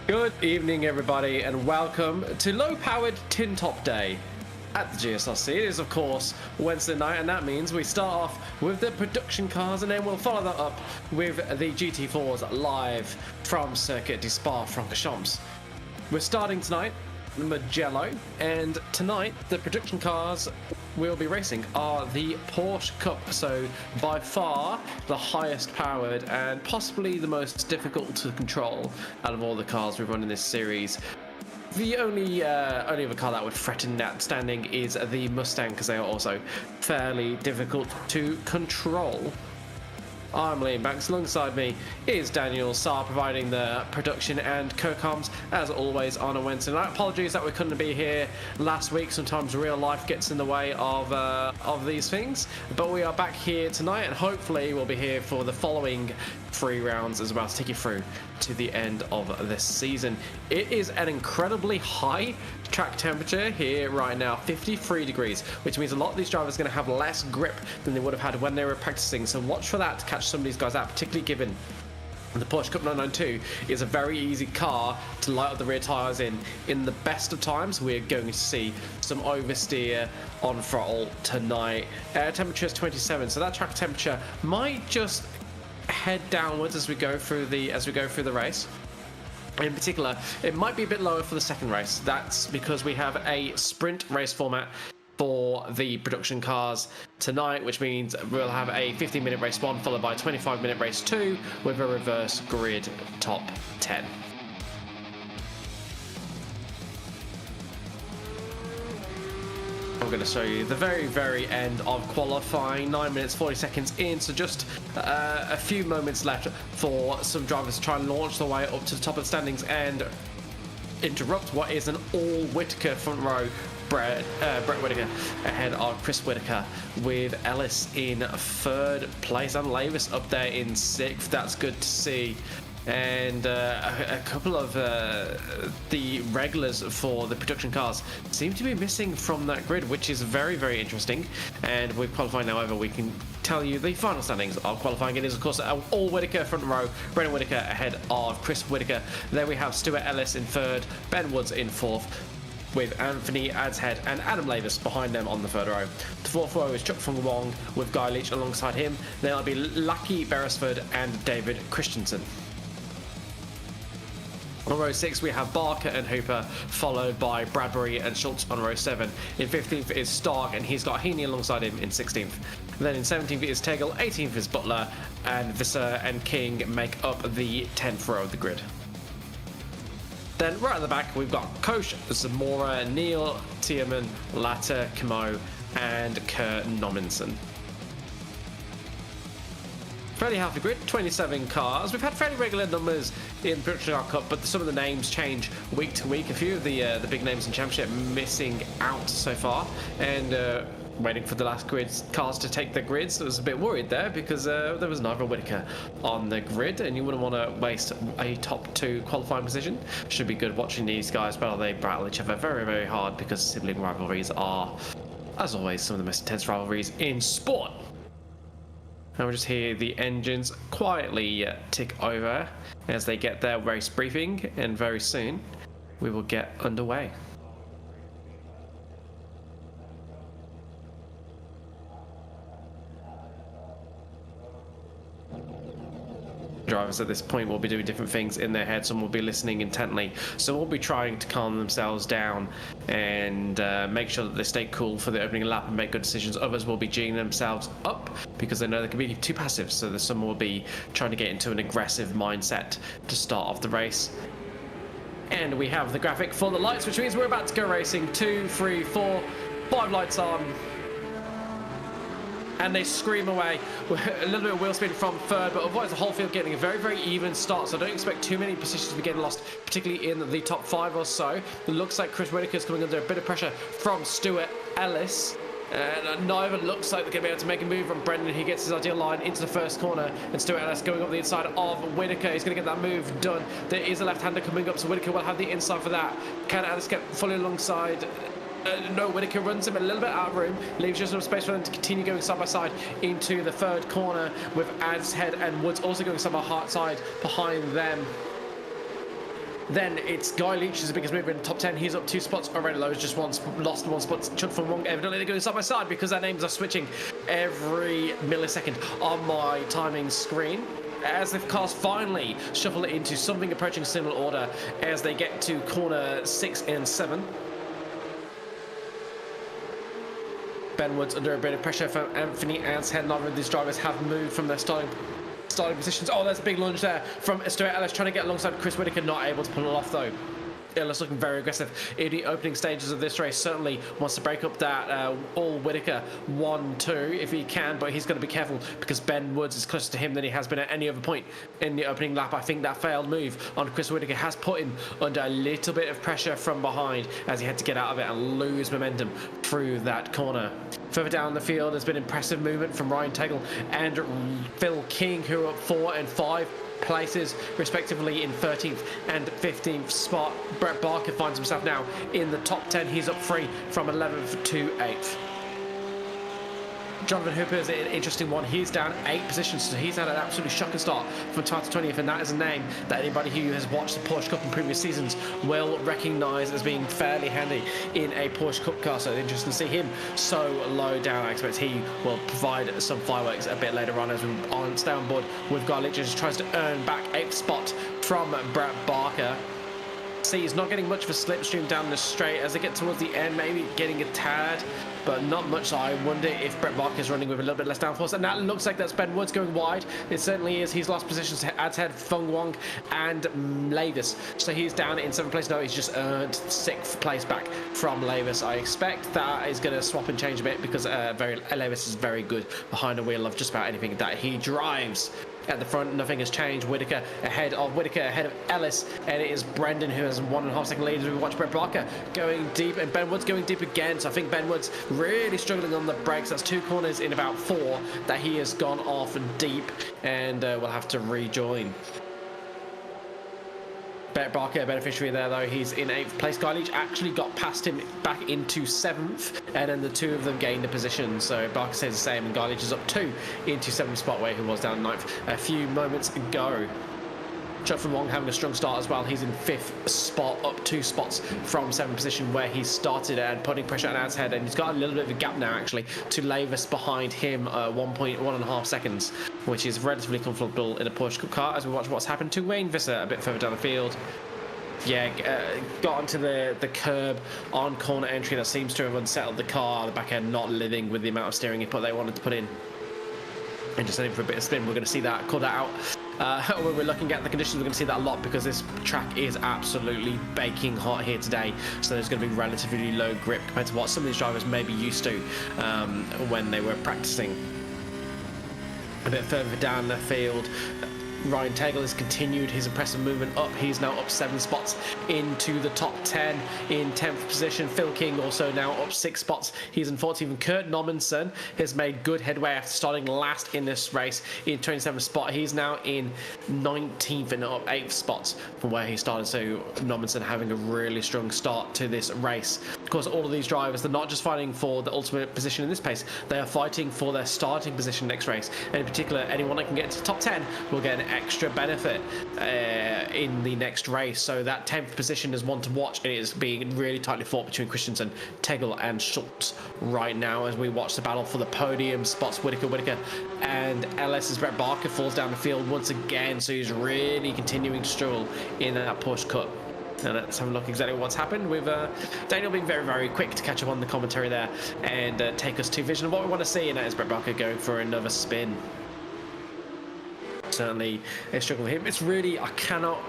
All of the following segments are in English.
Good evening, everybody, and welcome to low-powered tin top day at the GSRC. It is, of course, Wednesday night, and that means we start off with the production cars, and then we'll follow that up with the GT4s live from Circuit de Spa-Francorchamps. We're starting tonight in Mugello, and tonight the production cars we'll be racing are the Porsche Cup, so by far the highest powered and possibly the most difficult to control out of all the cars we've run in this series. The only other car that would threaten that standing is the Mustang, because they are also fairly difficult to control. I'm Liam Banks, alongside me is Daniel Saar, providing the production and co-coms as always on a Wednesday night. Apologies that we couldn't be here last week, sometimes real life gets in the way of these things, but we are back here tonight, and hopefully we'll be here for the following 3 rounds as well to take you through to the end of this season. It is an incredibly high track temperature here right now, 53 degrees, which means a lot of these drivers are going to have less grip than they would have had when they were practicing, so watch for that to catch some of these guys out, particularly given the Porsche Cup 992 is a very easy car to light up the rear tyres in the best of times. We're going to see some oversteer on throttle tonight. Air temperature is 27, so that track temperature might just head downwards as we go through the race. In particular, it might be a bit lower for the second race. That's because we have a sprint race format for the production cars tonight, which means we'll have a 15-minute race 1 followed by a 25-minute race 2 with a reverse grid top 10. I'm going to show you the very end of qualifying, 9 minutes 40 seconds in, so just a few moments left for some drivers to try and launch their way up to the top of the standings and interrupt what is an all Whitaker front row. Brett Whitaker ahead of Chris Whitaker, with Ellis in 3rd place and Lavis up there in 6th. That's good to see. And a couple of the regulars for the production cars seem to be missing from that grid, which is very interesting. And with qualifying, however, we can tell you the final standings of qualifying. It is, of course, all Whitaker front row. Brendan Whitaker ahead of Chris Whitaker. There we have Stuart Ellis in 3rd, Ben Woods in 4th, with Anthony Adshead and Adam Lavis behind them on the 3rd row. The 4th row is Chuck Fung Wong with Guy Leach alongside him. Then it'll be Lucky Beresford and David Christensen. On row 6 we have Barker and Hooper, followed by Bradbury and Schultz on row 7. In 15th is Stark, and he's got Heaney alongside him in 16th. Then in 17th is Tegel, 18th is Butler, and Visser and King make up the 10th row of the grid. Then right at the back we've got Koch, Zamora, Neil, Tierman, Latta, Kamo and Kurt Nominson. Fairly healthy grid, 27 cars. We've had fairly regular numbers in the Production Car Cup, but some of the names change week to week. A few of the big names in Championship missing out so far, and waiting for the last cars to take their grids. I was a bit worried there because there was neither Whitaker on the grid, and you wouldn't want to waste a top 2 qualifying position. Should be good watching these guys, but they battle each other very hard, because sibling rivalries are, as always, some of the most intense rivalries in sport. And we'll just hear the engines quietly tick over as they get their race briefing, and very soon we will get underway. drivers at this point will be doing different things in their head. Some will be listening intently, some will be trying to calm themselves down and make sure that they stay cool for the opening lap and make good decisions. Others will be geeing themselves up because they know they can be too passive, so some will be trying to get into an aggressive mindset to start off the race. And we have the graphic for the lights, which means we're about to go racing. 2, 3, 4, 5 lights on. And they scream away. A little bit of wheel spin from third, but otherwise the whole field getting a very, very even start. So I don't expect too many positions to be getting lost, particularly in the top 5 or so. It looks like Chris Whitaker's coming under a bit of pressure from Stuart Ellis. And neither looks like they're going to be able to make a move on Brendan. He gets his ideal line into the first corner, and Stuart Ellis going up the inside of Whitaker. He's going to get that move done. There is a left-hander coming up, so Whitaker will have the inside for that. Can Ellis get fully alongside? No, Whitaker runs him a little bit out of room, leaves just enough space for them to continue going side by side into the third corner, with Ad's Head and Woods also going side by side behind them. Then it's Guy Leach's biggest mover in the top 10. He's up 2 spots already. Lowe's just lost 1 spot. Chuck from Wong, evidently they're going side by side because their names are switching every millisecond on my timing screen. As the cars finally shuffle into something approaching similar order as they get to corner 6 and 7. Ben Woods under a bit of pressure from Anthony Anshead. Neither of these drivers have moved from their starting positions. Oh, there's a big lunge there from Stuart Ellis trying to get alongside Chris Whitaker, not able to pull it off though. Ellis looking very aggressive in the opening stages of this race. Certainly wants to break up that all Whitaker 1-2 if he can, but he's got to be careful because Ben Woods is closer to him than he has been at any other point in the opening lap. I think that failed move on Chris Whitaker has put him under a little bit of pressure from behind as he had to get out of it and lose momentum through that corner. Further down the field, there's been impressive movement from Ryan Tegel and Phil King, who are up 4 and 5 places respectively in 13th and 15th spot. Brett Barker finds himself now in the top 10. He's up 3 from 11th to 8th. Jonathan Hooper is an interesting one. He's down 8 positions, so he's had an absolutely shocking start from 12th to 20th, and that is a name that anybody who has watched the Porsche Cup in previous seasons will recognise as being fairly handy in a Porsche Cup car. So it's interesting to see him so low down. I expect he will provide some fireworks a bit later on as we stay on board with Guy Leach, who tries to earn back 8th spot from Brett Barker. See, he's not getting much of a slipstream down the straight as they get towards the end, maybe getting a tad, but not much. So I wonder if Brett Barker is running with a little bit less downforce, and that looks like that's Ben Woods going wide. It certainly is. He's lost positions to Ad's Head, Fung Wong and Lavis, so he's down in 7th place. No, he's just earned 6th place back from Lavis. I expect that is going to swap and change a bit because Lavis is very good behind the wheel of just about anything that he drives. At the front, nothing has changed. Whitaker ahead of Ellis, and it is Brendan who has 1.5 second lead as we watch Brett Barker going deep and Ben Woods going deep again. So I think Ben Woods really struggling on the brakes. That's 2 corners in about 4 that he has gone off deep, and will have to rejoin. Brett Barker, a beneficiary there though. He's in 8th place. Guy Leach actually got past him back into 7th, and then the 2 of them gained a position. So Barker stays the same, and Guy Leach is up 2 into 7th spot where he was down 9th a few moments ago. Chuck from Wong having a strong start as well. He's in 5th spot, up 2 spots from 7th position where he started and putting pressure on Ad's Head, and he's got a little bit of a gap now actually to Lavis behind him, 1.5 seconds, which is relatively comfortable in a Porsche Cup car as we watch what's happened to Wayne Visser a bit further down the field. Yeah, got onto the curb on corner entry. That seems to have unsettled the car. The back end not living with the amount of steering input they wanted to put in, and just heading for a bit of spin. We're going to see that, call that out. When we're looking at the conditions, we're going to see that a lot because this track is absolutely baking hot here today. So there's going to be relatively low grip compared to what some of these drivers may be used to when they were practicing. A bit further down the field, Ryan Tegel has continued his impressive movement up. He's now up 7 spots into the top 10 in 10th position. Phil King also now up 6 spots. He's in 14th. And Kurt Nommensen has made good headway after starting last in this race in 27th spot. He's now in 19th and up 8 spots from where he started. So Nommensen having a really strong start to this race. Of course, all of these drivers, they're not just fighting for the ultimate position in this pace. They are fighting for their starting position next race. And in particular, anyone that can get to the top 10 will get an extra benefit in the next race. So that 10th position is one to watch, and it is being really tightly fought between Christensen, Tegel and Schultz right now as we watch the battle for the podium spots. Whitaker, and LS's Brett Barker falls down the field once again, so he's really continuing to struggle in that Porsche Cup. And let's have a look exactly what's happened with Daniel being very, very quick to catch up on the commentary there and take us to vision of what we want to see, and that is Brett Barker going for another spin. Certainly a struggle for him. It's really, I cannot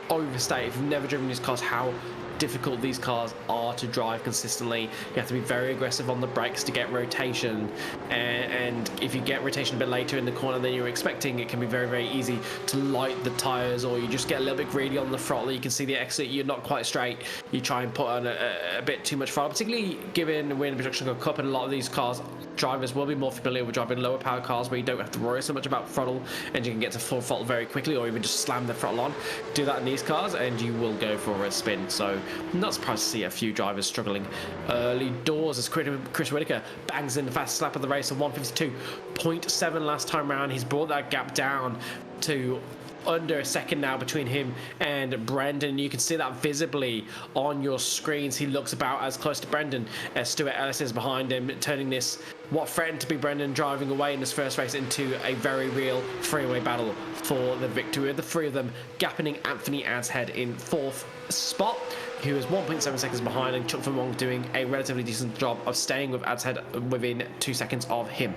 overstate, if you've never driven these cars, how difficult these cars are to drive consistently. You have to be very aggressive on the brakes to get rotation, and if you get rotation a bit later in the corner than you're expecting, it can be very, very easy to light the tires, or you just get a little bit greedy on the throttle. You can see the exit, you're not quite straight, you try and put on a bit too much throttle, particularly given we're in the Production Cup, and a lot of these cars, drivers will be more familiar with driving lower power cars where you don't have to worry so much about throttle and you can get to full throttle very quickly, or even just slam the throttle on. Do that in these cars and you will go for a spin. So I'm not surprised to see a few drivers struggling early doors as Chris Whitaker bangs in the fastest lap of the race of 152.7 last time round. He's brought that gap down to under a second now between him and Brendan. You can see that visibly on your screens. He looks about as close to Brendan as Stuart Ellis is behind him, turning this, what threatened to be Brendan driving away in this first race, into a very real three-way battle for the victory, with the three of them gapping Anthony Adshead in fourth spot, who is 1.7 seconds behind, and Chuck Van Wong doing a relatively decent job of staying with Adshead within 2 seconds of him.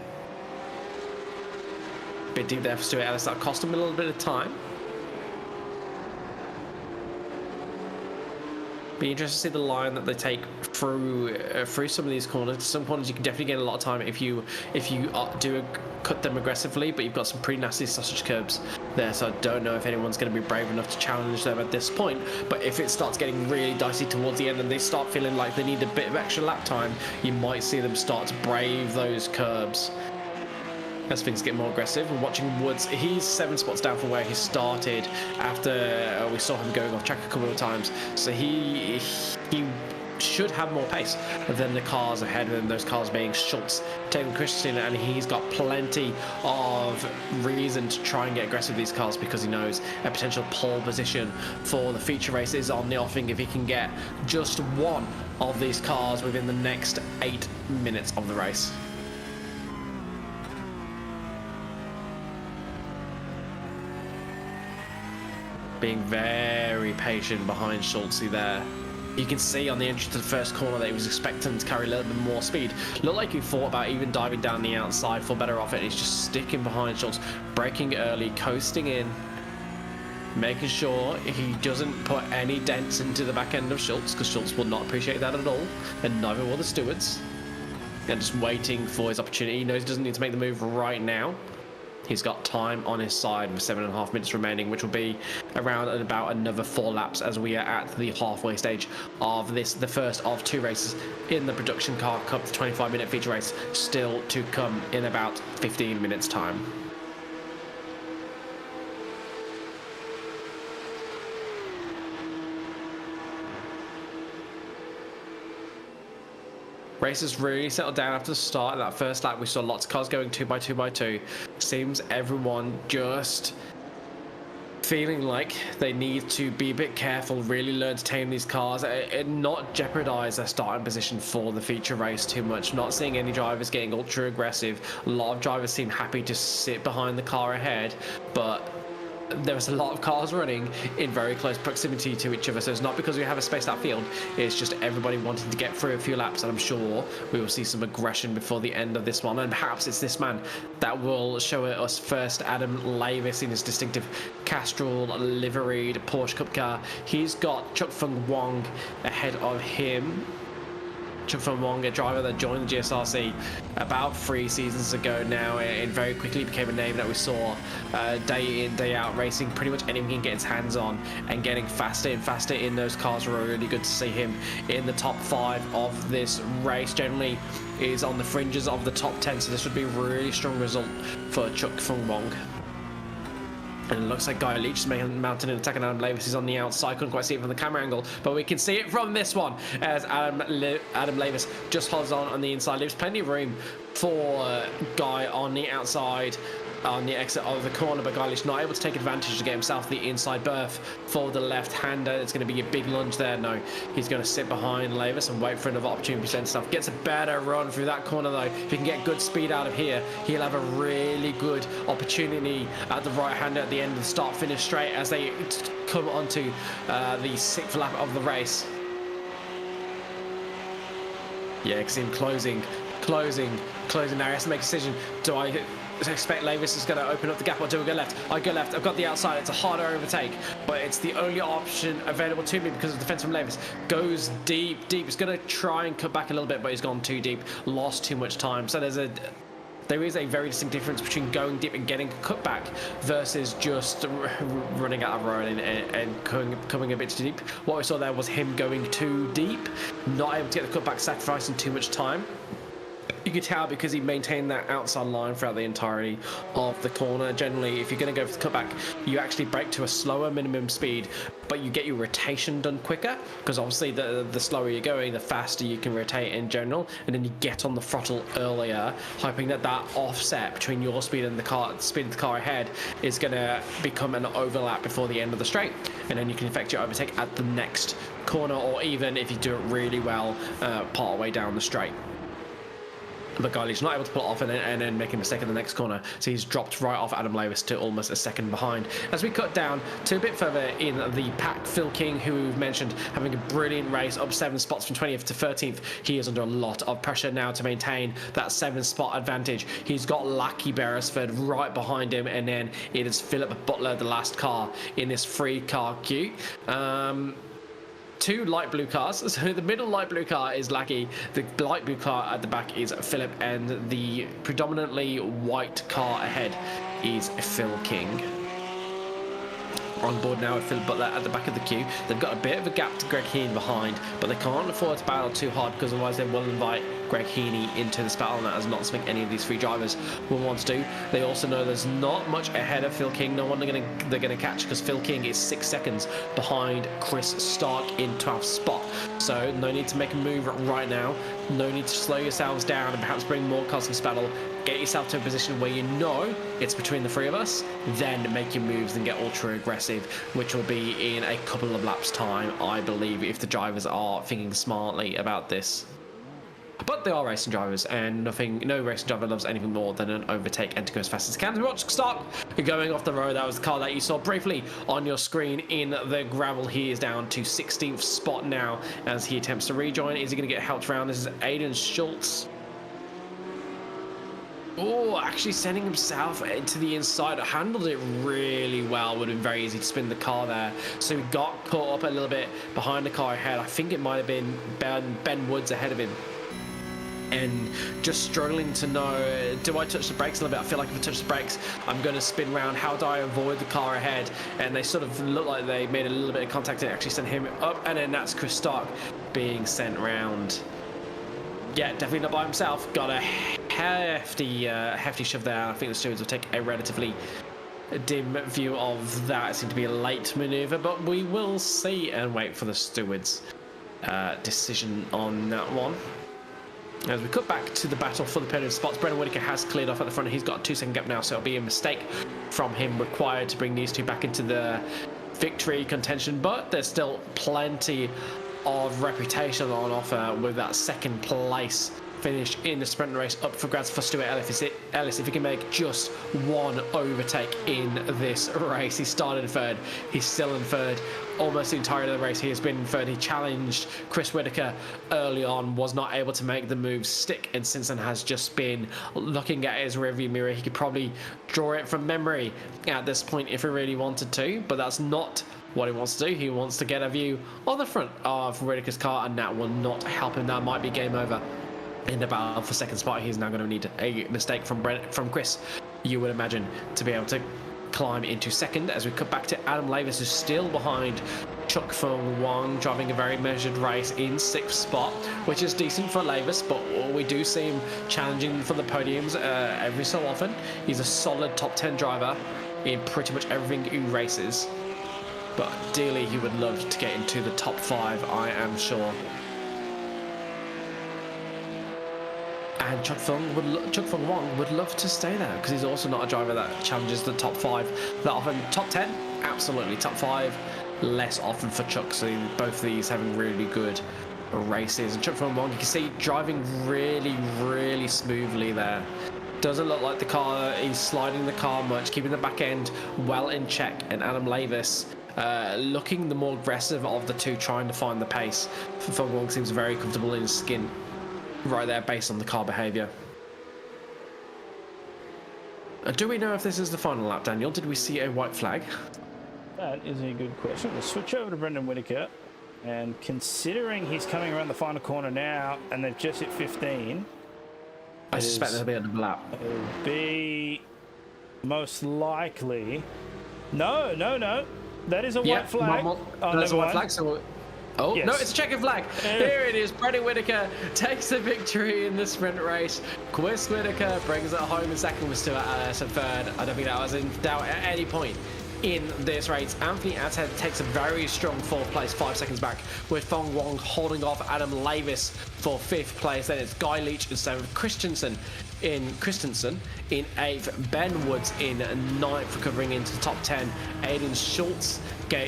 Bit deep there for Stuart Ellis. That cost him a little bit of time. Be interested to see the line that they take through some of these corners. Some corners you can definitely get a lot of time if you do cut them aggressively, but you've got some pretty nasty sausage curbs there, so I don't know if anyone's going to be brave enough to challenge them at this point. But if it starts getting really dicey towards the end and they start feeling like they need a bit of extra lap time, you might see them start to brave those curbs as things get more aggressive. We're watching Woods. He's 7 spots down from where he started after we saw him going off track a couple of times, so he should have more pace than the cars ahead of him, those cars being Schultz, Taylor Christensen, and he's got plenty of reason to try and get aggressive with these cars because he knows a potential pole position for the feature race is on the offing if he can get just one of these cars within the next 8 minutes of the race. Being very patient behind Schultzy there. You can see on the entry to the first corner that he was expecting to carry a little bit more speed. Looked like he thought about even diving down the outside for better off it. He's just sticking behind Schultz, braking early, coasting in, making sure he doesn't put any dents into the back end of Schultz, because Schultz will not appreciate that at all, and neither will the stewards. And just waiting for his opportunity. He knows he doesn't need to make the move right now. He's got time on his side with 7.5 minutes remaining, which will be around and about another 4 laps as we are at the halfway stage of this, the first of 2 races in the Production Car Cup, the 25-minute feature race, still to come in about 15 minutes time. Races really settled down after the start of that first lap. We saw lots of cars going 2 by 2 by 2. Seems everyone just feeling like they need to be a bit careful, really learn to tame these cars and not jeopardize their starting position for the feature race too much. Not seeing any drivers getting ultra aggressive. A lot of drivers seem happy to sit behind the car ahead, but there was a lot of cars running in very close proximity to each other, so it's not because we have a spaced out field, it's just everybody wanting to get through a few laps, and I'm sure we will see some aggression before the end of this one, and perhaps it's this man that will show us first. Adam Lavis in his distinctive Castrol liveried Porsche Cup car. He's got Chuck Fung Wong ahead of him. Chuck Van Wong, a driver that joined the GSRC about 3 seasons ago now, and very quickly became a name that we saw day in, day out, racing pretty much anything he can get his hands on and getting faster and faster in those cars. Really good to see him in the top 5 of this race. Generally is on the fringes of the top 10, so this would be a really strong result for Chuck Van Wong. And it looks like Guy Leach is mounting an attack, and Adam Lavis is on the outside. Couldn't quite see it from the camera angle, but we can see it from this one as Adam Lavis just holds on the inside. Leaves plenty of room for Guy on the outside. on the exit of the corner, but Galish not able to take advantage to get himself the inside berth for the left-hander. It's going to be a big lunge there. No, he's going to sit behind Lavis and wait for another opportunity to present himself. Gets a better run through that corner though. If he can get good speed out of here, he'll have a really good opportunity at the right-hander at the end of the start-finish straight as they come onto the 6th lap of the race. Yeah, because him closing now. He has to make a decision. Do I expect Lavis is going to open up the gap, or do I go left? I go left. I've got the outside. It's a harder overtake, but it's the only option available to me because of the defense from Lavis. Goes deep. He's going to try and cut back a little bit, but he's gone too deep. Lost too much time. So there is a very distinct difference between going deep and getting a cutback versus just running out of road and coming a bit too deep. What we saw there was him going too deep, not able to get the cutback, sacrificing too much time. You could tell because he maintained that outside line throughout the entirety of the corner. Generally, if you're going to go for the cutback, you actually brake to a slower minimum speed, but you get your rotation done quicker, because obviously the slower you're going, the faster you can rotate in general, and then you get on the throttle earlier, hoping that offset between your speed and the speed of the car ahead is going to become an overlap before the end of the straight, and then you can effect your overtake at the next corner, or even if you do it really well, part way down the straight. But Gali's not able to pull it off and then make a mistake in the next corner. So he's dropped right off Adam Lavis to almost a second behind. As we cut down to a bit further in the pack, Phil King, who we've mentioned, having a brilliant race, up 7 spots from 20th to 13th. He is under a lot of pressure now to maintain that 7-spot advantage. He's got Lucky Beresford right behind him, and then it is Philip Butler, the last car in this 3-car queue. 2 light blue cars. So the middle light blue car is Lucky, the light blue car at the back is Philip, and the predominantly white car ahead is Phil King. On board now with Philip Butler at the back of the queue. They've got a bit of a gap to Greg Heaney behind, but they can't afford to battle too hard, because otherwise they will invite Greg Heaney into this battle, and that is not something any of these 3 drivers will want to do. They also know there's not much ahead of Phil King. No one they're going to catch, because Phil King is 6 seconds behind Chris Stark in 12th spot. So no need to make a move right now. No need to slow yourselves down and perhaps bring more cars to this battle. Get yourself to a position where you know it's between the 3 of us, then make your moves and get ultra aggressive, which will be in a couple of laps time, I believe, if the drivers are thinking smartly about this. But they are racing drivers, and no racing driver loves anything more than an overtake and to go as fast as they can. As we watch Stark going off the road, that was the car that you saw briefly on your screen in the gravel. He is down to 16th spot now as he attempts to rejoin. Is he going to get helped around? This is Aiden Schultz. Oh, actually sending himself to the inside. Handled it really well. Would have been very easy to spin the car there. So he got caught up a little bit behind the car ahead. I think it might have been Ben Woods ahead of him. And just struggling to know, do I touch the brakes a little bit? I feel like if I touch the brakes, I'm going to spin round. How do I avoid the car ahead? And they sort of look like they made a little bit of contact and actually sent him up. And then that's Chris Stark being sent round. Yeah, definitely not by himself. Got a hefty shove there. I think the stewards will take a relatively dim view of that. It seemed to be a late manoeuvre, but we will see and wait for the stewards' decision on that one. As we cut back to the battle for the podium spots, Brendan Whitaker has cleared off at the front. He's got a 2-second gap now, so it'll be a mistake from him required to bring these 2 back into the victory contention, but there's still plenty of reputation on offer with that 2nd place finish in the sprint race up for grabs for Stuart Ellis. If he can make just 1 overtake in this race. He started in 3rd, he's still in 3rd almost the entirety of the race. He has been in 3rd. He challenged Chris Whitaker early on, was not able to make the move stick, and since then has just been looking at his rearview mirror. He could probably draw it from memory at this point if he really wanted to, but that's not what he wants to do. He wants to get a view on the front of Whitaker's car, and that will not help him. That might be game over in the battle for 2nd spot. He's now going to need a mistake from Chris, you would imagine, to be able to climb into 2nd. As we cut back to Adam Lavis, who's still behind Chuck Fung Wang, driving a very measured race in 6th spot, which is decent for Lavis, but we do see him challenging for the podiums every so often. He's a solid top 10 driver in pretty much everything he races, but ideally he would love to get into the top 5, I am sure. And Chuck Fung Wong would love to stay there because he's also not a driver that challenges the top 5 that often. Top 10, absolutely. Top 5, less often for Chuck. So both of these having really good races. And Chuck Fung Wong, you can see driving really, really smoothly there. Doesn't look like the car, he's sliding the car much, keeping the back end well in check. And Adam Lavis, looking the more aggressive of the two, trying to find the pace. Fung Wong seems very comfortable in his skin right there based on the car behaviour. Do we know if this is the final lap, Daniel? Did we see a white flag? That is a good question. We'll switch over to Brendan Whitaker, and considering he's coming around the final corner now and they've just hit 15, I suspect there'll be a double lap. It'll be most likely... No. That is a white flag. That's a white flag, so... Oh, yes. No, it's a checkered flag. Here it is. Brendan Whitaker takes the victory in the sprint race. Chris Whitaker brings it home in second with Stuart Ellis in third. I don't think that was in doubt at any point in this race. Anthony Atted takes a very strong 4th place, 5 seconds back, with Fong Wong holding off Adam Lavis for 5th place. Then it's Guy Leach in 7th, Christensen in 8th, Ben Woods in 9th, recovering into the top 10. Aiden Schultz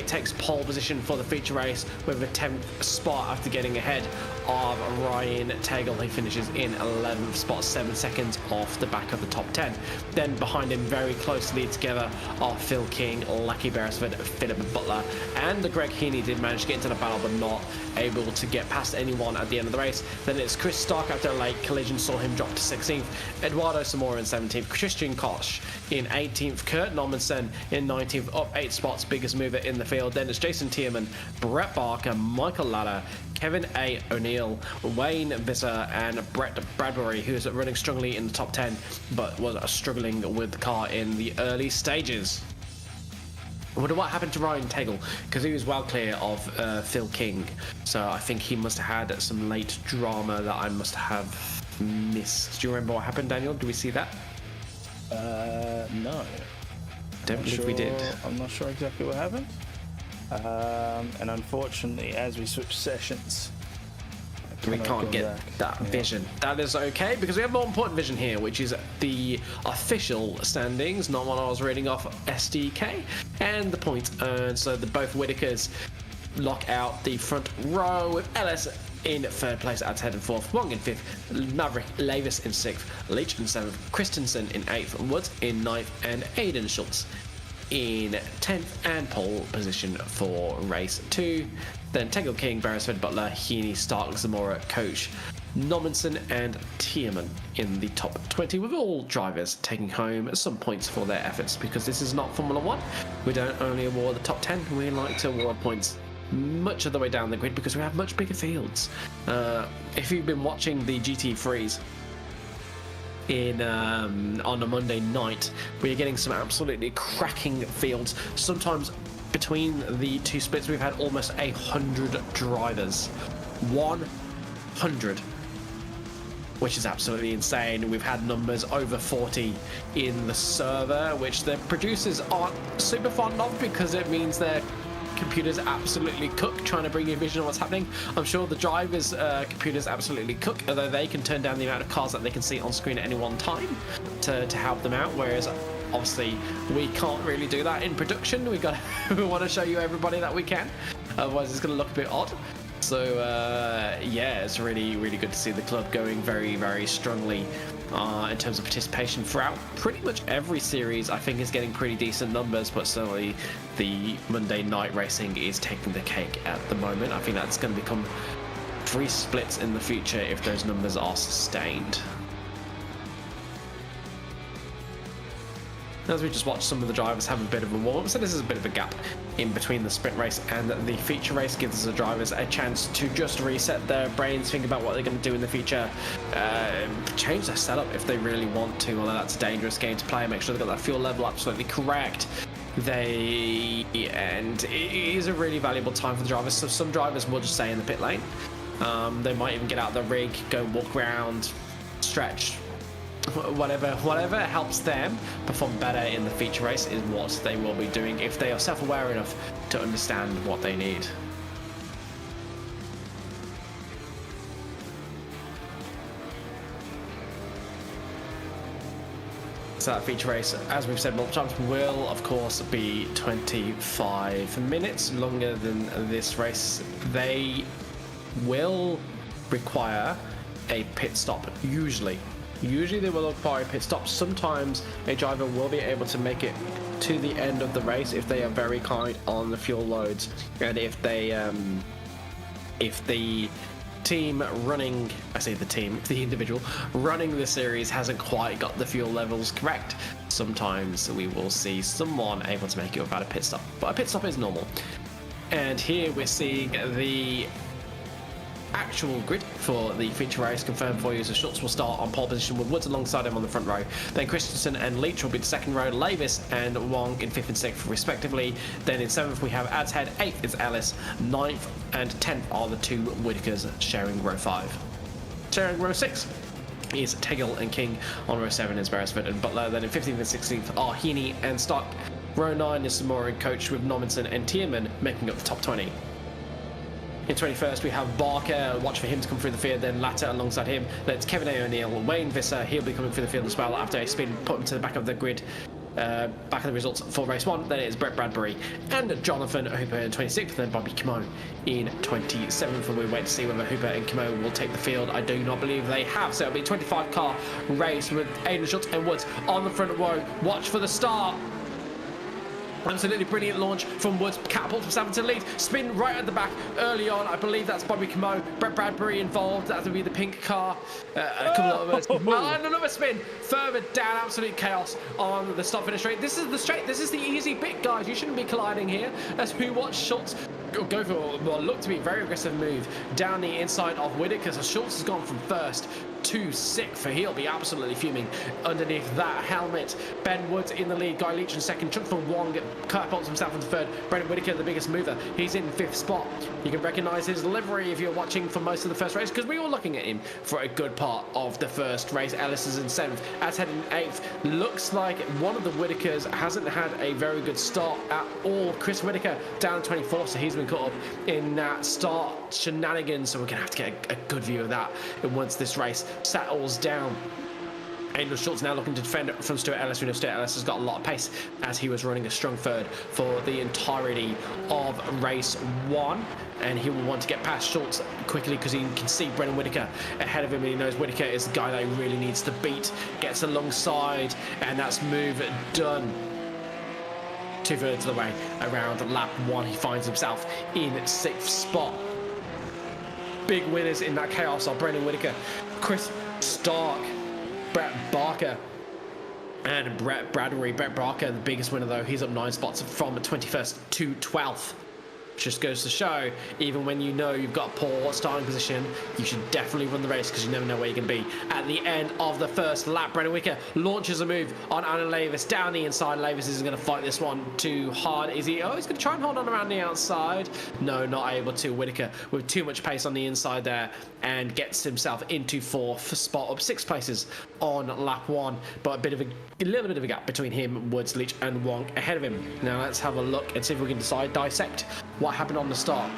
takes pole position for the feature race with a 10th spot after getting ahead of Ryan Tagle. He finishes in 11th spot, 7 seconds off the back of the top 10. Then behind him, very closely together, are Phil King, Lucky Beresford, Philip Butler, and Greg Heaney did manage to get into the battle, but not able to get past anyone at the end of the race. Then it's Chris Stark after a late collision, saw him drop to 16th. Eduardo Zamora in 17th, Christian Koch in 18th, Kurt Normanson in 19th, up 8 spots, biggest mover in the field. Then it's Jason Tierman, Brett Barker, Michael Ladder, Kevin A. O'Neill, Wayne Visser, and Brett Bradbury, who is running strongly in the top 10, but was struggling with the car in the early stages. I wonder what happened to Ryan Tagle, because he was well clear of Phil King. So I think he must have had some late drama that I must have missed. Do you remember what happened, Daniel? Do we see that? No. Don't believe we did. I'm not sure exactly what happened. And unfortunately, as we switch sessions, we can't get that vision. That is okay, because we have more important vision here, which is the official standings, not one I was reading off SDK, and the points earned. So both Whitakers lock out the front row, with Ellis in 3rd place, Atted in 4th, Wong in 5th, Maverick Lavis in 6th, Leach in 7th, Christensen in 8th, Woods in 9th, and Aiden Schultz in 10th and pole position for race 2. Then Tagle, King, Beresford, Butler, Heaney, Stark, Zamora, Coach, Normanson, and Tierman in the top 20, with all drivers taking home some points for their efforts, because this is not Formula 1. We don't only award the top 10, we like to award points much of the way down the grid because we have much bigger fields. If you've been watching the GT3s on a Monday night, we're getting some absolutely cracking fields. Sometimes between the two splits we've had almost 100 drivers. 100, which is absolutely insane. We've had numbers over 40 in the server, which the producers aren't super fond of because it means their computers absolutely cook trying to bring you vision on what's happening. I'm sure the drivers' computers absolutely cook, although they can turn down the amount of cars that they can see on screen at any one time to help them out, whereas obviously we can't really do that in production. We want to show you everybody that we can, otherwise it's going to look a bit odd. So yeah, it's really good to see the club going very strongly in terms of participation throughout pretty much every series. I think is getting pretty decent numbers, but certainly the Monday night racing is taking the cake at the moment. I think that's going to become 3 splits in the future if those numbers are sustained. As we just watched some of the drivers have a bit of a warm-up, so this is a bit of a gap in between the sprint race and the feature race. Gives the drivers a chance to just reset their brains, think about what they're going to do in the future, change their setup if they really want to, although that's a dangerous game to play. Make sure they've got that fuel level absolutely correct. And it is a really valuable time for the drivers, so some drivers will just stay in the pit lane. They might even get out of the rig, go walk around, stretch, whatever helps them perform better in the feature race is what they will be doing if they are self-aware enough to understand what they need. So that feature race, as we've said multiple times, will of course be 25 minutes longer than this race. They will require a pit stop, usually they will require a pit stop. Sometimes a driver will be able to make it to the end of the race if they are very kind on the fuel loads, and if the team running, I say the team, the individual running the series hasn't quite got the fuel levels correct, sometimes we will see someone able to make it without a pit stop, but a pit stop is normal. And here we're seeing the actual grid for the feature race confirmed for you. So Schultz will start on pole position with Woods alongside him on the front row. Then Christensen and Leach will be the second row. Lavis and Wong in 5th and 6th respectively. Then in 7th we have Ad's Head. 8th is Ellis. 9th and 10th are the two Whitakers sharing row 5. Sharing row 6 is Tegel and King. On row 7 is Beresford and Butler. Then in 15th and 16th are Heaney and Stock. Row 9 is Samora and Coach with Normanson and Tierman making up the top 20. In 21st, we have Barker. Watch for him to come through the field. Then Latta alongside him. Then it's Kevin A. O'Neill. Wayne Visser, he'll be coming through the field as well after a spin put him to the back of the grid. Back of the results for race 1. Then it is Brett Bradbury and Jonathan Hooper in 26th. Then Bobby Kimo in 27th. And we wait to see whether Hooper and Kimo will take the field. I do not believe they have. So it'll be a 25-car race with Aidan Schultz and Woods on the front row. Watch for the start. Absolutely brilliant launch from Woods. Catapults himself into the lead. Spin right at the back early on. I believe that's Bobby Camo. Brett Bradbury involved. That would be the pink car. A couple of others. And another spin. Further down. Absolute chaos on the stop finish straight. This is the straight. This is the easy bit, guys. You shouldn't be colliding here. As we watch Schultz go for what looked to be a very aggressive move down the inside of Whitaker. So Schultz has gone from first to 6th. He'll be absolutely fuming underneath that helmet. Ben Woods in the lead. Guy Leach in second. Chunk from Wong catapults himself into third. Brendan Whitaker, the biggest mover. He's in 5th spot. You can recognise his livery if you're watching for most of the first race, because we were looking at him for a good part of the first race. Ellis is in 7th. As head in 8th. Looks like one of the Whitakers hasn't had a very good start at all. Chris Whitaker down 24th, so he's been caught up in that start shenanigans. So we're going to have to get a good view of that once this race settles down. Aidan Schultz now looking to defend from Stuart Ellis. We know Stuart Ellis has got a lot of pace as he was running a strong third for the entirety of race 1. And he will want to get past Schultz quickly because he can see Brendan Whitaker ahead of him, and he knows Whitaker is the guy that he really needs to beat. Gets alongside, and that's move done. 2/3 of the way around lap 1, he finds himself in 6th spot. Big winners in that chaos are Brendan Whitaker, Chris Stark, Brett Barker, and Brett Bradbury. Brett Barker, the biggest winner though, he's up 9 spots from 21st to 12th. Just goes to show, even when you know you've got a poor starting position, you should definitely run the race because you never know where you're going to be. At the end of the first lap, Brendan Whitaker launches a move on Alan Lavis down the inside. Lavis isn't going to fight this one too hard, is he? Oh, he's going to try and hold on around the outside. No, not able to. Whitaker with too much pace on the inside there and gets himself into 4th spot, up 6 places on lap 1, but a little bit of a gap between him, Woods, Leach and Wong ahead of him. Now let's have a look and see if we can dissect what happened on the start.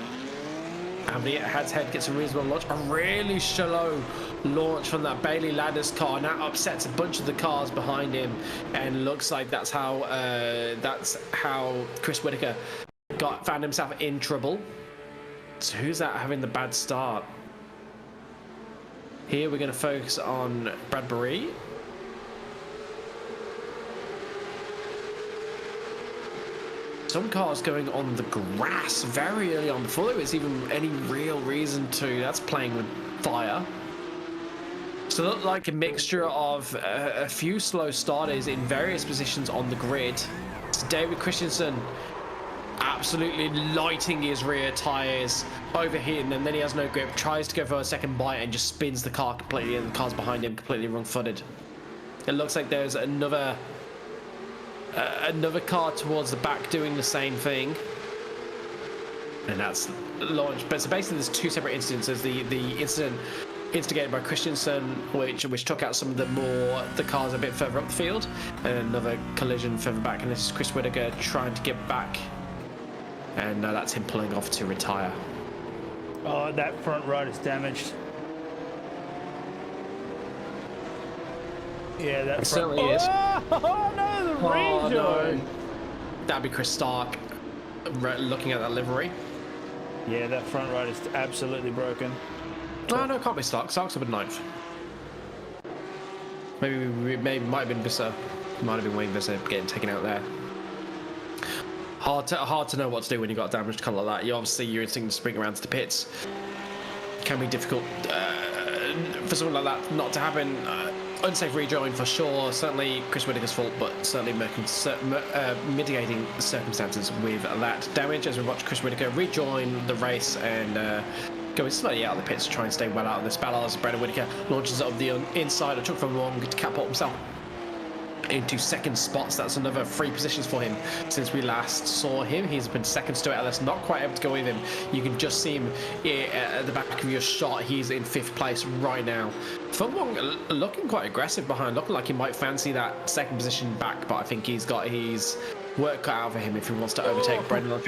Andy Had's Head gets a reasonable launch. A really shallow launch from that Bailey Ladders car, and that upsets a bunch of the cars behind him, and looks like that's how Chris Whitaker found himself in trouble. So who's that having the bad start? Here we're going to focus on Bradbury. Some cars going on the grass very early on, before there was even any real reason to. That's playing with fire. So it looked like a mixture of a few slow starters in various positions on the grid. So David Christensen absolutely lighting his rear tyres, overheating them, then he has no grip, tries to go for a second bite and just spins the car completely, and the cars behind him completely wrong-footed. It looks like there's another car towards the back doing the same thing, and that's launched. But so basically there's 2 separate incidents. There's the incident instigated by Christensen, which took out some of the cars a bit further up the field, and another collision further back, and this is Chris Whitaker trying to get back, and that's him pulling off to retire. Oh, that front road is damaged. Yeah, that It certainly is. Oh, no, the Oh, rejoin. no. That'd be Chris Stark looking at that livery. Yeah, that front right is absolutely broken. No, it can't be Stark. Stark's up at 9th. Maybe might have been Visser. Might have been Wayne Visser getting taken out there. Hard to know what to do when you got a damaged car like that. Your instinct to spring around to the pits can be difficult for something like that not to happen. Unsafe rejoin for sure. Certainly Chris Whitaker's fault, but certainly mitigating the circumstances with that damage as we watch Chris Whitaker rejoin the race and going slightly out of the pits to try and stay well out of this battle as Brendan Whitaker launches up the inside and took from Wong to catapult himself into second spots. That's another 3 positions for him since we last saw him. He's been second to Ellis, not quite able to go with him. You can just see him at the back of your shot. He's in 5th place right now. Feng Wong looking quite aggressive behind, looking like he might fancy that second position back, but I think he's got his work cut out for him if he wants to overtake Brendan.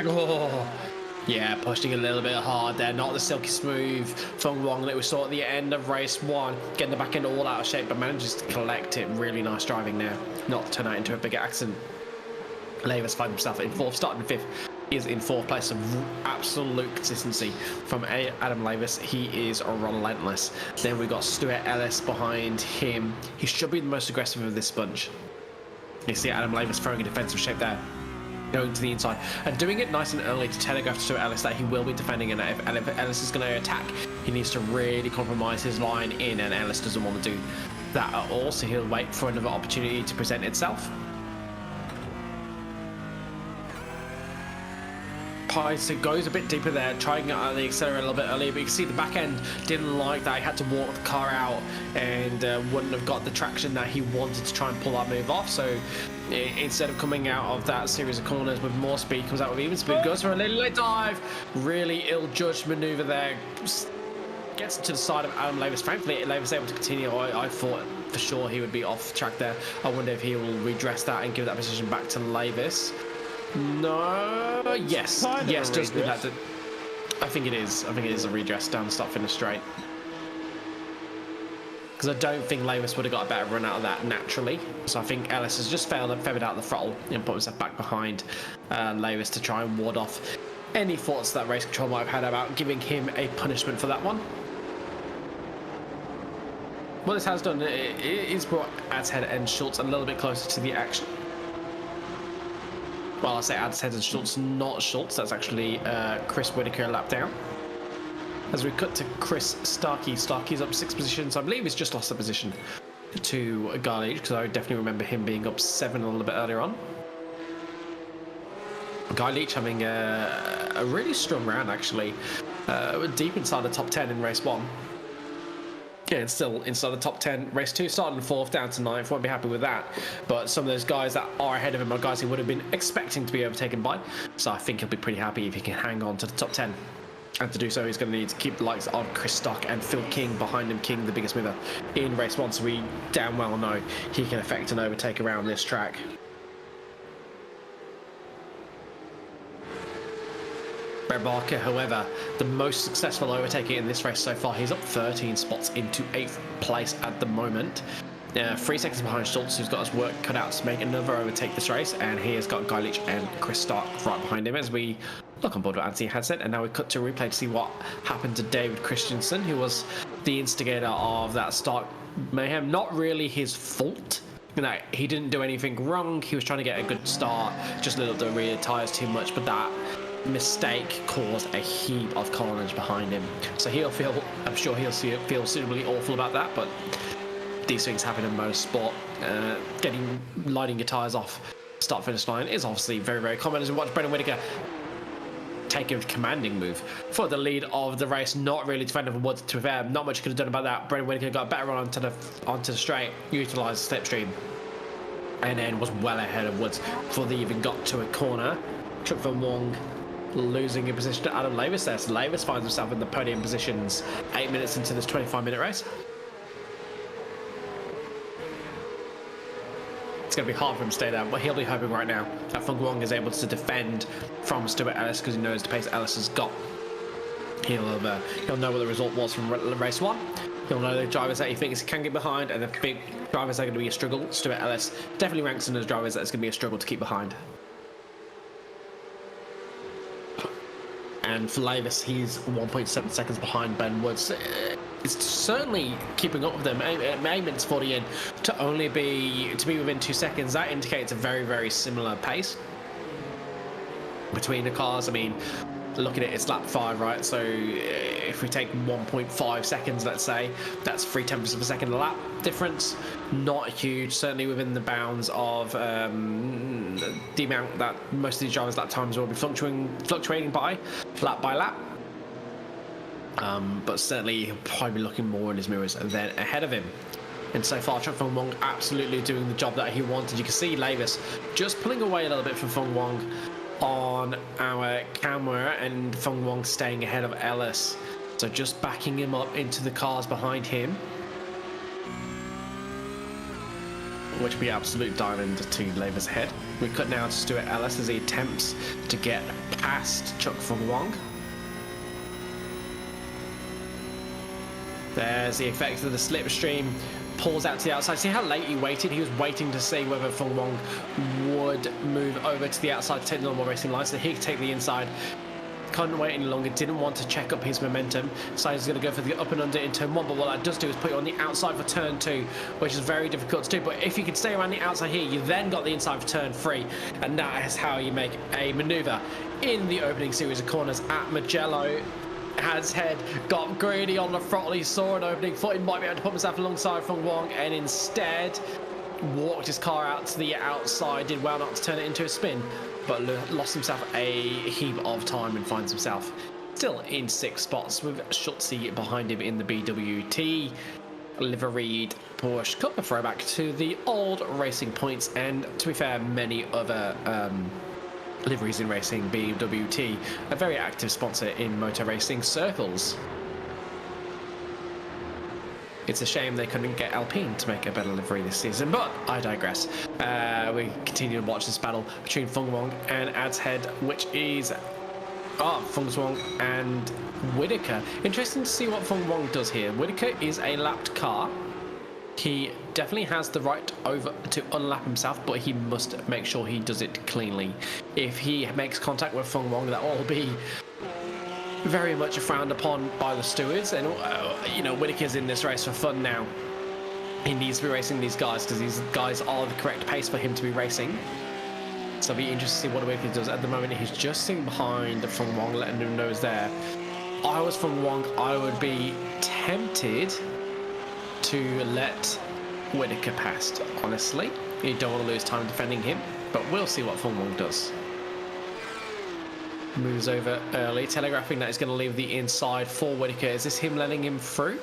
Yeah, pushing a little bit hard there, not the silky smooth Feng Wong that we saw at the end of race 1, getting the back end all out of shape, but manages to collect it. Really nice driving there, not to turn out into a big accident. Lavis finds himself in 4th, starting 5th. He is in 4th place of absolute consistency from Adam Lavis. He is relentless. Then we got Stuart Ellis behind him. He should be the most aggressive of this bunch. You see Adam Lavis throwing a defensive shape there, going to the inside and doing it nice and early to telegraph to Ellis that he will be defending, and if Ellis is going to attack, he needs to really compromise his line in, and Ellis doesn't want to do that at all, so he'll wait for another opportunity to present itself. Pies goes a bit deeper there, trying the accelerator a little bit earlier, but you can see the back end didn't like that. He had to walk the car out and wouldn't have got the traction that he wanted to try and pull that move off. So instead of coming out of that series of corners with more speed, comes out with even speed, goes for a little late dive. Really ill-judged maneuver there. Gets to the side of Adam Lavis. Thankfully, Lavis able to continue. I thought for sure he would be off track there. I wonder if he will redress that and give that position back to Lavis. No, yes, does do that. I think it is a redress down the start finish straight. Because I don't think Lavis would have got a better run out of that naturally. So I think Ellis has just failed and feathered out the throttle and put himself back behind Lavis to try and ward off any thoughts that race control might have had about giving him a punishment for that one. What this has done is brought Adshead and Schultz a little bit closer to the action. Well, I say Adshead and Schultz, not Schultz. That's actually Chris Whitaker a lap down. As we cut to Chris Starkey. Starkey's up 6 positions. I believe he's just lost a position to Guy Leach, because I definitely remember him being up 7 a little bit earlier on. Guy Leach having a really strong round, actually. Deep inside the top 10 in race 1. Yeah, and still inside the top 10. Race 2 starting 4th down to 9th. Won't be happy with that. But some of those guys that are ahead of him are guys he would have been expecting to be overtaken by. So I think he'll be pretty happy if he can hang on to the top 10. And to do so, he's going to need to keep the likes of Chris Stock and Phil King behind him. King, the biggest mover in race 1. So we damn well know he can affect an overtake around this track. Brett Barker, however, the most successful overtaker in this race so far. He's up 13 spots into 8th place at the moment. 3 seconds behind Schultz, who's got his work cut out to make another overtake this race, and he has got Guy Leach and Chris Stark right behind him as we look on board what Anthony had said. And now we cut to replay to see what happened to David Christensen, who was the instigator of that Stark mayhem. Not really his fault. You know, he didn't do anything wrong. He was trying to get a good start, just a little bit of rear tyres too much, but that mistake caused a heap of carnage behind him. So I'm sure he'll feel suitably awful about that, but these things happen in motorsport. Lighting your tyres off start finish line is obviously very, very common, as we watch Brendan Whitaker take a commanding move for the lead of the race. Not really defending for Woods, to be fair. Not much could have done about that. Brendan Whitaker got a better run onto the straight, utilised the slipstream, and then was well ahead of Woods before they even got to a corner. Chuck Van Wong losing in position to Adam Lavis there. So Lavis finds himself in the podium positions 8 minutes into this 25-minute race. It's going to be hard for him to stay there, but he'll be hoping right now that Feng Wong is able to defend from Stuart Ellis, because he knows the pace Ellis has got. He'll know what the result was from race 1. You'll know the drivers that he thinks he can get behind, and the big drivers that are going to be a struggle. Stuart Ellis definitely ranks in those drivers that's going to be a struggle to keep behind. And for Lavis, he's 1.7 seconds behind Ben Woods. It's certainly keeping up with them. Eamon's 40 in to be within 2 seconds. That indicates a very, very similar pace between the cars. I mean, look at it, it's lap 5, right? So if we take 1.5 seconds, let's say, that's 3/10 of a second a lap difference. Not huge, certainly within the bounds of the amount that most of these drivers' lap times will be fluctuating by lap. But certainly he'll probably be looking more in his mirrors than ahead of him. And so far, Feng Wong absolutely doing the job that he wanted. You can see Lavis just pulling away a little bit from Feng Wong on our camera, and Feng Wong staying ahead of Ellis. So just backing him up into the cars behind him, which we absolute diamond to Lavis ahead. We cut now to Stuart Ellis as he attempts to get past Chuck Feng Wong. There's the effect of the slipstream. Pulls out to the outside. See how late he waited? He was waiting to see whether Feng Wong would move over to the outside to take the normal racing line so he could take the inside. Couldn't wait any longer, didn't want to check up his momentum, so he's going to go for the up and under in turn 1, but what that does do is put you on the outside for turn 2, which is very difficult to do. But if you can stay around the outside here, you then got the inside for turn 3, and that is how you make a manoeuvre in the opening series of corners at Mugello. Has head got greedy on the throttle. He saw an opening, thought he might be able to put himself alongside Feng Wong, and instead walked his car out to the outside. Did well not to turn it into a spin, but lost himself a heap of time and finds himself still in 6th spots with Schultze behind him in the BWT liveried Porsche Cup. A throwback to the old Racing Points, and to be fair, many other liveries in racing. BWT, a very active sponsor in motor racing circles. It's a shame they couldn't get Alpine to make a better livery this season, but I digress. We continue to watch this battle between Feng Wong and Ad's Head, which is Feng Wong and Whitaker. Interesting to see what Feng Wong does here. Whitaker is a lapped car. He definitely has the right over to unlap himself, but he must make sure he does it cleanly. If he makes contact with Feng Wong, that will be very much frowned upon by the stewards. And you know, Whitaker's in this race for fun now. He needs to be racing these guys because these guys are the correct pace for him to be racing. So it'll be interesting to see what Whitaker does. At the moment, he's just sitting behind Feng Wong, letting him know he's there. If I was Feng Wong, I would be tempted to let Whitaker past, honestly. You don't want to lose time defending him, but we'll see what Feng Wong does. Moves over early, telegraphing that he's going to leave the inside for Whitaker. Is this him letting him through?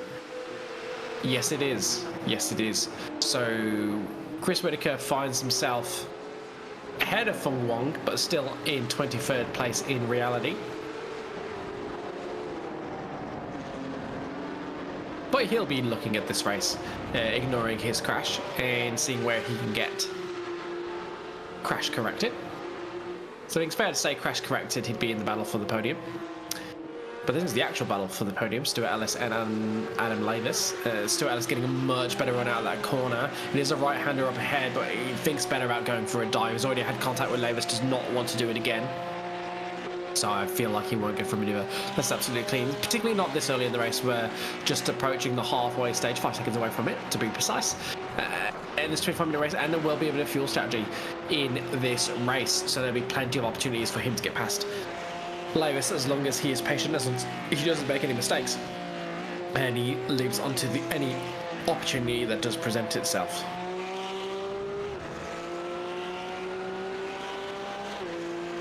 Yes, it is. Yes, it is. So Chris Whitaker finds himself ahead of Feng Wong, but still in 23rd place in reality. But he'll be looking at this race, ignoring his crash and seeing where he can get crash corrected. So it's fair to say crash corrected, he'd be in the battle for the podium. But this is the actual battle for the podium. Stuart Ellis and Adam Lavis. Stuart Ellis getting a much better run out of that corner. It is a right-hander up ahead, but he thinks better about going for a dive. He's already had contact with Lavis, does not want to do it again. So I feel like he won't go for a manoeuvre. That's absolutely clean, particularly not this early in the race. We're just approaching the halfway stage, 5 seconds away from it, to be precise. In this 25-minute race, and there will be a bit of fuel strategy in this race, so there'll be plenty of opportunities for him to get past Lavis, as long as he is patient, as long as he doesn't make any mistakes, and he leaves onto any opportunity that does present itself.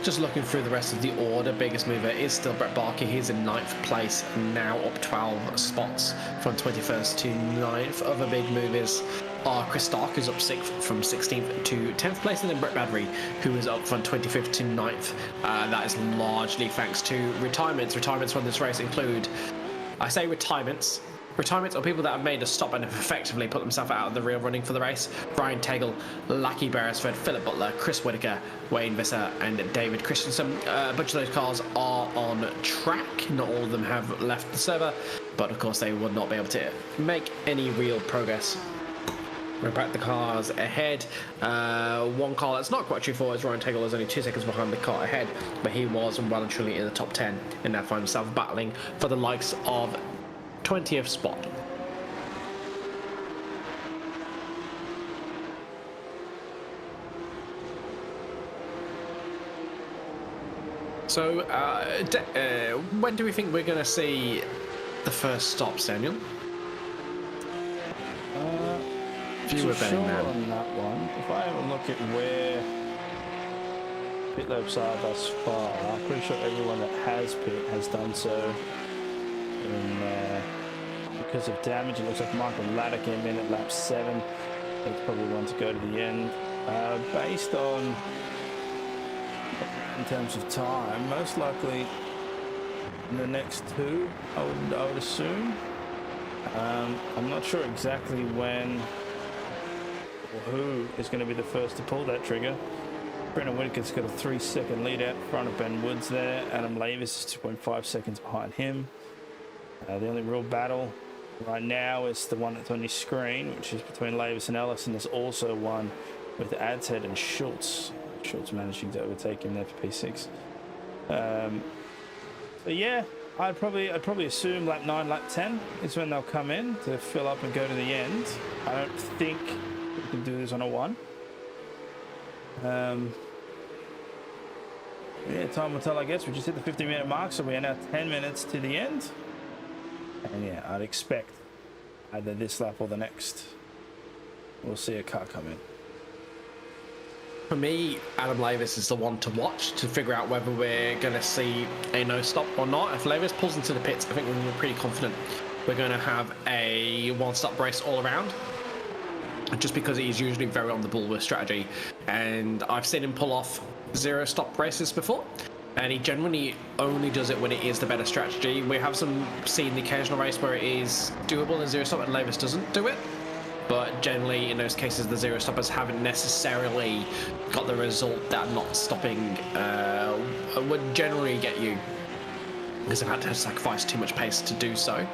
Just looking through the rest of the order, biggest mover is still Brett Barker. He's in 9th place, now up 12 spots from 21st to 9th. Other big movers are Chris Stark, who's up 6th from 16th to 10th place, and then Brett Badry, who is up from 25th to 9th. That is largely thanks to retirements. Retirements from this race include, I say retirements, retirements or people that have made a stop and have effectively put themselves out of the real running for the race. Brian Tegel, Lucky Beresford, Philip Butler, Chris Whitaker, Wayne Visser and David Christensen. A bunch of those cars are on track. Not all of them have left the server, but of course they would not be able to make any real progress. We're back the cars ahead. One car that's not quite too far is Ryan Tegel is only 2 seconds behind the car ahead, but he was well and truly in the top 10 and now finds himself battling for the likes of 20th spot. So, when do we think we're going to see the first stops, Daniel? If you were betting on that one, if I have a look at where pit laps are thus far, I'm pretty sure everyone that has pit has done so. And because of damage, it looks like Michael Ladder came in at lap 7. That's probably one to go to the end. Based on, in terms of time, most likely in the next 2, I would assume. I'm not sure exactly when or who is going to be the first to pull that trigger. Brendan Whitaker's got a 3-second lead out in front of Ben Woods there. Adam Lavis is 2.5 seconds behind him. The only real battle right now is the one that's on your screen, which is between Lavis and Ellis, and there's also one with Adshead and Schultz. Schultz managing to overtake him there for P6. But yeah, I'd probably assume lap 9, lap 10 is when they'll come in to fill up and go to the end. I don't think we can do this on a 1. Yeah, time will tell, I guess. We just hit the 50-minute mark, so we are now 10 minutes to the end. And yeah, I'd expect either this lap or the next, we'll see a car come in. For me, Adam Lavis is the one to watch to figure out whether we're going to see a no-stop or not. If Lavis pulls into the pits, I think we're pretty confident we're going to have a one-stop race all around. Just because he's usually very on the ball with strategy. And I've seen him pull off zero-stop races before. And he generally only does it when it is the better strategy. We have seen the occasional race where it is doable and zero-stop and Lavis doesn't do it. But generally, in those cases, the zero-stoppers haven't necessarily got the result that not stopping would generally get you, because they've had to sacrifice too much pace to do so.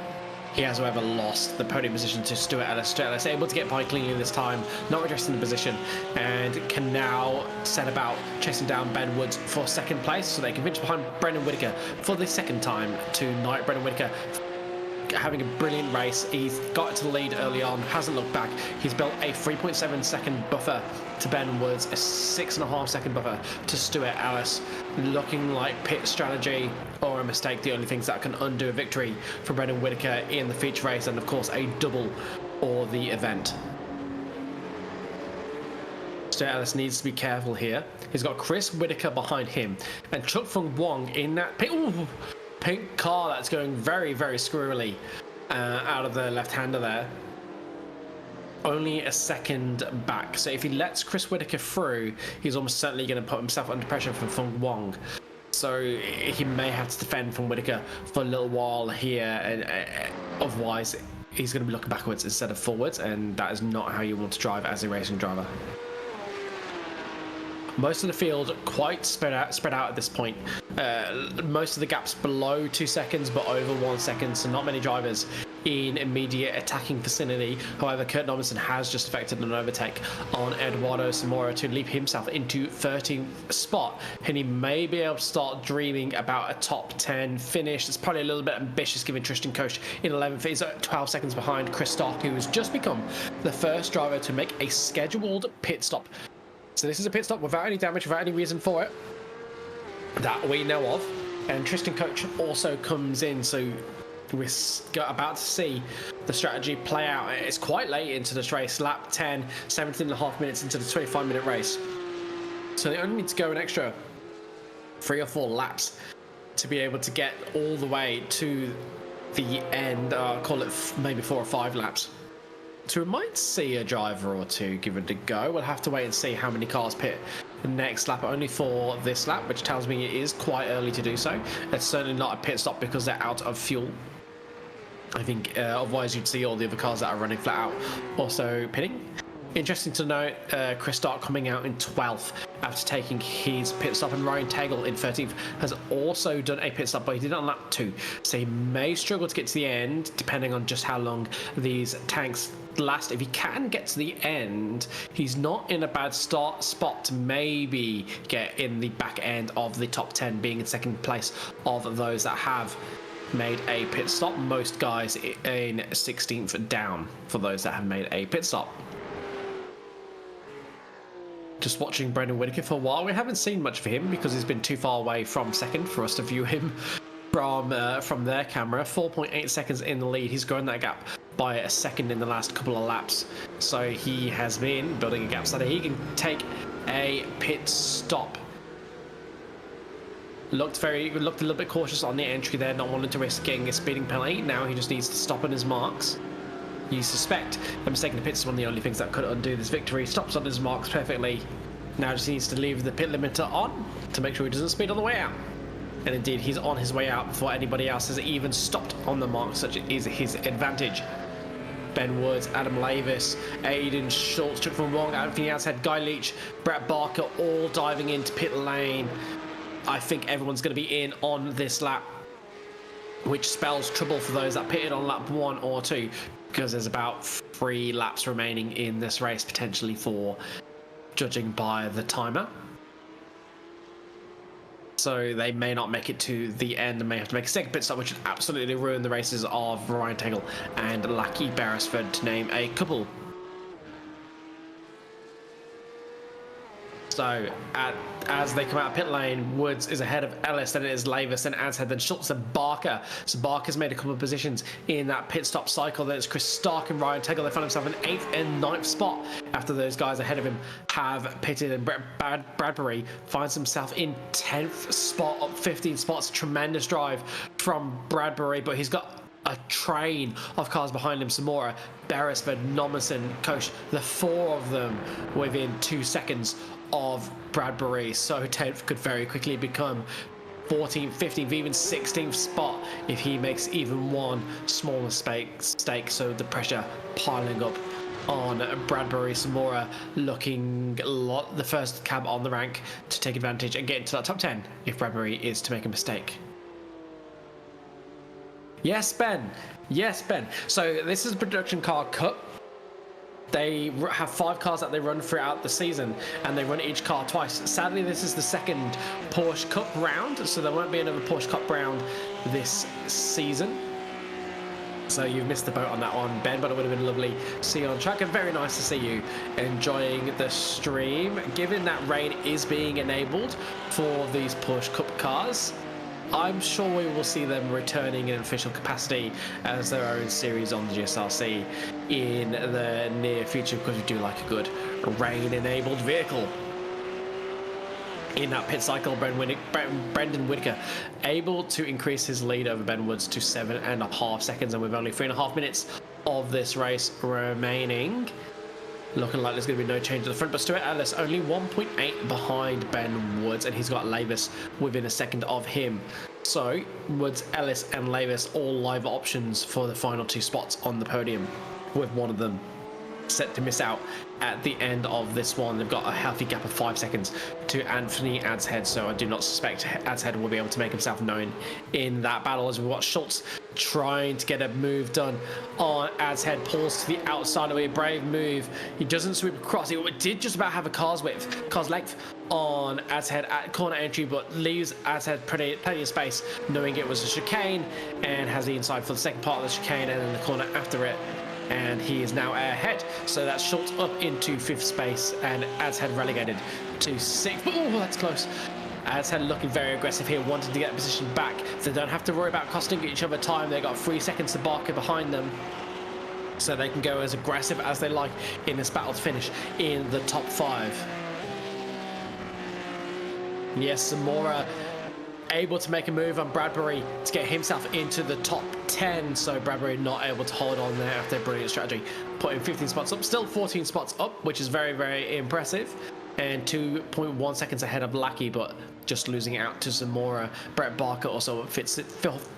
He has, however, lost the podium position to Stuart Ellis. Stuart Ellis able to get by cleanly this time, not addressing the position, and can now set about chasing down Ben Woods for second place, so they can finish behind Brendan Whitaker for the second time tonight. Brendan Whitaker having a brilliant race. He's got to the lead early on, hasn't looked back. He's built a 3.7 second buffer to Ben Woods, a 6.5 second buffer to Stuart Ellis. Looking like pit strategy or a mistake, the only things that can undo a victory for Brendan Whitaker in the feature race, and of course a double or the event. Stuart Ellis needs to be careful here. He's got Chris Whitaker behind him and Chuck Fung Wong in that pink car that's going very, very squirrely out of the left-hander there. Only a second back. So if he lets Chris Whitaker through, he's almost certainly going to put himself under pressure from Fung Wong. So he may have to defend from Whitaker for a little while here, and otherwise he's going to be looking backwards instead of forwards, and that is not how you want to drive as a racing driver. Most of the field quite spread out at this point. Most of the gaps below 2 seconds, but over 1 second, so not many drivers in immediate attacking vicinity. However, Kurt Nobbinson has just effected an overtake on Eduardo Zamora to leap himself into 13th spot, and he may be able to start dreaming about a top 10 finish. It's probably a little bit ambitious given Tristan Koch in 11th. He's at 12 seconds behind Chris Stark, who has just become the first driver to make a scheduled pit stop. So this is a pit stop without any damage, without any reason for it that we know of. And Tristan Koch also comes in, so we're about to see the strategy play out. It's quite late into this race, lap 10, 17.5 minutes into the 25-minute race. So they only need to go an extra 3 or 4 laps to be able to get all the way to the end. Call it maybe 4 or 5 laps. So we might see a driver or two give it a go. We'll have to wait and see how many cars pit the next lap, only for this lap, which tells me it is quite early to do so. It's certainly not a pit stop because they're out of fuel. I think otherwise you'd see all the other cars that are running flat out also pitting. Interesting to note, Chris Stark coming out in 12th after taking his pit stop, and Ryan Tagle in 13th has also done a pit stop, but he did it on lap 2, so he may struggle to get to the end depending on just how long these tanks last. If he can get to the end, he's not in a bad spot to maybe get in the back end of the top 10, being in second place of those that have made a pit stop. Most guys in 16th down for those that have made a pit stop. Just watching Brendan Whitaker for a while. We haven't seen much of him because he's been too far away from second for us to view him from their camera. 4.8 seconds in the lead. He's grown that gap by a second in the last couple of laps. So he has been building a gap so that he can take a pit stop. Looked a little bit cautious on the entry there, not wanting to risk getting a speeding penalty. Now he just needs to stop on his marks. You suspect the mistake in the pits is one of the only things that could undo this victory. Stops on his marks perfectly. Now just needs to leave the pit limiter on to make sure he doesn't speed on the way out. And indeed, he's on his way out before anybody else has even stopped on the mark, such is his advantage. Ben Woods, Adam Lavis, Aiden Schultz took from wrong out of the outside. Guy Leach, Brett Barker, all diving into pit lane. I think everyone's going to be in on this lap, which spells trouble for those that pitted on lap 1 or 2, because there's about 3 laps remaining in this race, potentially 4, judging by the timer. So they may not make it to the end and may have to make a second pit stop, which would absolutely ruin the races of Ryan Tagle and Lucky Beresford, to name a couple. So as they come out of pit lane, Woods is ahead of Ellis, then it is Lavis, then Adshead, then Schultz and Barker. So Barker's made a couple of positions in that pit stop cycle. Then it's Chris Stark and Ryan Tagle. They find themselves in 8th and 9th spot after those guys ahead of him have pitted, and Bradbury finds himself in 10th spot, up 15 spots. Tremendous drive from Bradbury, but he's got a train of cars behind him. Samora, Beresford, Nomerson, Koch, the 4 of them within 2 seconds of Bradbury. So 10th could very quickly become 14th, 15th, even 16th spot if he makes even one small mistake. So the pressure piling up on Bradbury. Samora looking the first cab on the rank to take advantage and get into that top 10 if Bradbury is to make a mistake. Yes, Ben. Yes, Ben. So this is Production Car Cup. They have 5 cars that they run throughout the season, and they run each car twice. Sadly, this is the second Porsche Cup round, so there won't be another Porsche Cup round this season. So you've missed the boat on that one, Ben, but it would have been lovely to see you on track, and very nice to see you enjoying the stream. Given that rain is being enabled for these Porsche Cup cars, I'm sure we will see them returning in official capacity as their own series on the GSRC in the near future, because we do like a good rain-enabled vehicle. In that pit cycle, Brendan Whitaker able to increase his lead over Ben Woods to 7.5 seconds, and with only 3.5 minutes of this race remaining, looking like there's going to be no change at the front. But Stuart Ellis only 1.8 behind Ben Woods, and he's got Lavis within a second of him. So Woods, Ellis and Lavis all live options for the final 2 spots on the podium, with one of them set to miss out at the end of this one. They've got a healthy gap of 5 seconds to Anthony Adshead, so I do not suspect Adshead will be able to make himself known in that battle, as we watch Schultz trying to get a move done on Adshead. Pulls to the outside of a brave move. He doesn't sweep across. He did just about have a car's length on Adshead at corner entry, but leaves Adshead plenty of space, knowing it was a chicane, and has the inside for the second part of the chicane and then the corner after it. And he is now ahead, so that's Schultz up into 5th space, and Adshead relegated to 6th. Oh, that's close. Adshead looking very aggressive here, wanting to get position back, so they don't have to worry about costing each other time. They got 3 seconds to Barker behind them, so they can go as aggressive as they like in this battle to finish in the top 5. Yes, Zamora able to make a move on Bradbury to get himself into the top 10, so Bradbury not able to hold on there after a brilliant strategy, putting 15 spots up, still 14 spots up, which is very, very impressive, and 2.1 seconds ahead of Lackey, but just losing out to Zamora. Brett Barker also fits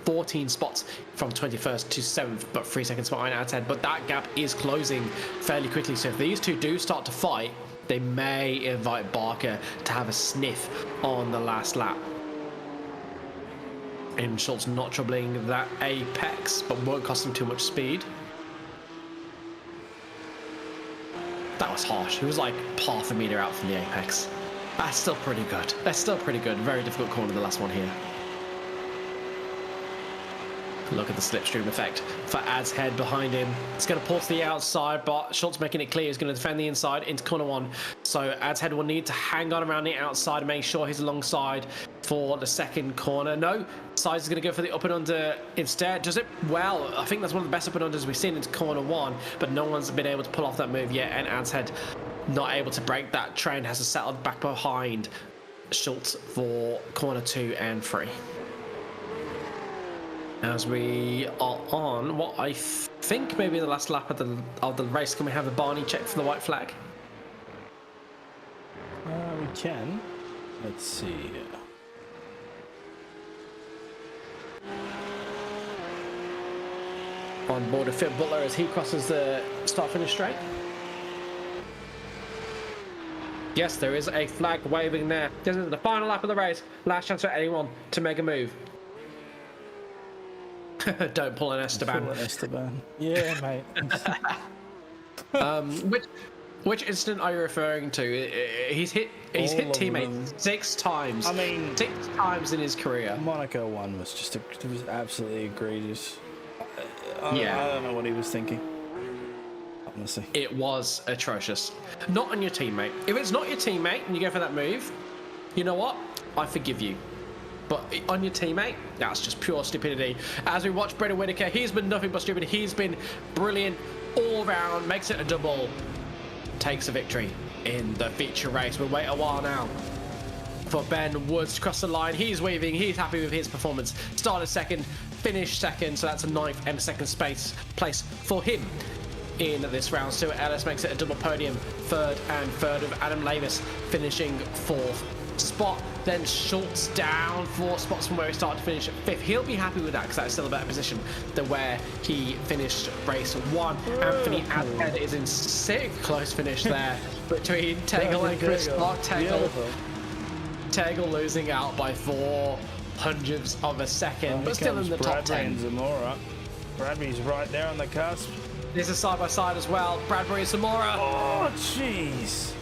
14 spots from 21st to 7th, but 3 seconds behind Ad's Head. But that gap is closing fairly quickly. So if these two do start to fight, they may invite Barker to have a sniff on the last lap. And Schultz not troubling that apex, but won't cost him too much speed. That was harsh. It was like half a meter out from the apex. That's still pretty good. That's still pretty good. Very difficult corner, the last one here. Look at the slipstream effect for Ad's Head behind him. It's going to pull to the outside, but Schultz making it clear he's going to defend the inside into corner 1. So Ad's Head will need to hang on around the outside and make sure he's alongside for the second corner. No, Size is going to go for the up and under instead. Does it well? I think that's one of the best up and unders we've seen into corner 1, but no one's been able to pull off that move yet, and Ad's Head not able to break that train, has to settle back behind Schultz for corner 2 and 3. As we are on what I think maybe the last lap of the race, can we have a Barney check for the white flag? We can. Let's see here. On board of Phil Butler as he crosses the start-finish straight. Yes, there is a flag waving there. This is the final lap of the race. Last chance for anyone to make a move. Don't pull an Esteban. Pull an Esteban. Yeah, mate. Which incident are you referring to? He's hit teammates 6 times. I mean, 6 times in his career. Monaco 1 was just it was absolutely egregious. I don't know what he was thinking. Honestly, it was atrocious. Not on your teammate. If it's not your teammate and you go for that move, you know what? I forgive you. But on your teammate, that's just pure stupidity. As we watch Brendan Whitaker, he's been nothing but stupid. He's been brilliant all round, makes it a double, takes a victory in the feature race. We'll wait a while now for Ben Woods to cross the line. He's waving, he's happy with his performance. Started second, finished second, so that's a 9th and 2nd place for him in this round. Stuart Ellis makes it a double podium, 3rd and 3rd, with Adam Lavis finishing 4th spot. Then Schultz down 4 spots from where he started to finish at 5th. He'll be happy with that because that's still a better position than where he finished race 1. Anthony Adhead is in 6th, close finish there between Tegel and Chris Clark. Tegel losing out by 0.04 of a second, but still in the top 10. Zamora. Bradbury's right there on the cusp. This is side by side as well. Bradbury and Zamora. Oh, jeez.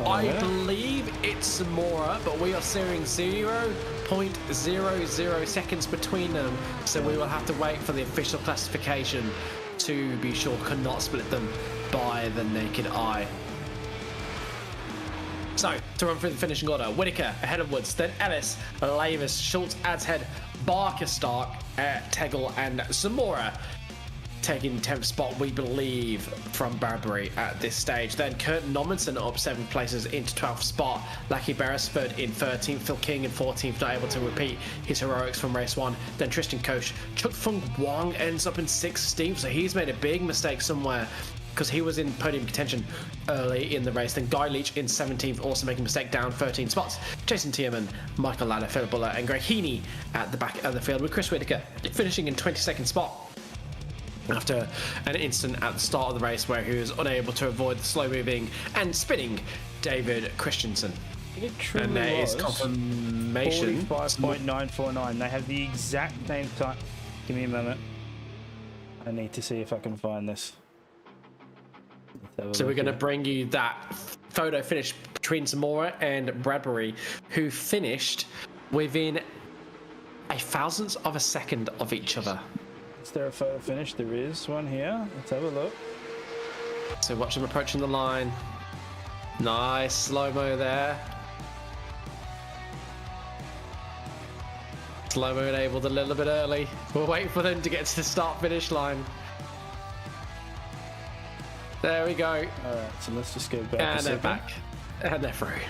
I believe it's Zamora, but we are seeing 0.00 seconds between them, so we will have to wait for the official classification to be sure. Cannot split them by the naked eye. So, to run through the finishing order, Whitaker ahead of Woods, then Ellis, Lavis, Schultz, Adhead, Barker, Stark, Tegel, and Zamora. Taking 10th spot, we believe, from Bradbury at this stage. Then Kurt Nommensen up 7 places into 12th spot. Lucky Beresford in 13th. Phil King in 14th, not able to repeat his heroics from race 1. Then Tristan Koch. Chuk Fung Wang ends up in 16th, so he's made a big mistake somewhere because he was in podium contention early in the race. Then Guy Leach in 17th, also making a mistake, down 13 spots. Jason Tierman, Michael Ladder, Phil Buller, and Greg Heaney at the back of the field, with Chris Whitaker finishing in 22nd spot. After an incident at the start of the race where he was unable to avoid the slow-moving and spinning David Christensen. It truly and there was is confirmation. 45.949. They have the exact same time. Give me a moment. I need to see if I can find this. So we're going to bring you that photo finish between Zamora and Bradbury, who finished within a thousandth of a second of each other. Is there a photo finish? There is one here. Let's have a look. So watch them approaching the line. Nice slow-mo there. Slow-mo enabled a little bit early. We'll wait for them to get to the start-finish line. There we go. Alright, so let's just go back. And they're back. And they're through.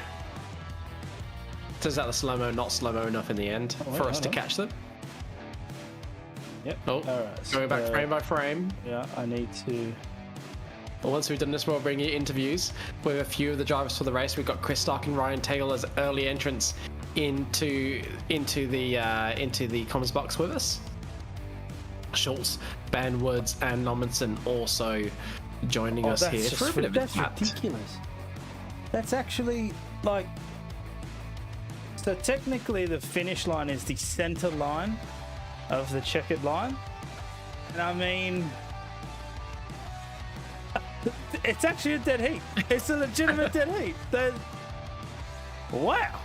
Turns out the slow-mo not slow-mo enough in the end for us to catch them. Yep. Oh, all right. Going back frame by frame. Yeah, I need to once we've done this, we'll bring you interviews with a few of the drivers for the race. We've got Chris Stark and Ryan Taylor as early entrants into the comments box with us. Schultz, Ben Woods, and Nommensen also joining us here for a bit of a chat. That's ridiculous. That's actually like. So technically, the finish line is the center line of the checkered line, and I mean, it's actually a dead heat. It's a legitimate dead heat. Wow.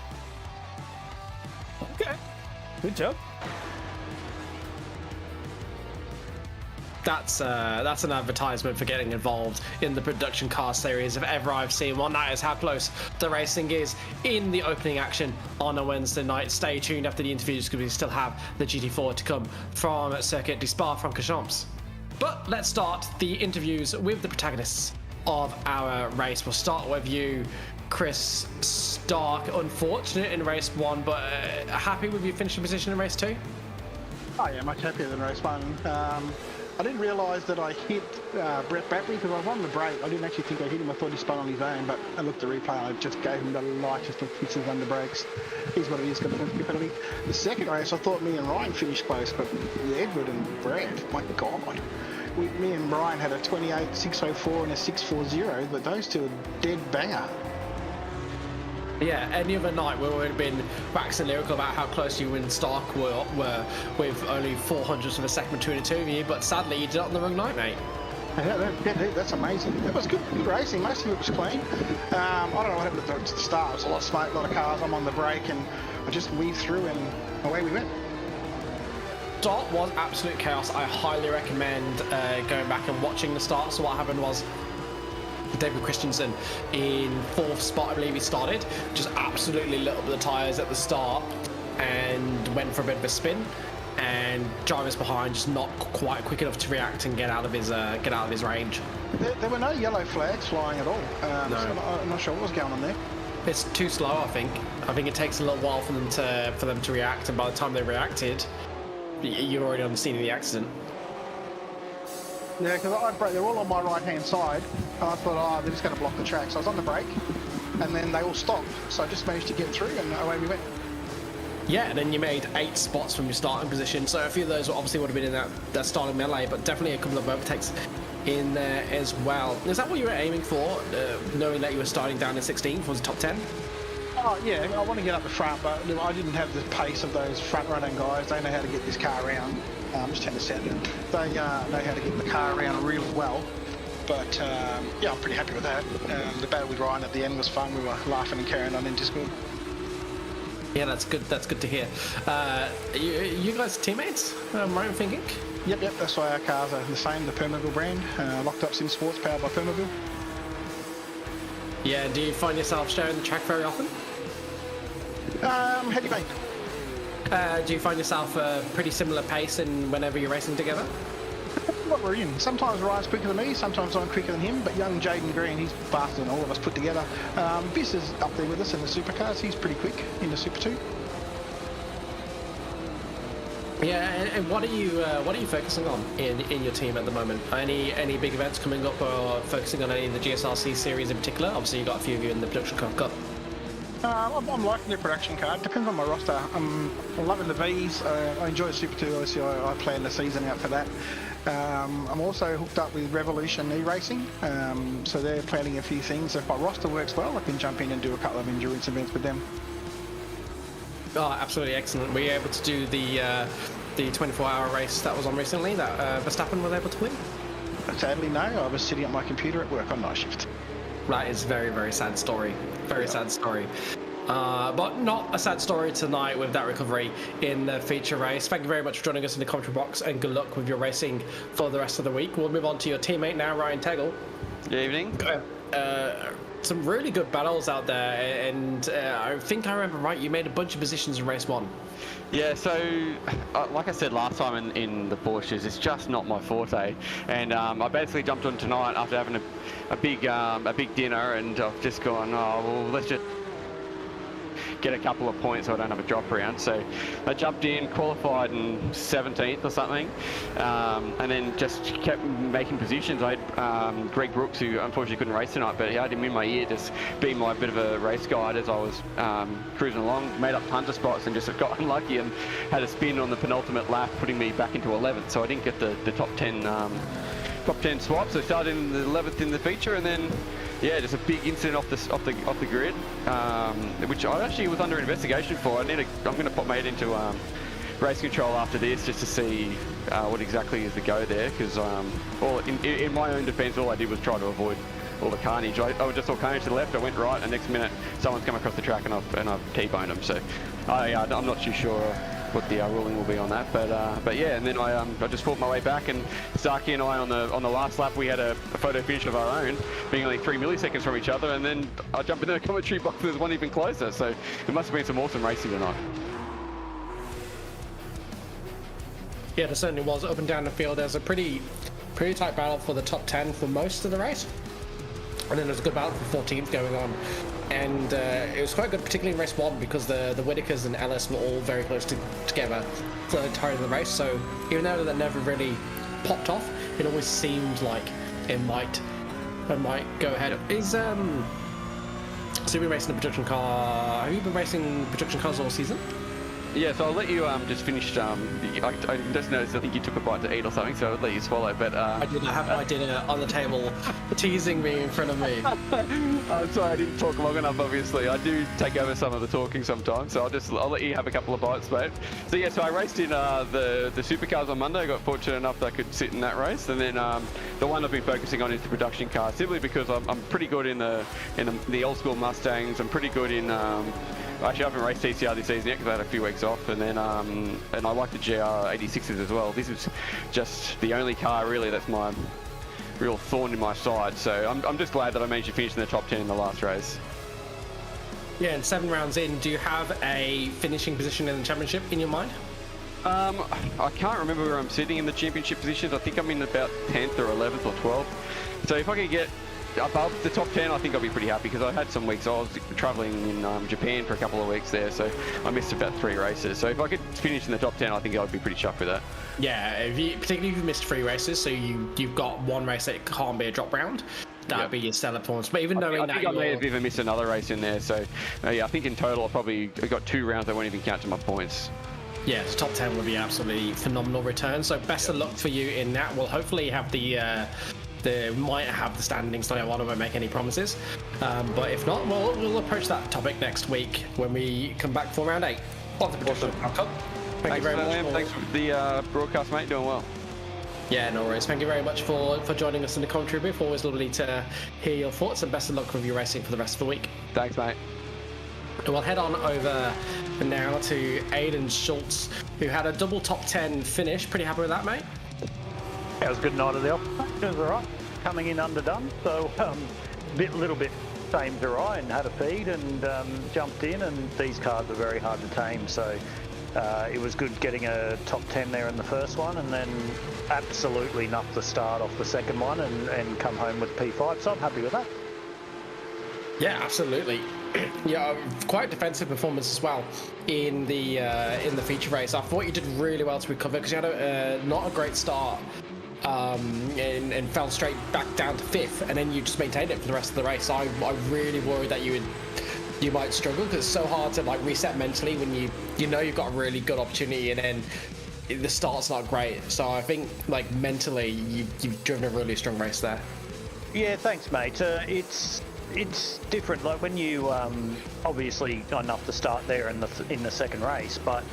Okay. Good job. That's an advertisement for getting involved in the production car series if ever I've seen one. That is how close the racing is in the opening action on a Wednesday night. Stay tuned after the interviews because we still have the GT4 to come from Circuit du Spa-Francorchamps. But let's start the interviews with the protagonists of our race. We'll start with you, Chris Stark. Unfortunate in race 1, but happy with your finishing position in race 2? Oh yeah, much happier than race 1. I didn't realise that I hit Brett Bradbury because I was on the brake. I didn't actually think I hit him. I thought he spun on his own, but I looked at the replay and I just gave him the lightest of kisses under brakes. Here's what it is, going to be penalty. The second race, I thought me and Ryan finished close, but Edward and Brad, my God. Me and Brian had a 28.604 and a 6.40, but those two are dead banger. Yeah, any other night we would have been waxing lyrical about how close you and Stark were with only 400ths of a second between the two of you, but sadly you did it on the wrong night, mate. Yeah, that's amazing. It was good racing. Most of it was clean. I don't know what happened at the start. There was a lot of smoke, a lot of cars. I'm on the brake and I just weaved through and away we went. Start was absolute chaos. I highly recommend going back and watching the start. So what happened was David Christensen in 4th spot, I believe he started, just absolutely lit up the tyres at the start and went for a bit of a spin, and drivers behind just not quite quick enough to react and get out of his range. There were no yellow flags flying at all. No. So I'm not sure what was going on there. It's too slow, I think. I think it takes a little while for them to react, and by the time they reacted, you're already on the scene of the accident. Yeah, because they're all on my right-hand side, and I thought, they're just going to block the track. So I was on the brake, and then they all stopped. So I just managed to get through, and away we went. Yeah, and then you made 8 spots from your starting position. So a few of those obviously would have been in that starting melee, but definitely a couple of overtakes in there as well. Is that what you were aiming for, knowing that you were starting down in 16th? Was it top 10? Oh, yeah, I want to get up the front, but I didn't have the pace of those front-running guys. They know how to get this car around. Just turn the sound in. They know how to get the car around really well. But, yeah, I'm pretty happy with that. The battle with Ryan at the end was fun. We were laughing and carrying on in Discord. Yeah, that's good. That's good to hear. You guys teammates? Ryan thinking? Yep, that's why our cars are the same, the Permoville brand. Locked up Sim Sports, powered by Permoville. Yeah, do you find yourself sharing the track very often? How do you mean? Do you find yourself a pretty similar pace in whenever you're racing together? What we're in. Sometimes Ryan's quicker than me, sometimes I'm quicker than him, but young Jaden Green, he's faster than all of us put together. Biss is up there with us in the supercars. He's pretty quick in the Super 2. Yeah, and what are you focusing on in your team at the moment? Any big events coming up, or focusing on any of the GSRC series in particular? Obviously, you've got a few of you in the production car cup. I'm liking the production car. It depends on my roster. I'm loving the V's. I enjoy the Super 2. Obviously, I plan the season out for that. I'm also hooked up with Revolution e-racing, so they're planning a few things. If my roster works well, I can jump in and do a couple of endurance events with them. Oh, absolutely excellent. Were you able to do the 24-hour race that was on recently that Verstappen was able to win? Sadly, no. I was sitting at my computer at work on night shift. That is a very, very sad story. Very sad story. But not a sad story tonight with that recovery in the feature race. Thank you very much for joining us in the commentary box, and good luck with your racing for the rest of the week. We'll move on to your teammate now, Ryan Tegel. Good evening. Some really good battles out there, and I think I remember right, you made a bunch of positions in race 1. Yeah, so like I said last time in the Porsches, it's just not my forte, and I basically jumped on tonight after having a big dinner, and I've just gone, oh well, let's just get a couple of points so I don't have a drop round. So I jumped in, qualified in 17th or something, and then just kept making positions. I had Greg Brooks, who unfortunately couldn't race tonight, but he had him in my ear, just being my bit of a race guide as I was cruising along, made up tons of spots and just got unlucky and had a spin on the penultimate lap, putting me back into 11th. So I didn't get the top 10 swaps. I started in the 11th in the feature, and then yeah, just a big incident off the grid, which I actually was under investigation for. I'm going to pop my head into race control after this just to see what exactly is the go there, because in my own defence, all I did was try to avoid all the carnage. I just saw carnage to the left, I went right, and next minute someone's come across the track and I've T-boned them. So I'm not too sure what the ruling will be on that, but yeah, and then I just fought my way back, and Starkey and I on the last lap we had a photo finish of our own, being only 3 milliseconds from each other, and then I jumped into the commentary box and there's one even closer. So it must have been some awesome racing tonight. Yeah, there certainly was. Up and down the field, there's a pretty tight battle for the top 10 for most of the race, and then there's a good battle for 14th going on. And it was quite good, particularly in race 1, because the Whitakers and Ellis were all very close together for the entirety of the race. So even though that never really popped off, it always seemed like it might go ahead. So you've been racing a production car. Have you been racing production cars all season? Yeah, so I'll let you just finish. I just noticed, I think you took a bite to eat or something, so I'll let you swallow. But I didn't have my dinner on the table, teasing me in front of me. I'm sorry, I didn't talk long enough. Obviously, I do take over some of the talking sometimes, so I'll let you have a couple of bites, mate. So yeah, so I raced in the supercars on Monday. I got fortunate enough that I could sit in that race, and then the one I've been focusing on is the production car, simply because I'm pretty good in the old school Mustangs. I'm pretty good in. Actually, I haven't raced TCR this season yet because I had a few weeks off, and then and I like the GR86s as well. This is just the only car really that's my real thorn in my side. So I'm just glad that I managed to finish in the top 10 in the last race. Yeah, and 7 rounds in, do you have a finishing position in the championship in your mind? I can't remember where I'm sitting in the championship positions. I think I'm in about 10th or 11th or 12th. So if I can get above the top 10, I think I'll be pretty happy, because I had some weeks. I was travelling in Japan for a couple of weeks there, so I missed about 3 races. So if I could finish in the top 10, I think I'd be pretty chuffed with that. Yeah, particularly if you missed 3 races, so you've got 1 race that can't be a drop round. That'd be your stellar performance. But even knowing that, I think I may have even missed another race in there. So yeah, I think in total I got 2 rounds that won't even count to my points. Yeah, the top 10 would be absolutely phenomenal return. So best of luck for you in that. We'll hopefully have they might have the standings, so I don't want to make any promises. But if not, we'll approach that topic next week when we come back for round 8 of the Production Cup. Thank you very much. Thanks for the broadcast, mate. Doing well. Yeah, no worries. Thank you very much for joining us in the commentary booth. Always lovely to hear your thoughts, and best of luck with your racing for the rest of the week. Thanks, mate. We'll head on over now to Aidan Schultz, who had a double top 10 finish. Pretty happy with that, mate? Yeah, it was a good night of the office. It was all right. Coming in underdone, so little bit same as I, and had a feed and jumped in, and these cars are very hard to tame, so it was good getting a top 10 there in the first one, and then absolutely nuffed the start off the second one and come home with P5, so I'm happy with that. Yeah, absolutely. Yeah, quite defensive performance as well in the feature race. I thought you did really well to recover, because you had not a great start. And fell straight back down to 5th, and then you just maintained it for the rest of the race. I really worried that you might struggle, because it's so hard to like reset mentally when you know you've got a really good opportunity and then the start's not great. So I think like mentally you've driven a really strong race there. Yeah, thanks, mate. It's different. Like when you obviously got enough to start there in the second race, but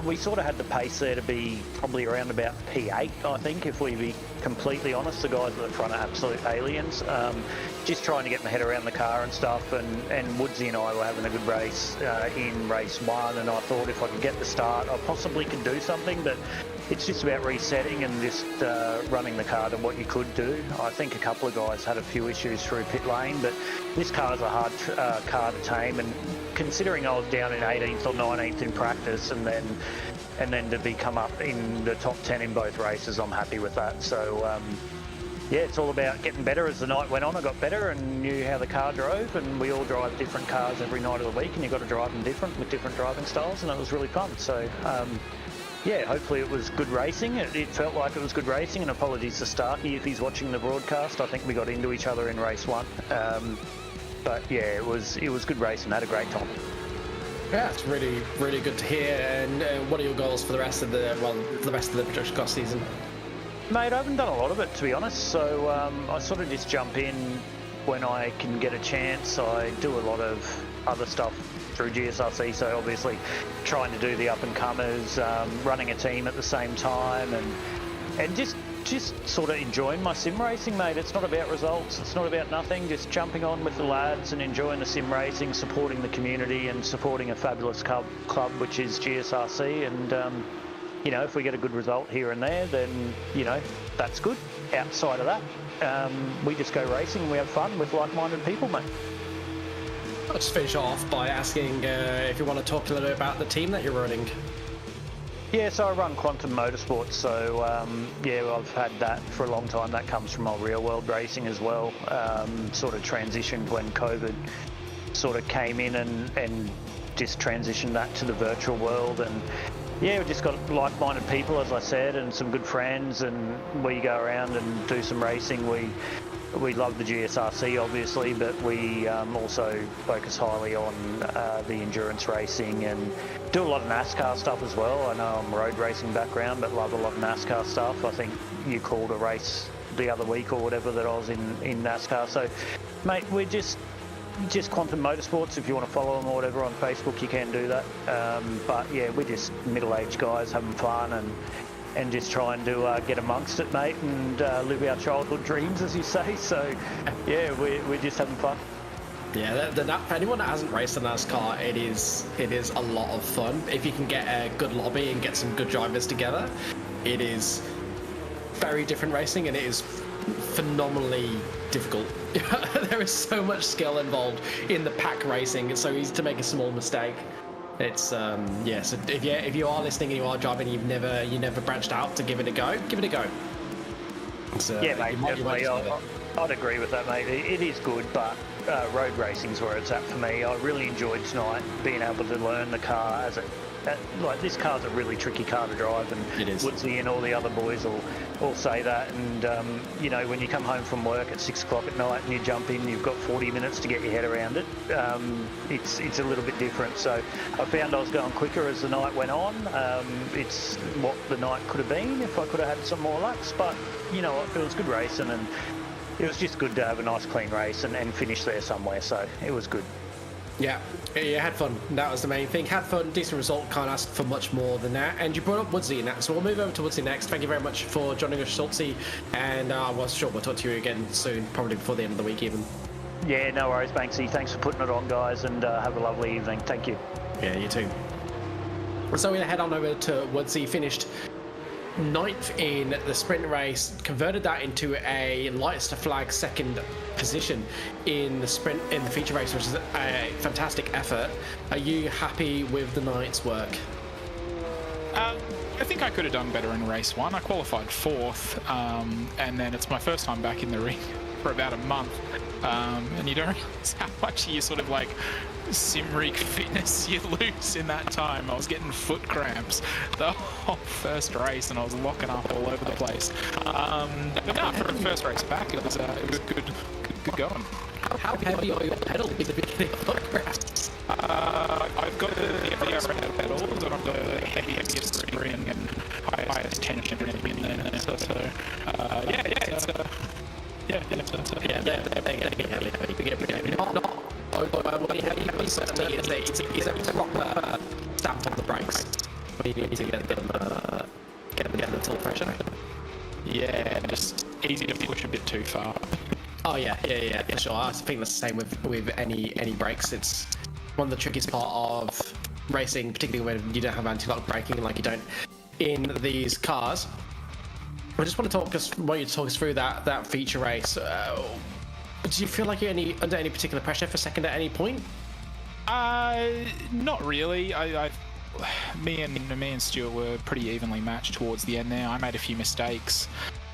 we sort of had the pace there to be probably around about P8, I think, if we be completely honest. The guys at the front are absolute aliens. Just trying to get my head around the car and stuff, and Woodsy and I were having a good race in race 1, and I thought if I could get the start, I possibly could do something, but it's just about resetting and just running the car to what you could do. I think a couple of guys had a few issues through pit lane, but this car's a hard car to tame, and considering I was down in 18th or 19th in practice, and then to come up in the top 10 in both races, I'm happy with that. So yeah, it's all about getting better. As the night went on, I got better and knew how the car drove, and we all drive different cars every night of the week, and you've got to drive them different with different driving styles, and it was really fun. So, yeah, hopefully it was good racing. It felt like it was good racing, and apologies to Starkey if he's watching the broadcast. I think we got into each other in race 1. But yeah, it was good racing. Had a great time. Yeah, it's really, really good to hear. And what are your goals for the rest of the production car season? Mate, I haven't done a lot of it, to be honest. So I sort of just jump in when I can get a chance. I do a lot of other stuff through GSRC, so obviously trying to do the up-and-comers, running a team at the same time, and just sort of enjoying my sim racing, mate. It's not about results, it's not about nothing, just jumping on with the lads and enjoying the sim racing, supporting the community and supporting a fabulous club which is GSRC, and you know, if we get a good result here and there, then, you know, that's good. Outside of that, we just go racing and we have fun with like-minded people, mate. I'll just finish off by asking if you want to talk a little bit about the team that you're running. Yeah, so I run Quantum Motorsport, so yeah, I've had that for a long time. That comes from my real-world racing as well. Sort of transitioned when COVID sort of came in and just transitioned that to the virtual world, and yeah, we've just got like-minded people, as I said, and some good friends, and we go around and do some racing. We love the GSRC, obviously, but we also focus highly on the endurance racing and do a lot of NASCAR stuff as well. I know I'm a road racing background, but love a lot of NASCAR stuff. I think you called a race the other week or whatever that I was in NASCAR. So, mate, we're just Quantum Motorsports. If you want to follow them or whatever on Facebook, you can do that. But yeah, we're just middle-aged guys having fun and just trying to get amongst it, mate, and live our childhood dreams, as you say. So yeah, we're just having fun. Yeah, for anyone that hasn't raced a NASCAR, it is a lot of fun. If you can get a good lobby and get some good drivers together, it is very different racing, and it is phenomenally difficult. There is so much skill involved in the pack racing. It's so easy to make a small mistake. It's yeah. So if you are listening and you are driving, you never branched out to give it a go. Give it a go. Yeah, mate. Definitely. I'd agree with that, mate. It is good, but road racing's where it's at for me. I really enjoyed tonight being able to learn the car as like this car's a really tricky car to drive, and it is. Woodsy and all the other boys will say that. And you know, when you come home from work at 6 o'clock at night and you jump in, you've got 40 minutes to get your head around it. It's a little bit different. So I found I was going quicker as the night went on. It's what the night could have been if I could have had some more laps, but you know, it was good racing, and it was just good to have a nice clean race and finish there somewhere. So it was good. Yeah, you had fun. That was the main thing. Had fun, decent result, can't ask for much more than that. And you brought up Woodsy in that, so we'll move over to Woodsy next. Thank you very much for joining us, Schultzy, and we'll talk to you again soon, probably before the end of the week even. Yeah, no worries, Banksy. Thanks for putting it on, guys, and have a lovely evening. Thank you. Yeah, you too. So we're going to head on over to Woodsy. Finished 9th in the sprint race, converted that into a lights to flag second position in the sprint in the feature race, which is a fantastic effort. Are you happy with the night's work? I think I could have done better in race 1. I qualified 4th, and then it's my first time back in the ring for about a month, and you don't realize how much you sort of like Simric fitness you lose in that time. I was getting foot cramps the whole first race, and I was locking up all over the place. But no, for a first race back, it was good going. How heavy are your pedals at the beginning of foot cramps? I've got the DRS pedals, and I've got the heaviest spring and highest tension in there. So yeah, it's yeah, they get heavy. Not overly heavy, certainly it's a proper stamp on the brakes. We need to get them full pressure. Yeah, just easy to push a bit too far. Oh yeah, for sure. I think that's the same with any brakes. It's one of the trickiest part of racing, particularly when you don't have anti-lock braking like you don't in these cars. I just want you to talk us through that feature race. Do you feel like you're under any particular pressure for second at any point? Not really. Me and Stuart were pretty evenly matched towards the end there. I made a few mistakes,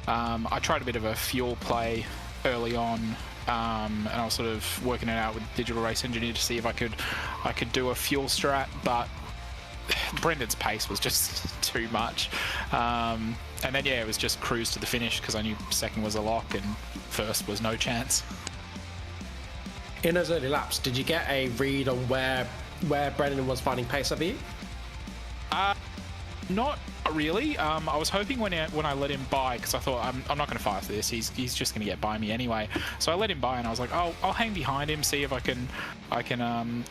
I tried a bit of a fuel play early on, and I was sort of working it out with Digital Race Engineer to see if I could do a fuel strat, but Brendan's pace was just too much. And then it was just cruise to the finish because I knew second was a lock and first was no chance. In those early laps, did you get a read on where Brendan was finding pace over you? Not really. I was hoping when I let him by, because I thought I'm not going to fight for this. He's just going to get by me anyway. So I let him by, and I was like, I'll hang behind him, see if I can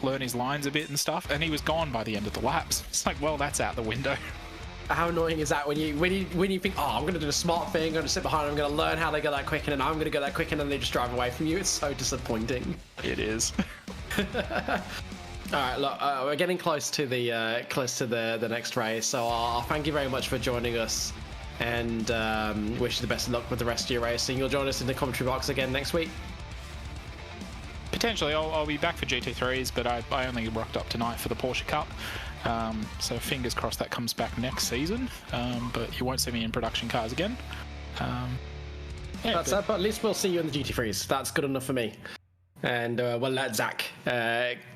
learn his lines a bit and stuff. And he was gone by the end of the laps. It's like, well, that's out the window. How annoying is that when you think, I'm going to do the smart thing, I'm going to sit behind, I'm going to learn how they go that quick, and then I'm going to go that quick, and then they just drive away from you. It's so disappointing. It is. All right, look, we're getting close to the next race, so I'll thank you very much for joining us, and wish you the best of luck with the rest of your racing. You'll join us in the commentary box again next week. Potentially, I'll be back for GT3s, but I only rocked up tonight for the Porsche Cup. So fingers crossed that comes back next season, but you won't see me in production cars again. But at least we'll see you in the GT3s. That's good enough for me. And we'll let Zach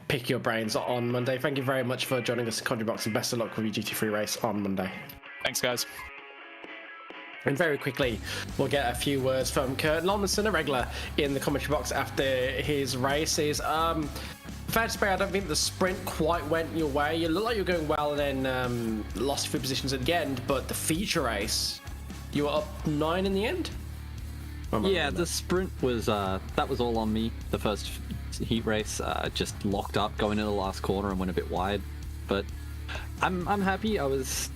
pick your brains on Monday. Thank you very much for joining us in Commentary Box, and best of luck with your GT3 race on Monday. Thanks, guys. And very quickly, we'll get a few words from Kurt Lomlinson, a regular in the commentary box after his races. Fair to say, I don't think the sprint quite went your way. You look like you were going well and then lost a few positions at the end, but the feature race, you were up 9 in the end? Yeah, the sprint was, that was all on me. The first heat race just locked up going into the last corner and went a bit wide. But I'm happy. I was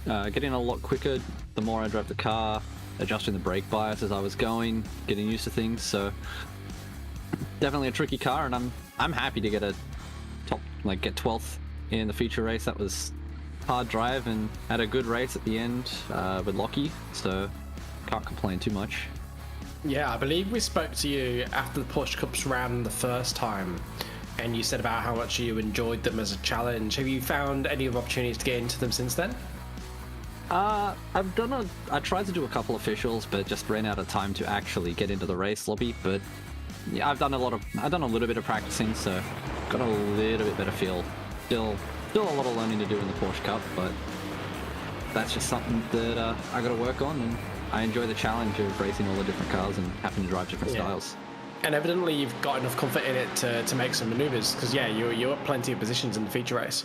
getting a lot quicker the more I drove the car, adjusting the brake bias as I was going, getting used to things. So definitely a tricky car, and I'm happy to get a get 12th in the feature race. That was hard drive and had a good race at the end with Lockie, so can't complain too much. Yeah, I believe we spoke to you after the Porsche Cups ran the first time, and you said about how much you enjoyed them as a challenge. Have you found any other opportunities to get into them since then? I tried to do a couple officials, but just ran out of time to actually get into the race lobby. But yeah, I've done a little bit of practicing, so got a little bit better feel. Still a lot of learning to do in the Porsche Cup, but that's just something that I got to work on, and I enjoy the challenge of racing all the different cars and having to drive different styles. And evidently you've got enough comfort in it to make some maneuvers, because you were plenty of positions in the feature race.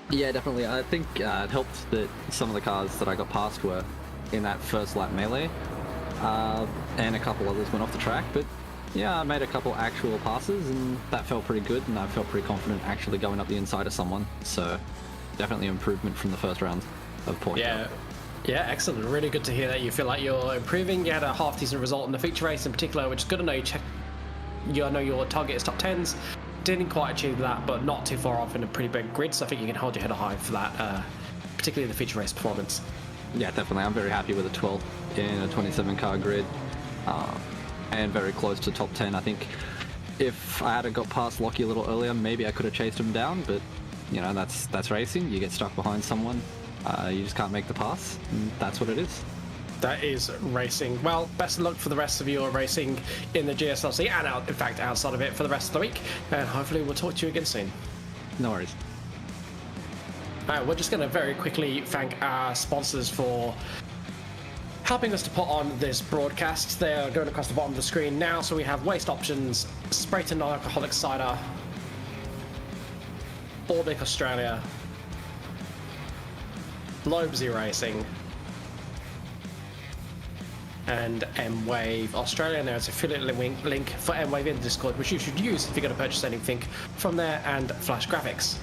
Yeah, definitely. I think it helped that some of the cars that I got past were in that first lap melee, and a couple others went off the track. But yeah, I made a couple actual passes, and that felt pretty good, and I felt pretty confident actually going up the inside of someone. So definitely improvement from the first round of Porsche. Yeah, excellent. Really good to hear that you feel like you're improving. You had a half-decent result in the feature race in particular, which is good to know. I know your target is top 10s. Didn't quite achieve that, but not too far off in a pretty big grid, so I think you can hold your head high for that, particularly the feature race performance. Yeah, definitely. I'm very happy with a 12th in a 27-car grid, and very close to top 10. I think if I had got past Lockie a little earlier, maybe I could have chased him down, but you know, that's racing. You get stuck behind someone, you just can't make the pass, and that's what it is. That is racing. Well, best of luck for the rest of your racing in the GSRC and in fact outside of it for the rest of the week, and hopefully we'll talk to you again soon. No worries. We're just going to very quickly thank our sponsors for helping us to put on this broadcast. They are going across the bottom of the screen now. So we have Waste Options, Sprayton Non-Alcoholic Cider, Orbic Australia, Lobesy Racing, and M-Wave Australia. And there's an affiliate link for M-Wave in the Discord, which you should use if you're going to purchase anything from there, and Flash Graphics.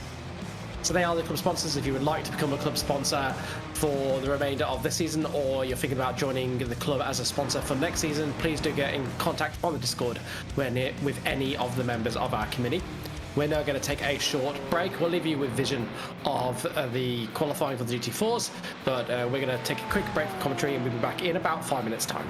So they are the club sponsors. If you would like to become a club sponsor for the remainder of this season, or you're thinking about joining the club as a sponsor for next season, please do get in contact on the Discord with any of the members of our committee. We're now going to take a short break. We'll leave you with vision of the qualifying for the GT4s, but we're going to take a quick break for commentary, and we'll be back in about 5 minutes' time.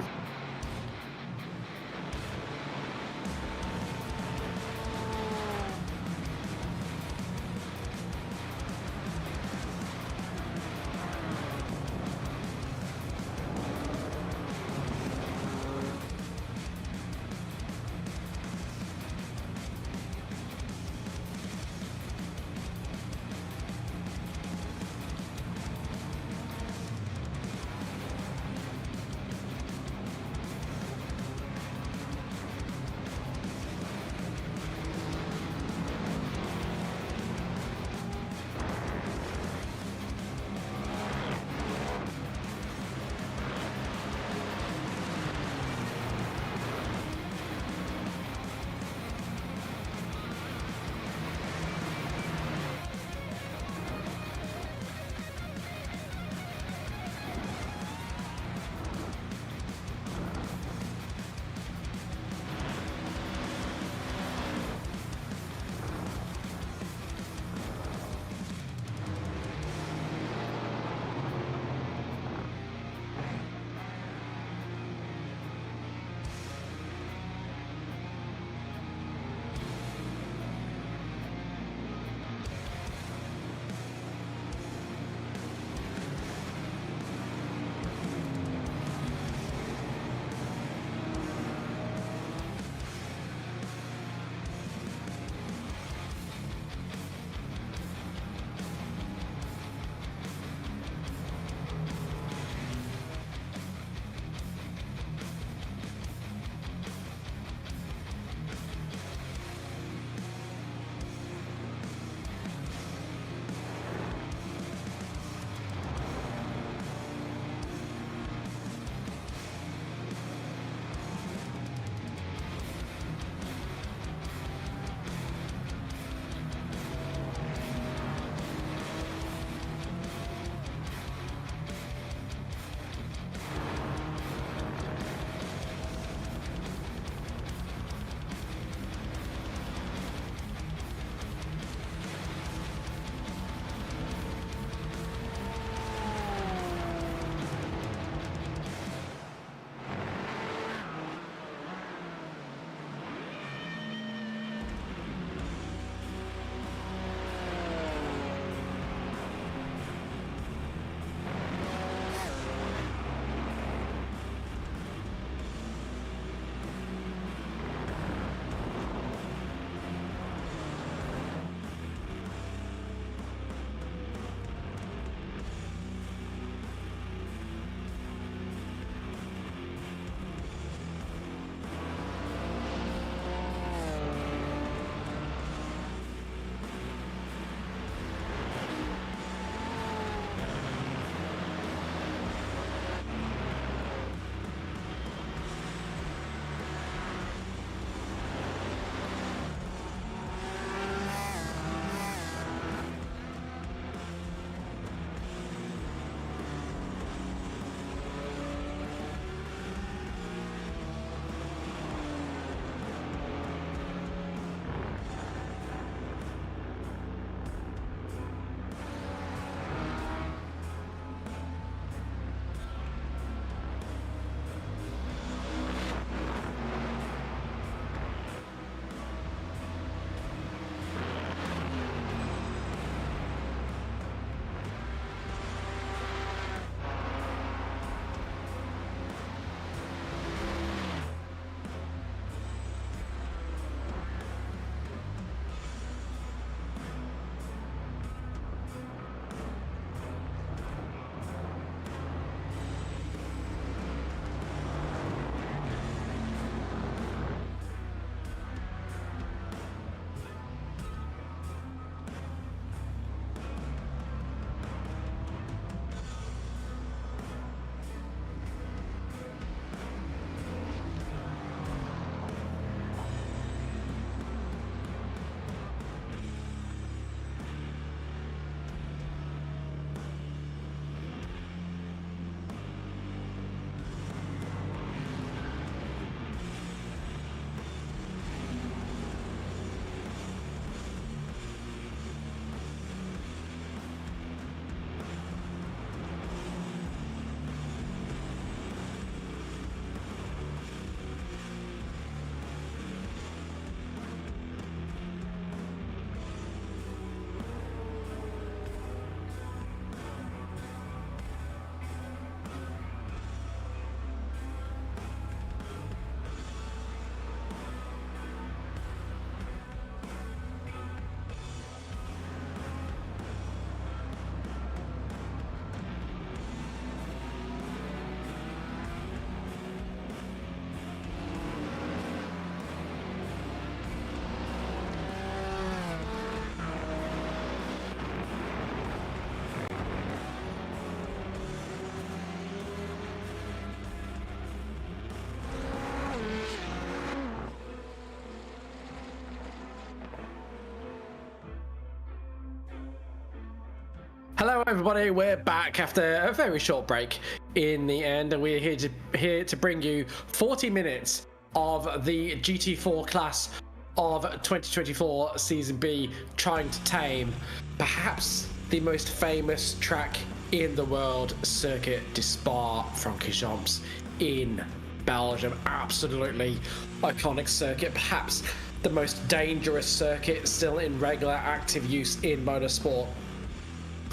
Hello everybody, we're back after a very short break in the end, and we're here to bring you 40 minutes of the GT4 class of 2024 Season B, trying to tame perhaps the most famous track in the world, Circuit de Spa-Francorchamps in Belgium. Absolutely iconic circuit, perhaps the most dangerous circuit still in regular active use in motorsport,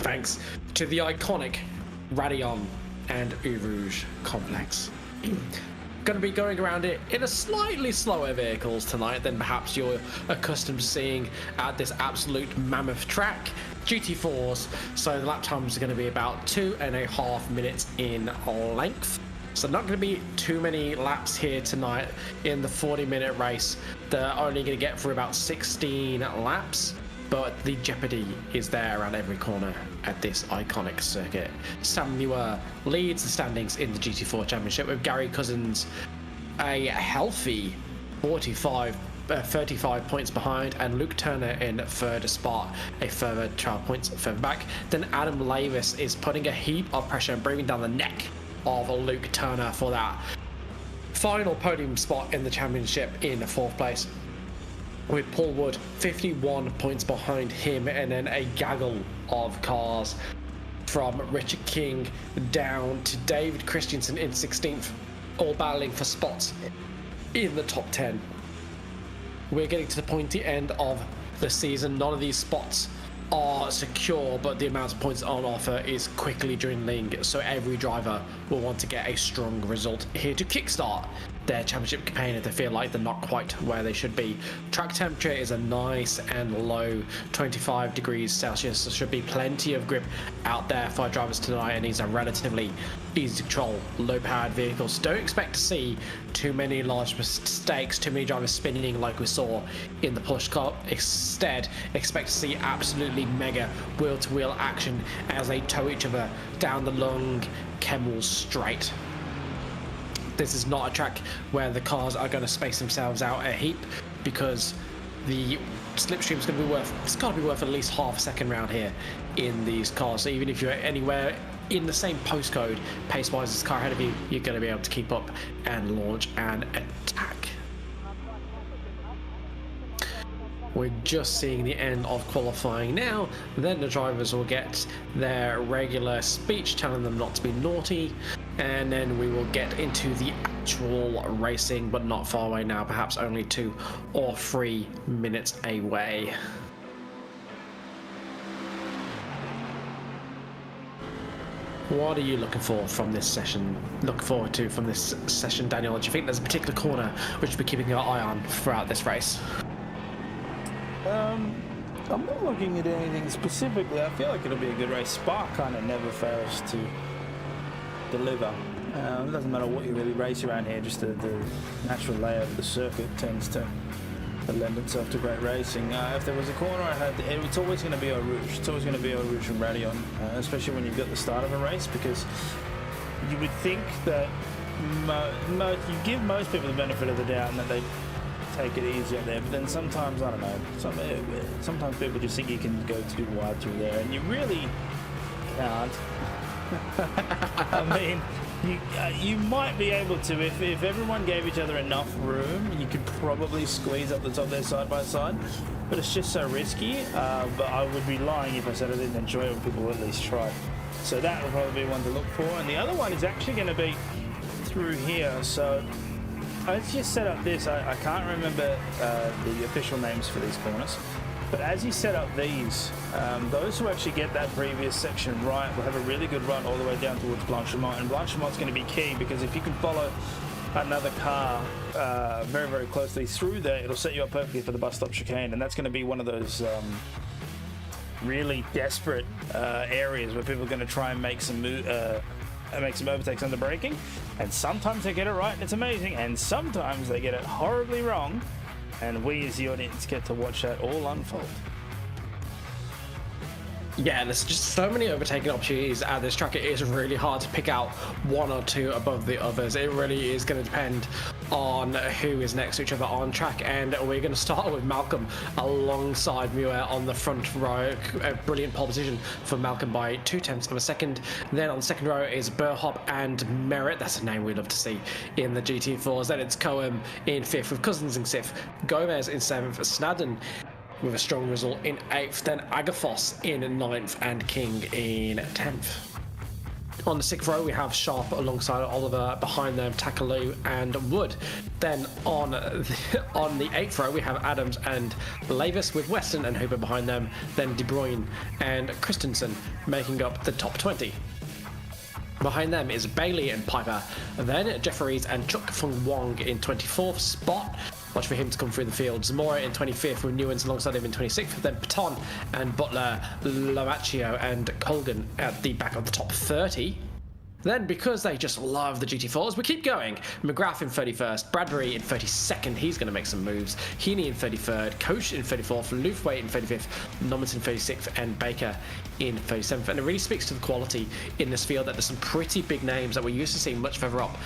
thanks to the iconic Raidillon and Eau Rouge complex. Going to be going around it in a slightly slower vehicles tonight than perhaps you're accustomed to seeing at this absolute mammoth track, GT4s. So the lap times are going to be about 2.5 minutes in length. So not going to be too many laps here tonight in the 40-minute race. They're only going to get through about 16 laps. But the jeopardy is there around every corner at this iconic circuit. Sam Muir leads the standings in the GT4 Championship, with Gary Cousins a healthy 35 points behind, and Luke Turner in third spot, a further 12 points further back. Then Adam Lavis is putting a heap of pressure and bringing down the neck of Luke Turner for that final podium spot in the championship in fourth place, with Paul Wood 51 points behind him, and then a gaggle of cars from Richard King down to David Christensen in 16th, all battling for spots in the top 10. We're getting to the pointy end of the season. None of these spots are secure, but the amount of points on offer is quickly dwindling, so every driver will want to get a strong result here to kickstart their championship campaign if they feel like they're not quite where they should be. Track temperature is a nice and low 25 degrees Celsius. There should be plenty of grip out there for drivers tonight, and these are relatively easy to control, low powered vehicles. Don't expect to see too many large mistakes, too many drivers spinning like we saw in the Porsche car. Instead, expect to see absolutely mega wheel to wheel action as they tow each other down the long Kemmel straight. This is not a track where the cars are going to space themselves out a heap, because the slipstream is going to be worth, it's got to be worth at least half a second round here in these cars. So even if you're anywhere in the same postcode pace wise as the car ahead of you, you're going to be able to keep up and launch an attack. We're just seeing the end of qualifying now. Then the drivers will get their regular speech telling them not to be naughty, and then we will get into the actual racing, but not far away now, perhaps only 2 or 3 minutes away. What are you looking for from this session? Looking forward to from this session, Daniel? Do you think there's a particular corner which we'll be keeping our eye on throughout this race? I'm not looking at anything specifically. I feel like it'll be a good race. Spa kind of never fails to deliver. It doesn't matter what you really race around here, just the natural layout of the circuit tends to lend itself to great racing. If there was a corner it's always going to be Eau Rouge. It's always going to be Eau Rouge and Raidillon, especially when you've got the start of a race, because you would think that you give most people the benefit of the doubt and that they take it easy up there, but then sometimes, I don't know, sometimes people just think you can go too wide through there, and you really can't. I mean, you might be able to, if everyone gave each other enough room, you could probably squeeze up the top there side by side, but it's just so risky. But I would be lying if I said I didn't enjoy it when people at least tried. So that will probably be one to look for, and the other one is actually going to be through here. So let's just set up this. I can't remember the official names for these corners, but as you set up these, those who actually get that previous section right will have a really good run all the way down towards Blanchimont, and Blanchimont's going to be key, because if you can follow another car very, very closely through there, it'll set you up perfectly for the bus stop chicane, and that's going to be one of those really desperate areas where people are going to try and make some overtakes under braking, and sometimes they get it right and it's amazing, and sometimes they get it horribly wrong, and we as the audience get to watch that all unfold. Yeah, there's just so many overtaking opportunities at this track. It is really hard to pick out one or two above the others. It really is going to depend on who is next to each other on track. And we're going to start with Malcolm alongside Muir on the front row. A brilliant pole position for Malcolm by 0.2 of a second. Then on the second row is Burhop and Merritt. That's a name we love to see in the GT4s. Then it's Cohen in 5th with Cousins in 6th. Gomez in 7th. Snadden with a strong result in 8th, then Agathos in 9th and King in 10th. On the 6th row we have Sharp alongside Oliver, behind them Takalu and Wood. Then on the 8th row we have Adams and Lavis with Weston and Hooper behind them, then De Bruyne and Christensen making up the top 20. Behind them is Bailey and Piper, then Jefferies and Chuck Fung Wong in 24th spot. Watch for him to come through the field. Zamora in 25th with Newens alongside him in 26th. Then Patton and Butler, Lamacchio and Colgan at the back of the top 30. Then, because they just love the GT4s, we keep going. McGrath in 31st, Bradbury in 32nd, he's going to make some moves. Heaney in 33rd, Koch in 34th, Lufway in 35th, Nomans in 36th, and Baker in 37th. And it really speaks to the quality in this field that there's some pretty big names that we're used to seeing much further up.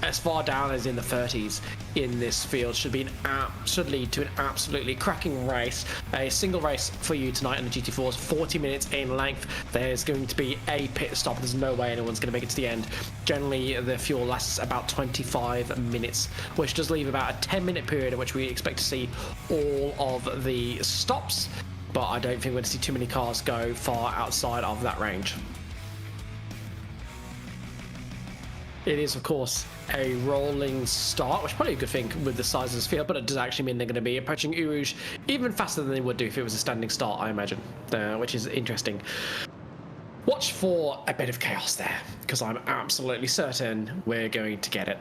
As far down as in the 30s in this field should lead to an absolutely cracking race. A single race for you tonight in the GT4s, 40 minutes in length. There's going to be a pit stop. There's no way anyone's going to make it to the end. Generally, the fuel lasts about 25 minutes, which does leave about a 10-minute period in which we expect to see all of the stops. But I don't think we're going to see too many cars go far outside of that range. It is, of course, a rolling start, which is probably a good thing with the size of this field, but it does actually mean they're going to be approaching Eau Rouge even faster than they would do if it was a standing start, I imagine, which is interesting. Watch for a bit of chaos there, because I'm absolutely certain we're going to get it.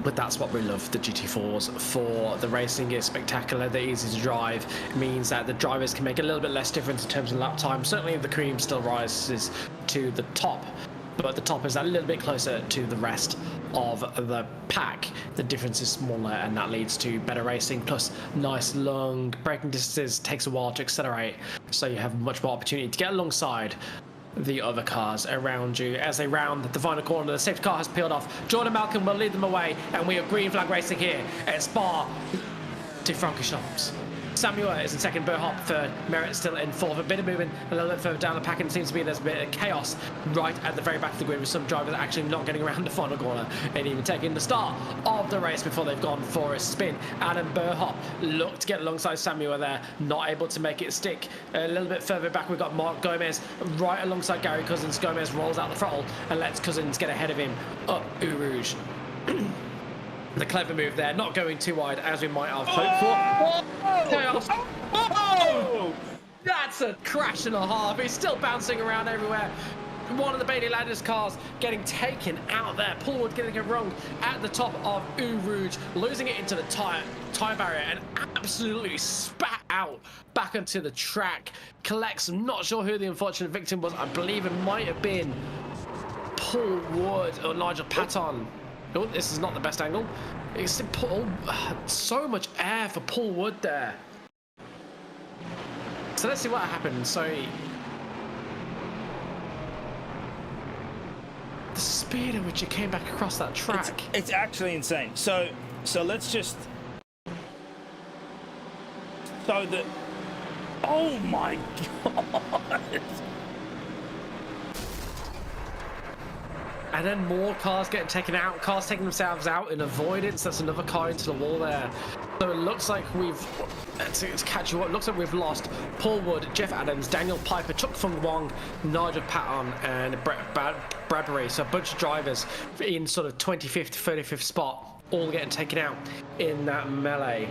But that's what we love the GT4s for. The racing is spectacular, they're easy to drive. It means that the drivers can make a little bit less difference in terms of lap time. Certainly the cream still rises to the top, but the top is a little bit closer to the rest of the pack. The difference is smaller, and that leads to better racing, plus nice long braking distances. Takes a while to accelerate, so you have much more opportunity to get alongside the other cars around you. As they round the final corner, the safety car has peeled off. Jordan Malcolm will lead them away, and we are green flag racing here at Spa-Francorchamps. Samuel is in second, Burhop third, Merritt still in fourth. A bit of movement a little bit further down the pack, and it seems to be there's a bit of chaos right at the very back of the grid, with some drivers actually not getting around the final corner and even taking the start of the race before they've gone for a spin. Adam Burhop looked to get alongside Samuel there, not able to make it stick. A little bit further back we've got Mark Gomez right alongside Gary Cousins. Gomez rolls out the throttle and lets Cousins get ahead of him up Eau Rouge. The clever move there, not going too wide as we might have hoped for. Chaos. Oh! That's a crash and a half. He's still bouncing around everywhere. One of the Bailey Ladders cars getting taken out there. Paulwood getting it wrong at the top of Eau Rouge, losing it into the tyre barrier and absolutely spat out back onto the track. Collects, I'm not sure who the unfortunate victim was. I believe it might have been Paul Wood or Nigel Patton. Oh, this is not the best angle. It's so much air for Paul Wood there. So let's see what happened. So the speed at which he came back across that track. It's actually insane. So let's just. So that. Oh my god. And then more cars getting taken out, cars taking themselves out in avoidance. That's another car into the wall there. So it looks like to catch you up, it looks like we've lost Paul Wood, Jeff Adams, Daniel Piper, Chuck Fung Wong, Nigel Patton, and Bradbury. So a bunch of drivers in sort of 25th, 35th spot, all getting taken out in that melee,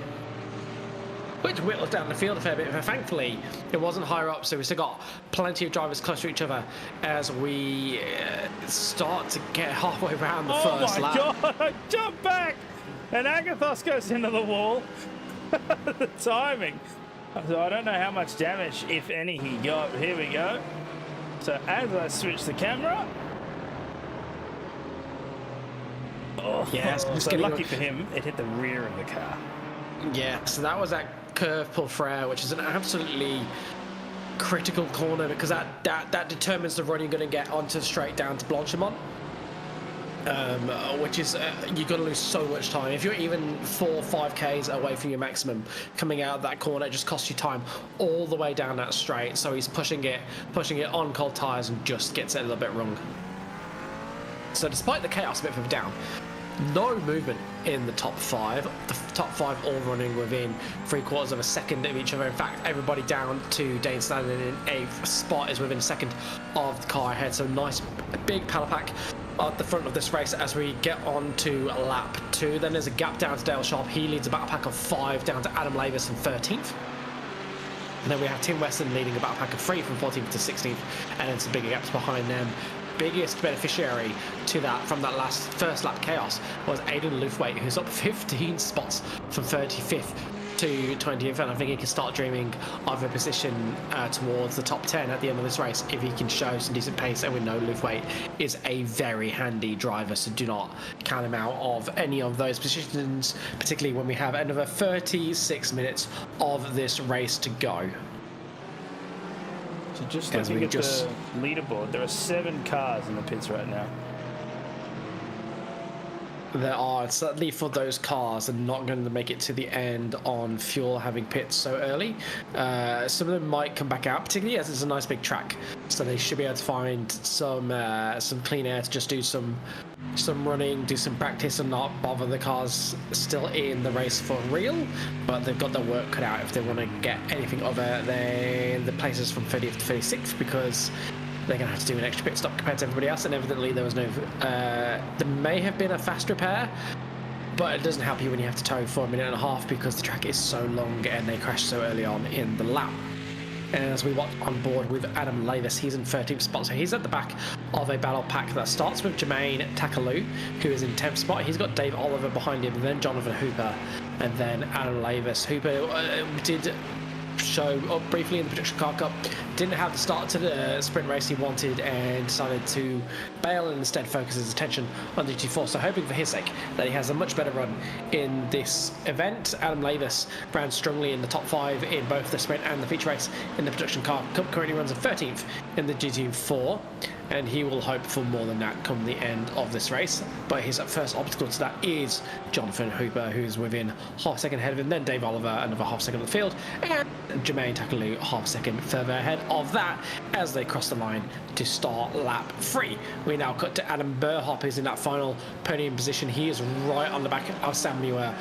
which whittles down the field a fair bit. But thankfully, it wasn't higher up, so we still got plenty of drivers close to each other as we start to get halfway around the first lap. Oh my god, jump back! And Agathos goes into the wall. The timing. So I don't know how much damage, if any, he got. Here we go. So as I switch the camera. Oh, yes, so lucky for him, it hit the rear of the car. Yeah, so that was that curve pull Frere, which is an absolutely critical corner because that determines the run you're going to get onto straight down to Blanchimont. Which is you're going to lose so much time. If you're even 4 or 5 Ks away from your maximum, coming out of that corner, it just costs you time all the way down that straight. So he's pushing it on cold tyres and just gets it a little bit wrong. So despite the chaos a bit further down, no movement in the top 5. The top 5 all running within 3/4 of a second of each other. In fact, everybody down to Dane standing in 8th spot is within a second of the car ahead. So nice big paddle pack at the front of this race as we get on to lap 2. Then there's a gap down to Dale Sharp. He leads a battle pack of 5 down to Adam Lavis in 13th. And then we have Tim Weston leading a battle pack of 3 from 14th to 16th, and then some bigger gaps behind them. Biggest beneficiary to that from that first lap chaos was Aidan Lufwait, who's up 15 spots from 35th to 20th, and I think he can start dreaming of a position towards the top 10 at the end of this race if he can show some decent pace. And we know Lufwait is a very handy driver, so do not count him out of any of those positions, particularly when we have another 36 minutes of this race to go. So just looking at the leaderboard, there are 7 cars in the pits right now. There are, certainly for those cars, and not going to make it to the end on fuel having pits so early. Some of them might come back out, particularly as it's a nice big track, so they should be able to find some clean air to just do some running, do some practice, and not bother the cars still in the race for real. But they've got their work cut out if they want to get anything other than the places from 30th to 36, because they're going to have to do an extra pit stop compared to everybody else, and evidently there was no... there may have been a fast repair, but it doesn't help you when you have to tow for 1.5 minutes because the track is so long and they crash so early on in the lap. And as we watch on board with Adam Lavis, he's in 13th spot, so he's at the back of a battle pack that starts with Jermaine Takalou, who is in 10th spot. He's got Dave Oliver behind him, and then Jonathan Hooper, and then Adam Lavis. Hooper did show up briefly in the Production Car Cup, didn't have the start to the sprint race he wanted, and decided to bail and instead focus his attention on the GT4. So hoping for his sake that he has a much better run in this event. Adam Lavis ran strongly in the top 5 in both the sprint and the feature race in the Production Car Cup. Currently runs in 13th in the GT4, and he will hope for more than that come the end of this race. But his first obstacle to that is Jonathan Hooper, who's within half a second ahead of him, then Dave Oliver another half second on the field, and Jermaine Takalou half second further ahead of that as they cross the line to start lap 3. We now cut to Adam Burhop, who's in that final podium position. He is right on the back of Sam Muir,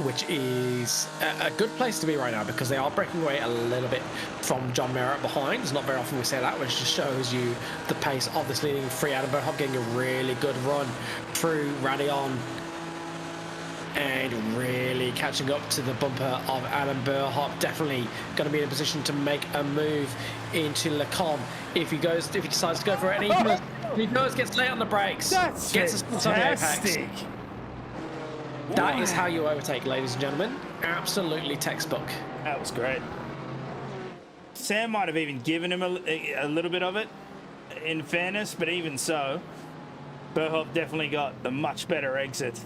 which is a good place to be right now because they are breaking away a little bit from John Merritt behind. It's not very often we say that, which just shows you the pace of this leading 3. Adam Burhop getting a really good run through Radion and really catching up to the bumper of Adam Burhop. Definitely going to be in a position to make a move into Lecom if he decides to go for it. And he does, gets late on the brakes. That's gets fantastic. That is how you overtake, ladies and gentlemen. Absolutely textbook. That was great. Sam might have even given him a little bit of it, in fairness, but even so, Burhop definitely got the much better exit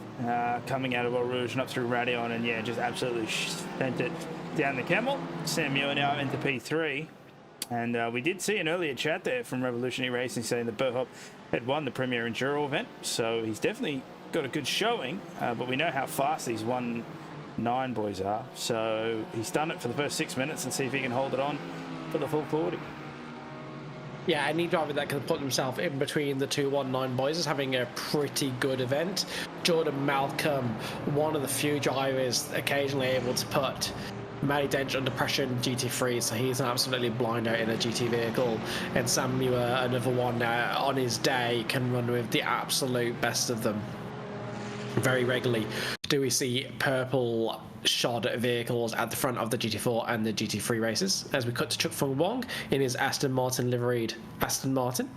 coming out of Eau Rouge and up through Radion, and yeah, just absolutely sent it down the camel. Sam Muir now into P3, and we did see an earlier chat there from Revolutionary Racing saying that Burhop had won the Premier Enduro event, so he's definitely got a good showing, but we know how fast these 1.9 boys are, so he's done it for the first 6 minutes and see if he can hold it on for the full 40. Yeah, any driver that can put himself in between the 2.19 boys is having a pretty good event. Jordan Malcolm, one of the few drivers occasionally able to put Matty Dench under pressure in GT3, so he's an absolutely blinder in a GT vehicle. And Sam Muir, another one on his day, can run with the absolute best of them. Very regularly do we see purple shod vehicles at the front of the GT4 and the GT3 races, as we cut to Chuck Fung Wong in his Aston Martin liveried Aston Martin,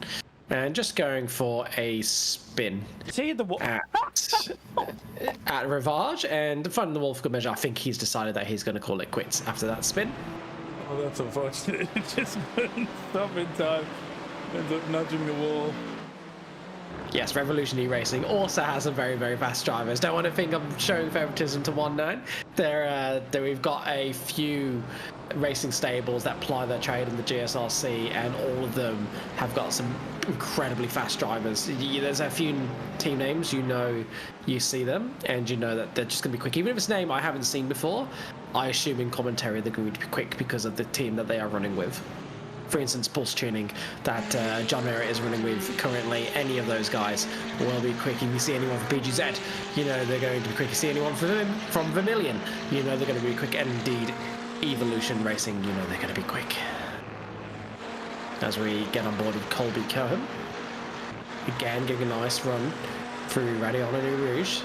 and just going for a spin at Rivage, and finding the Wolf good measure. I think he's decided that he's going to call it quits after that spin. Oh, that's unfortunate. It just couldn't stop in time. Ends up nudging the wall. Yes, Revolutionary Racing also has some very, very fast drivers. Don't want to think I'm showing favoritism to 1.9. We've got a few racing stables that ply their trade in the GSRC, and all of them have got some incredibly fast drivers. There's a few team names you see them, and you know that they're just going to be quick. Even if it's a name I haven't seen before, I assume in commentary they're going to be quick because of the team that they are running with. For instance, Pulse Tuning that John Merritt is running with currently, any of those guys will be quick. If you see anyone from PGZ, you know they're going to be quick. If you see anyone from Vermilion, you know they're going to be quick. And indeed, Evolution Racing, you know they're going to be quick. As we get on board with Colby Cohen, again getting a nice run through Radion and Eau Rouge.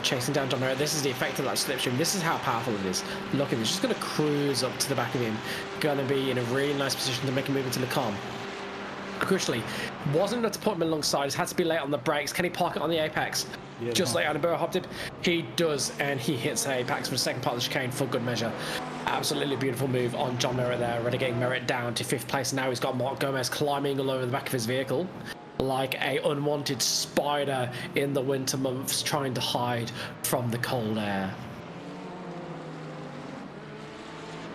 Chasing down John Merritt. This is the effect of that slipstream. This is how powerful it is. Look at this, just going to cruise up to the back of him. Going to be in a really nice position to make a move into Le Calm. Crucially, wasn't enough to put him alongside. He's had to be late on the brakes. Can he park it on the apex? Yeah, just like Annabelle Hop did. He does, and he hits apex for the second part of the chicane for good measure. Absolutely beautiful move on John Merritt there, relegating Merritt down to 5th place. Now he's got Mark Gomez climbing all over the back of his vehicle like a unwanted spider in the winter months trying to hide from the cold air.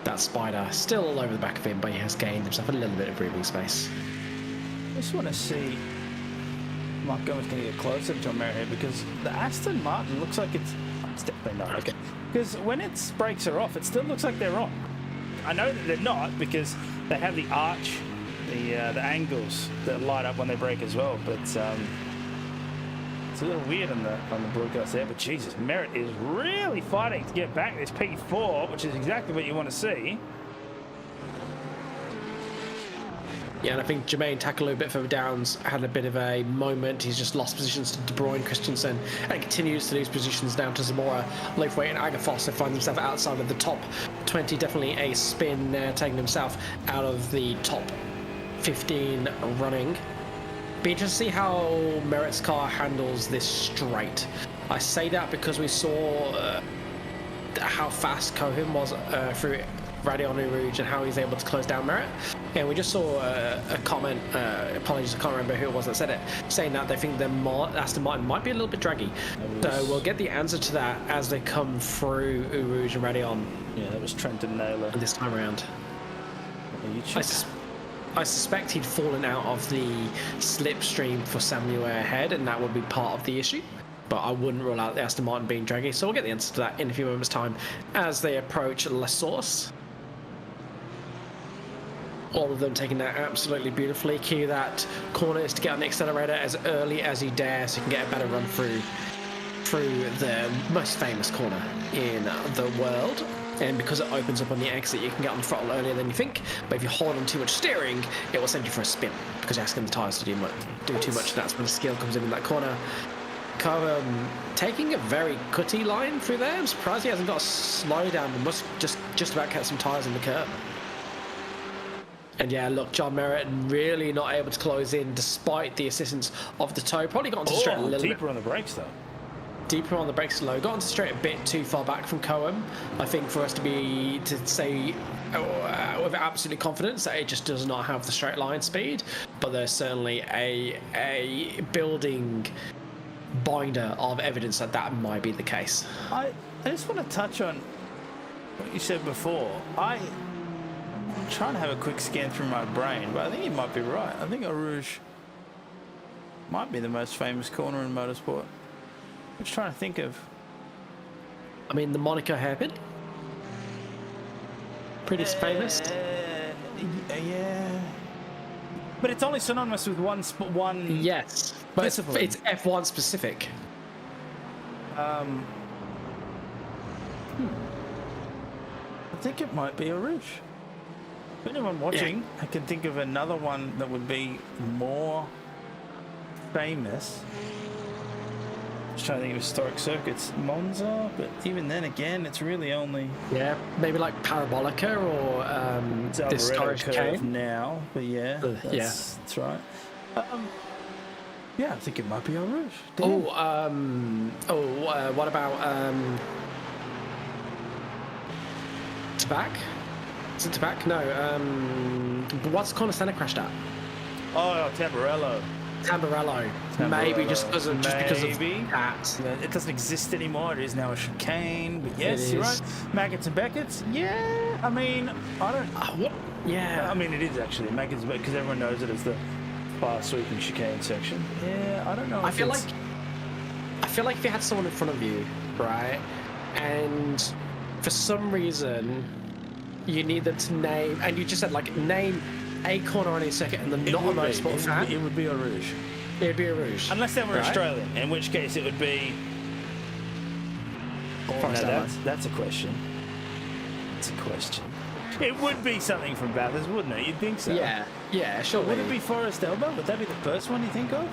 That spider still all over the back of him, but he has gained himself a little bit of breathing space. I just want to see Mark Gomez going to get closer to John Merritt here, because the Aston Martin looks like it's definitely not. Okay. Because when its brakes are off, it still looks like they're on. I know that they're not because they have the arch, the angles that light up when they brake as well, but it's a little weird on the broadcast there. But Jesus, Merritt is really fighting to get back this P4, which is exactly what you want to see. Yeah, and I think Jermaine tackled a bit further downs, had a bit of a moment. He's just lost positions to De Bruyne, Christensen, and continues to lose positions down to Zamora, Leifway, and Agafos. They find themselves outside of the top 20. Definitely a spin there, taking himself out of the top 15 running. Be interesting to see how Merritt's car handles this straight. I say that because we saw how fast Cohen was through Radion Rouge and how he's able to close down Merritt. And we just saw a comment, apologies, I can't remember who it was that said it, saying that they think the Aston Martin might be a little bit draggy. So we'll get the answer to that as they come through Eau Rouge and Radion. Yeah, that was Trenton Naylor this time around. I suspect he'd fallen out of the slipstream for Samuel ahead, and that would be part of the issue. But I wouldn't rule out the Aston Martin being draggy, so we'll get the answer to that in a few moments' time as they approach La Source. All of them taking that absolutely beautifully. Cue that corner is to get on the accelerator as early as you dare so you can get a better run through the most famous corner in the world. And because it opens up on the exit, you can get on the throttle earlier than you think. But if you hold on too much steering, it will send you for a spin because you're asking the tyres to do too much. That's when the skill comes in that corner. Taking a very cutty line through there. I'm surprised he hasn't got a slowdown. He must just about catch some tyres in the curb. And yeah, look, John Merritt really not able to close in despite the assistance of the toe. Probably got onto the straight a little deeper on the brakes though. Deeper on the brakes low. Got onto straight a bit too far back from Cohen. I think for us to say with absolute confidence that it just does not have the straight line speed. But there's certainly a building binder of evidence that might be the case. I just want to touch on what you said before. I'm trying to have a quick scan through my brain, but I think you might be right. I think Eau Rouge might be the most famous corner in motorsport. I'm just trying to think of. I mean, the Monaco hairpin. Pretty famous. Yeah. But it's only synonymous with one. Yes, but it's F1 specific. I think it might be Eau Rouge. If anyone watching, I can think of another one that would be more famous. Just trying to think of historic circuits. Monza, but even then again, it's really only... Yeah, maybe like Parabolica or this Scottish curve now, but yeah, that's right. Yeah, I think it might be Eau Rouge. What about Tabac? Is it Tabac? No. What's Corner Center crashed at? Oh, Tamburello. Tamburello. Maybe just because of Maybe. that. You know, it doesn't exist anymore. It is now a chicane. But yes, It you're is. right. Maggots and Beckett's. Yeah, I mean, I don't. What? Yeah. I mean, it is actually Maggots and Beckett's because everyone knows it as the fast sweeping chicane section. Yeah, I don't know. I if feel it's- like if you had someone in front of you, right, and for some reason you need them to name, and you just said like name a corner on each circuit, and they're not a would be. motorsport fan, It would be a Rouge. it'd be a Rouge. Unless they were right? Australian, in which case it would be. Oh, Forest no, Airlines. that's a question. It's a question. It would be something from Bathurst, wouldn't it? You'd think so. Yeah, sure. Would it be Forest Elba? Would that be the first one you think of?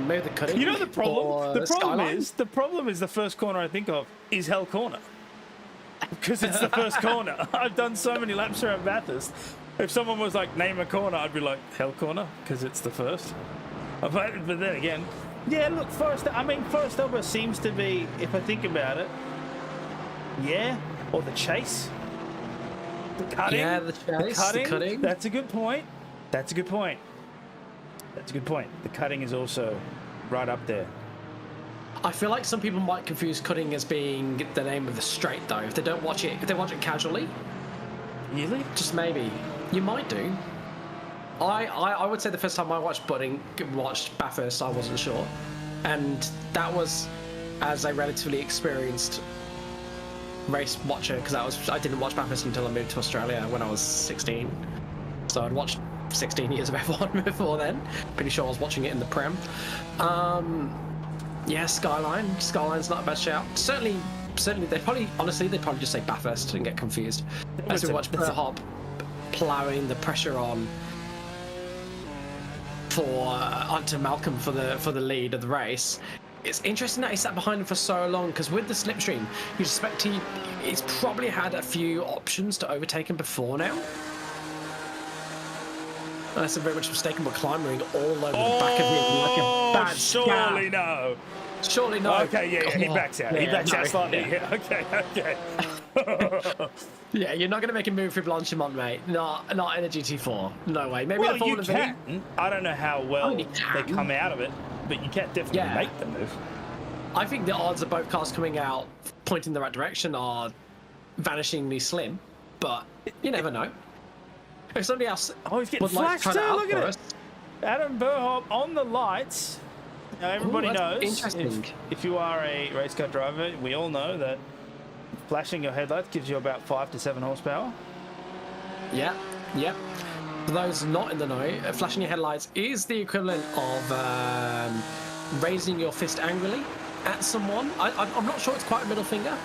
maybe the cutting? You know the problem. or The problem Skyline? is the first corner I think of is Hell Corner, because it's the first corner. I've done so many laps around Bathurst. If someone was like name a corner, I'd be like Hell Corner because it's the first. But then again, yeah. Look, Forest Elba seems to be, if I think about it, yeah, or the Chase. The cutting. Yeah, the Chase, the cutting. That's a good point. That's a good point. The cutting is also right up there. I feel like some people might confuse cutting as being the name of the straight though. If they don't watch it, if they watch it casually, Really? just maybe. You might do. I would say the first time I watched Bathurst, I wasn't sure, and that was as a relatively experienced race watcher, because I didn't watch Bathurst until I moved to Australia when I was 16. So I'd watched 16 years of F1 before then. Pretty sure I was watching it in the Prem. Yeah, Skyline. Skyline's not a bad shout. Certainly they'd probably just say Bathurst and get confused. As we watch Burhop ploughing the pressure on onto Malcolm for the lead of the race. It's interesting that he sat behind him for so long, because with the slipstream, you suspect he's probably had a few options to overtake him before now. That's a very much mistaken, but climbing all over the back of him like a bad surely scab. no. Surely no. Okay, yeah, he backs out. He backs out slightly. Yeah. Okay. Yeah, you're not going to make him move through Blanchimont, mate. Not in a GT4. No way. Maybe Well, the Formula you V. can. I don't know how well Oh, you they can. come out of it, but you can definitely Yeah. make the move. I think the odds of both cars coming out pointing in the right direction are vanishingly slim, but you never know. If somebody else Oh, he's getting would like to flashed try that too. out Look for at us, it. Adam Burhop on the lights. Now, everybody that's knows, interesting. if you are a race car driver, we all know that flashing your headlights gives you about 5 to 7 horsepower. Yeah. For those not in the know, flashing your headlights is the equivalent of raising your fist angrily at someone. I'm not sure it's quite a middle finger,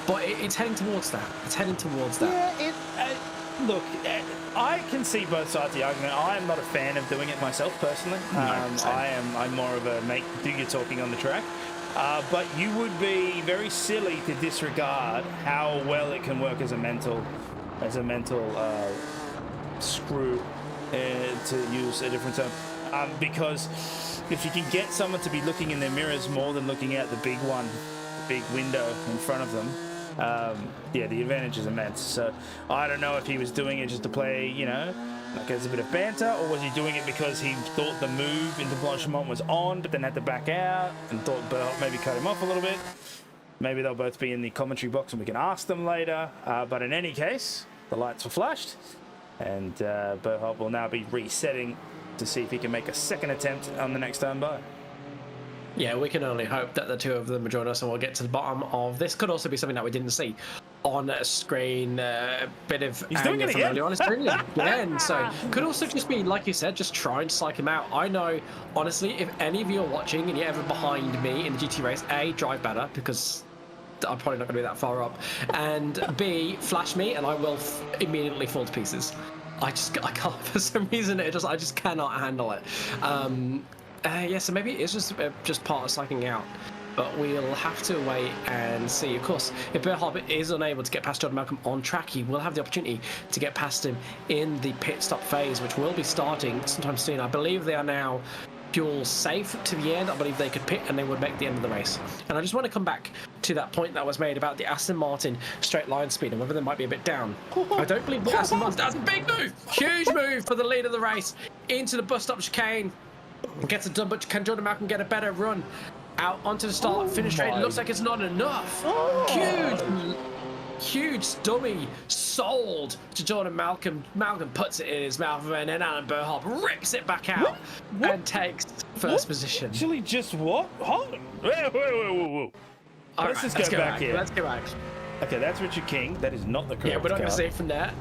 but it's heading towards that. Yeah, look, I can see both sides of the argument. I am not a fan of doing it myself personally. same. I'm more of a do your talking on the track. But you would be very silly to disregard how well it can work as a mental screw, to use a different term. Because if you can get someone to be looking in their mirrors more than looking out the big window in front of them, the advantage is immense. So I don't know if he was doing it just to play, like as a bit of banter, or was he doing it because he thought the move into Blanchimont was on, but then had to back out and thought Burhop maybe cut him off a little bit. Maybe they'll both be in the commentary box and we can ask them later. But in any case, the lights were flashed, and Burhop will now be resetting to see if he can make a second attempt on the next turn by. Yeah, we can only hope that the two of them will join us and we'll get to the bottom of this. Could also be something that we didn't see on a screen. Bit of He's doing it from again. earlier on his screen again. So could also just be, like you said, just trying to psych him out. I know, honestly, if any of you are watching and you're ever behind me in the GT race, A, drive better, because I'm probably not going to be that far up, and B, flash me and I will immediately fall to pieces. I can't, for some reason, I just cannot handle it. Yeah, so maybe it's just part of psyching out, but we'll have to wait and see. Of course, if Burhop is unable to get past Jordan Malcolm on track, he will have the opportunity to get past him in the pit stop phase, which will be starting sometime soon. I believe they are now fuel safe to the end. I believe they could pit and they would make the end of the race. And I just want to come back to that point that was made about the Aston Martin straight line speed and whether they might be a bit down. I don't believe the Aston Martin. That's a big move, huge move for the lead of the race into the bus stop chicane. Gets it done, but can Jordan Malcolm get a better run out onto the start, finish straight? It looks like it's not enough. Huge dummy sold to Jordan Malcolm. Malcolm puts it in his mouth, and then Alan Burhop rips it back out and takes first position. Actually, just what? Hold on. Whoa. Let's just go back here. Let's go back. Okay, that's Richard King. That is not the correct Yeah, we're not going to car. say it from there.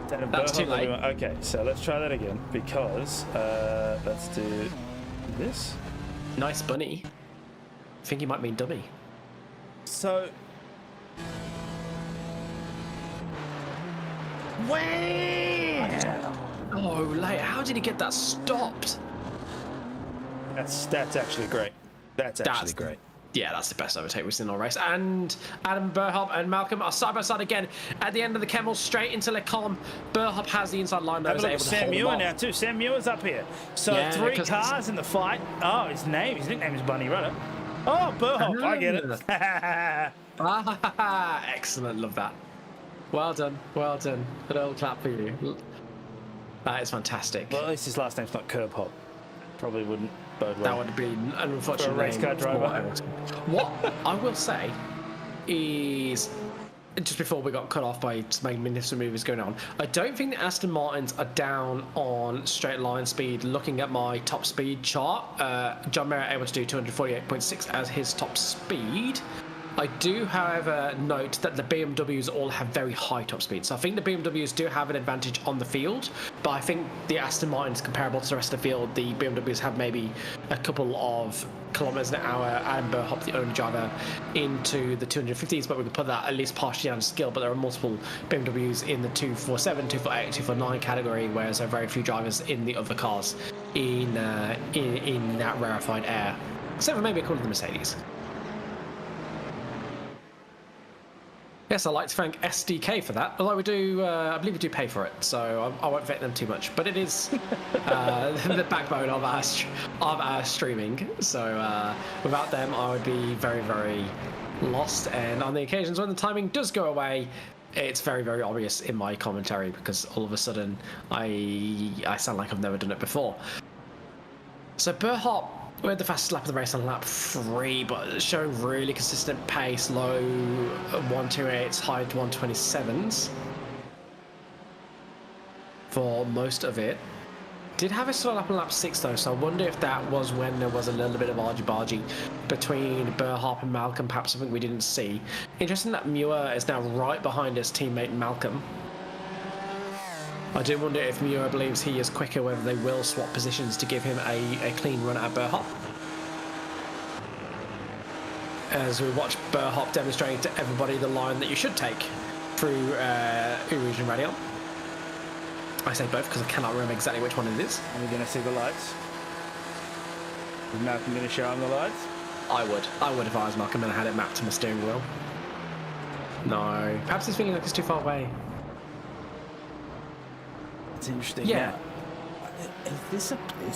That's too late. Okay, so let's try that again because let's do this. Nice bunny. I think you might mean dummy. So. Wow! Oh, like, how did he get that stopped? That's actually great. That's great. Yeah, that's the best overtake we've seen all race. And Adam Burhop and Malcolm are side by side again at the end of the Kemmel, straight into Le Combe. Burhop has the inside line. Have a look at Sam Muir now too. Sam Muir's up here. So yeah, 3 cars in the fight. Oh, his nickname is Bunny Rudder. Oh, Burhop, I get it. Excellent, love that. Well done. An old clap for you. That is fantastic. Well, at least his last name's not Curb Hop. Probably wouldn't bode well. That would be an unfortunate for a race car driver. What I will say is, just before we got cut off by some magnificent movies going on, I don't think the Aston Martins are down on straight line speed. Looking at my top speed chart, John Mayer able to do 248.6 as his top speed. I do, however, note that the BMWs all have very high top speed. So I think the BMWs do have an advantage on the field, but I think the Aston Martin is comparable to the rest of the field. The BMWs have maybe a couple of kilometers an hour. Adam Burhop, the only driver, into the 250s, but we can put that at least partially down to skill. But there are multiple BMWs in the 247, 248, 249 category, whereas there are very few drivers in the other cars in that rarefied air, except for maybe a couple of the Mercedes. Yes, I'd like to thank SDK for that. Although we do, I believe we do pay for it, so I won't vet them too much. But it is the backbone of our streaming. So without them, I would be very, very lost. And on the occasions when the timing does go away, it's very, very obvious in my commentary because all of a sudden I sound like I've never done it before. So Burhop, we had the fastest lap of the race on lap 3, but showing really consistent pace, low 128s, high 127s for most of it. Did have a slow lap on lap 6 though, so I wonder if that was when there was a little bit of argy-bargy between Burhop and Malcolm, perhaps something we didn't see. Interesting that Muir is now right behind his teammate Malcolm. I do wonder if Muir believes he is quicker, whether they will swap positions to give him a clean run at Burhop. As we watch Burhop demonstrating to everybody the line that you should take through Rouge and Radion. I say both because I cannot remember exactly which one it is. Are we going to see the lights? Is Malcolm going to show him the lights? I would if I was Malcolm and I had it mapped to my steering wheel. No. Perhaps he's feeling like it's too far away. It's interesting. Yeah. Now, is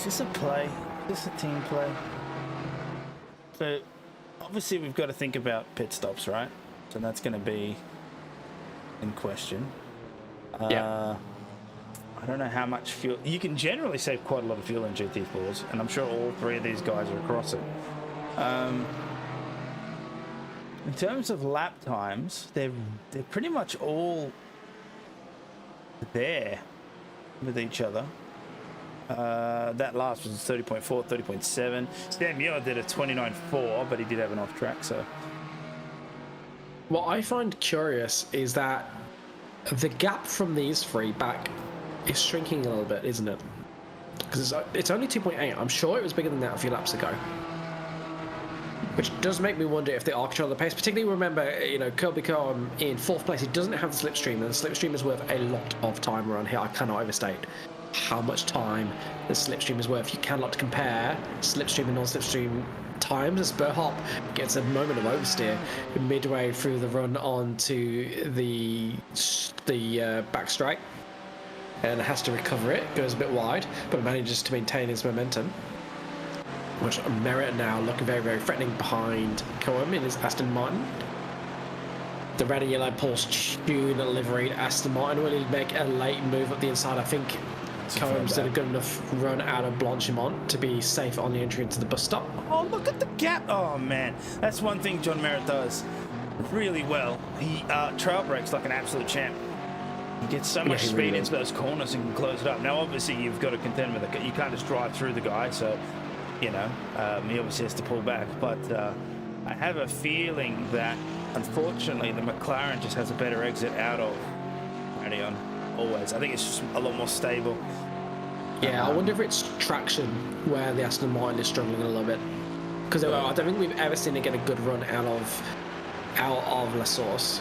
this a play? Is this a team play? So obviously we've got to think about pit stops, right? So that's going to be in question. Yeah. I don't know how much fuel. You can generally save quite a lot of fuel in GT4s, and I'm sure all 3 of these guys are across it. In terms of lap times, they're pretty much all there with each other. That last was 30.4, 30.7. Sam Muir did a 29.4, but he did have an off track, so. What I find curious is that the gap from these 3 back is shrinking a little bit, isn't it? Because it's only 2.8. I'm sure it was bigger than that a few laps ago. Which does make me wonder if they are controlling the pace. Particularly remember, you know, Kirby Cohen in 4th place, he doesn't have the slipstream, and the slipstream is worth a lot of time around here. I cannot overstate how much time the slipstream is worth. You cannot compare slipstream and non-slipstream times, as Burhop gets a moment of oversteer midway through the run onto the back straight and has to recover it. Goes a bit wide, but manages to maintain his momentum. Which Merritt now looking very, very threatening behind Cohen in his Aston Martin. The red and yellow Porsche tune liveried Aston Martin. Will he make a late move up the inside? I think Combs did a good enough run out of Blanchimont to be safe on the entry into the bus stop. Oh, look at the gap. Oh, man. That's one thing John Merritt does really well. He trail brakes like an absolute champ. He gets so much speed into those corners and can close it up. Now, obviously, you've got to contend with it. You can't just drive through the guy, so, you know, he obviously has to pull back. But I have a feeling that, unfortunately, the McLaren just has a better exit out of Radion. Always. I think it's just a lot more stable. Yeah, I wonder if it's traction where the Aston Martin is struggling a little bit. Because I don't think we've ever seen it get a good run out of La Source.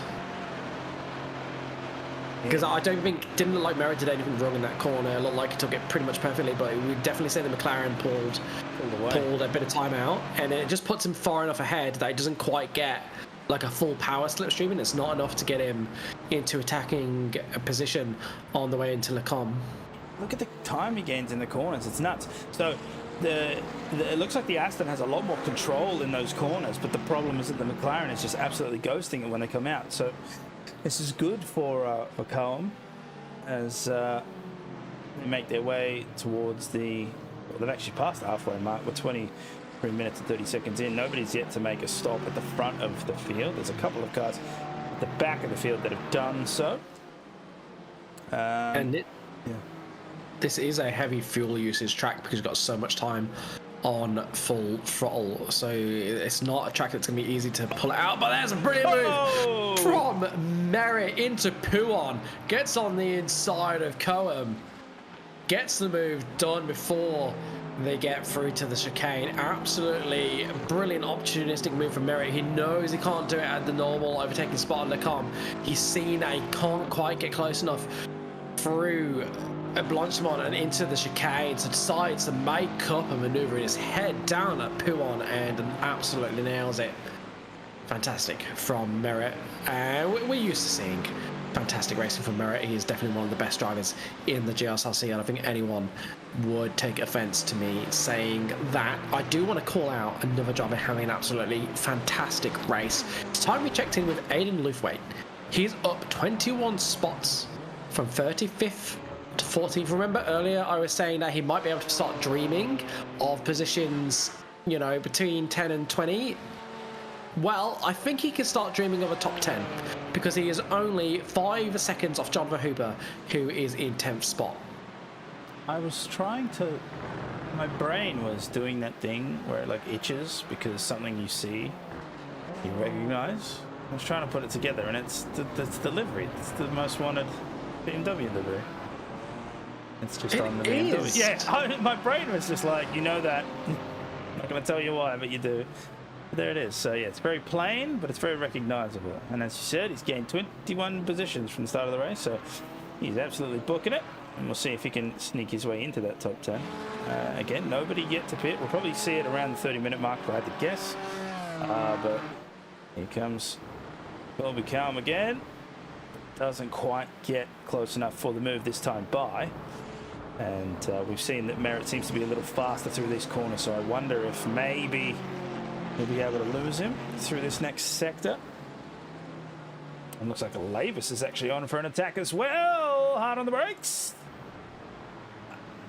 Because I don't think, didn't look like Merritt did anything wrong in that corner. It looked like he took it pretty much perfectly, but we'd definitely say the McLaren pulled a bit of time out, and it just puts him far enough ahead that he doesn't quite get like a full power slipstream, and it's not enough to get him into attacking a position on the way into Le Combe. Look at the time he gains in the corners. It's nuts. So it looks like the Aston has a lot more control in those corners, but the problem is that the McLaren is just absolutely ghosting it when they come out. So this is good for Cohen as they make their way towards they've actually passed the halfway mark. We're 23 minutes and 30 seconds in. Nobody's yet to make a stop at the front of the field. There's a couple of cars at the back of the field that have done so. This is a heavy fuel usage track because you've got so much time on full throttle, so it's not a track that's going to be easy to pull it out. But there's a brilliant move from Merritt into Pouon, gets on the inside of Cohen, gets the move done before they get through to the chicane. Absolutely brilliant opportunistic move from Merritt. He knows he can't do it at the normal overtaking spot on Le Combe. He's seen that he can't quite get close enough through Blanchimont and into the chicane, so decides to make up a manoeuvre in his head down at Pouon and absolutely nails it. Fantastic from Merritt. We're used to seeing fantastic racing from Merritt. He is definitely one of the best drivers in the GSRC. I don't think anyone would take offense to me saying that. I do want to call out another driver having an absolutely fantastic race. It's time we checked in with Aidan Lufwait. He's up 21 spots from 35th to 14th. Remember earlier I was saying that he might be able to start dreaming of positions, you know, between 10 and 20. Well, I think he can start dreaming of a top 10 because he is only 5 seconds off John Verhooper, who is in 10th spot. I was trying to... My brain was doing that thing where it like itches because something you see, you recognize. I was trying to put it together, and it's the livery. It's the most wanted BMW livery. It's just on the BMW. Yeah, my brain was just like, you know that. I'm not going to tell you why, but you do. There it is. So yeah, it's very plain, but it's very recognizable. And as you said, he's gained 21 positions from the start of the race, so he's absolutely booking it. And we'll see if he can sneak his way into that top 10. Again, nobody yet to pit. We'll probably see it around the 30-minute mark, if I had to guess. But here comes Colby Calm again. Doesn't quite get close enough for the move this time by. And we've seen that Merritt seems to be a little faster through this corner, so I wonder if maybe we'll be able to lose him through this next sector. And looks like Lavis is actually on for an attack as well. Hard on the brakes.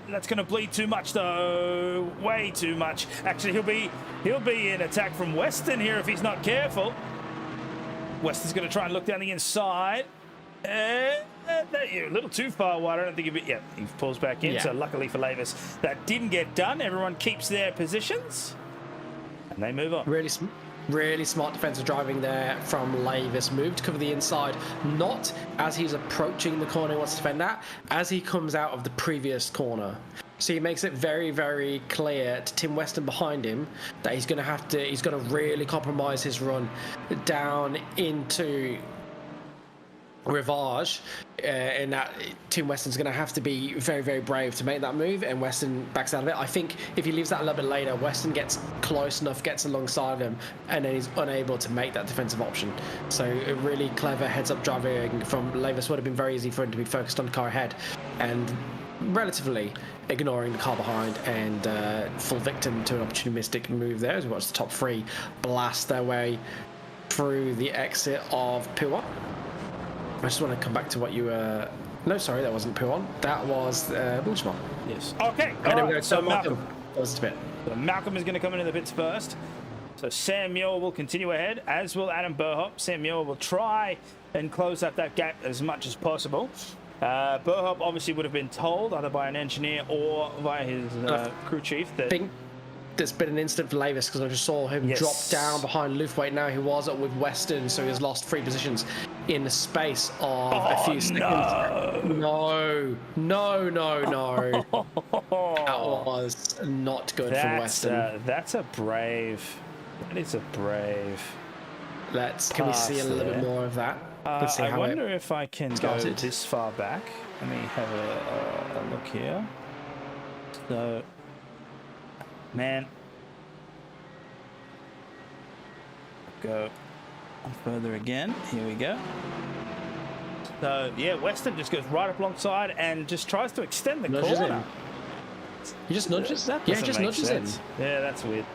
That's going to bleed too much, though. Way too much. Actually, he'll be in attack from Weston here if he's not careful. Weston's going to try and look down the inside. A little too far wide. I don't think he'll be... Yeah, he pulls back in. Yeah. So luckily for Lavis, that didn't get done. Everyone keeps their positions. And they move on. Really smart defensive driving there from Lavis. Move to cover the inside, not as he's approaching the corner he wants to defend that, as he comes out of the previous corner. So he makes it very, very clear to Tim Weston behind him that he's going to really compromise his run down into Rivage, and that Tim Weston's going to have to be very, very brave to make that move, and Weston backs out of it. I think if he leaves that a little bit later, Weston gets close enough, gets alongside of him, and then he's unable to make that defensive option. So a really clever heads-up driving from Lavis would have been very easy for him to be focused on the car ahead and relatively ignoring the car behind, and fall victim to an opportunistic move there as we watch the top three blast their way through the exit of Pouon. I just want to come back to what you were No, sorry, that wasn't Puon. That was Bushman. Yes. Okay. And then we go So to Malcolm. That was the bit. So Malcolm is going to come into the pits first. So Sam Muir will continue ahead, as will Adam Burhop. Sam Muir will try and close up that gap as much as possible. Burhop obviously would have been told either by an engineer or by his crew chief that... I think there's been an incident for Lavis because I just saw him drop down behind Lufwait. Now he was up with Western, so he has lost 3 positions in the space of a few seconds. No. That was not good from Western. That's a brave... That is a brave... Can we see a little bit more of that? Let's see I how wonder if I can go this far back. Let me have a look here. So, man, go further again. Here we go. So yeah, Western just goes right up alongside and just tries to extend the corner. He just nudges that? Yeah, he just nudges him. Yeah, that's weird.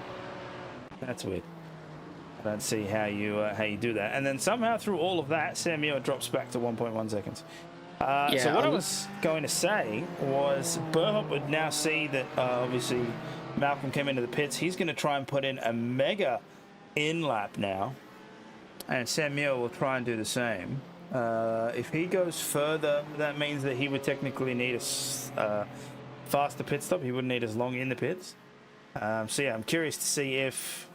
That's weird. I don't see how you do that. And then somehow through all of that, Sam Muir drops back to 1.1 seconds. So what I was going to say was Burhop would now see that obviously Malcolm came into the pits. He's going to try and put in a mega in-lap now. And Sam Muir will try and do the same. If he goes further, that means that he would technically need a faster pit stop. He wouldn't need as long in the pits. So yeah, I'm curious to see if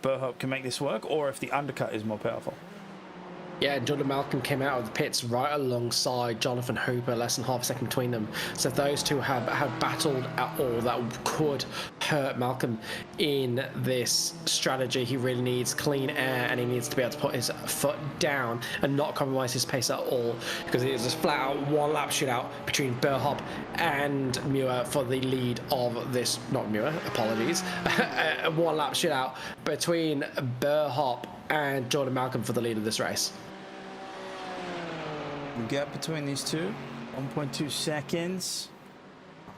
Burhop can make this work or if the undercut is more powerful. Yeah, Jordan Malcolm came out of the pits right alongside Jonathan Hooper, less than half a second between them. So if those two have battled at all, that could hurt Malcolm in this strategy. He really needs clean air and he needs to be able to put his foot down and not compromise his pace at all, because it is just flat out 1 lap shootout between Burhop and Muir for the lead of this, not Muir, apologies, 1 lap shootout between Burhop and Jordan Malcolm for the lead of this race. The gap between these two, 1.2 seconds.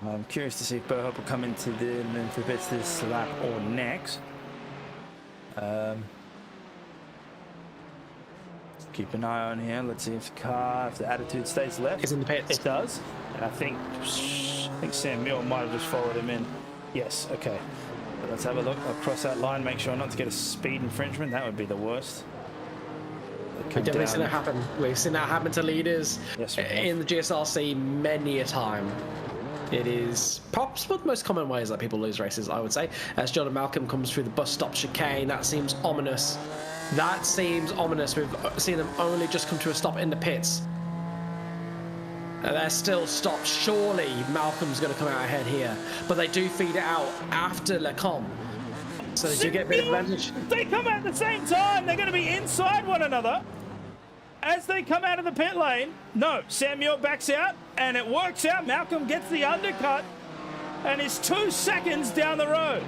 I'm curious to see if Burhop will come into the pits this lap or next. Keep an eye on here. Let's see if the attitude stays left. It's in the pits. It does. And I think Sam Muir might have just followed him in. Yes, okay. But let's have a look. I'll cross that line, make sure not to get a speed infringement. That would be the worst. We've definitely seen it happen. We've seen that happen to leaders in the GSRC many a time. It is perhaps one of the most common ways that people lose races, I would say. As Jordan Malcolm comes through the bus stop chicane, that seems ominous. That seems ominous. We've seen them only just come to a stop in the pits. They're still stopped. Surely Malcolm's going to come out ahead here. But they do feed it out after Lecombe. So they do get a bit of advantage. They come out at the same time. They're going to be inside one another. As they come out of the pit lane, no, Sam Muir backs out, and it works out. Malcolm gets the undercut, and is 2 seconds down the road.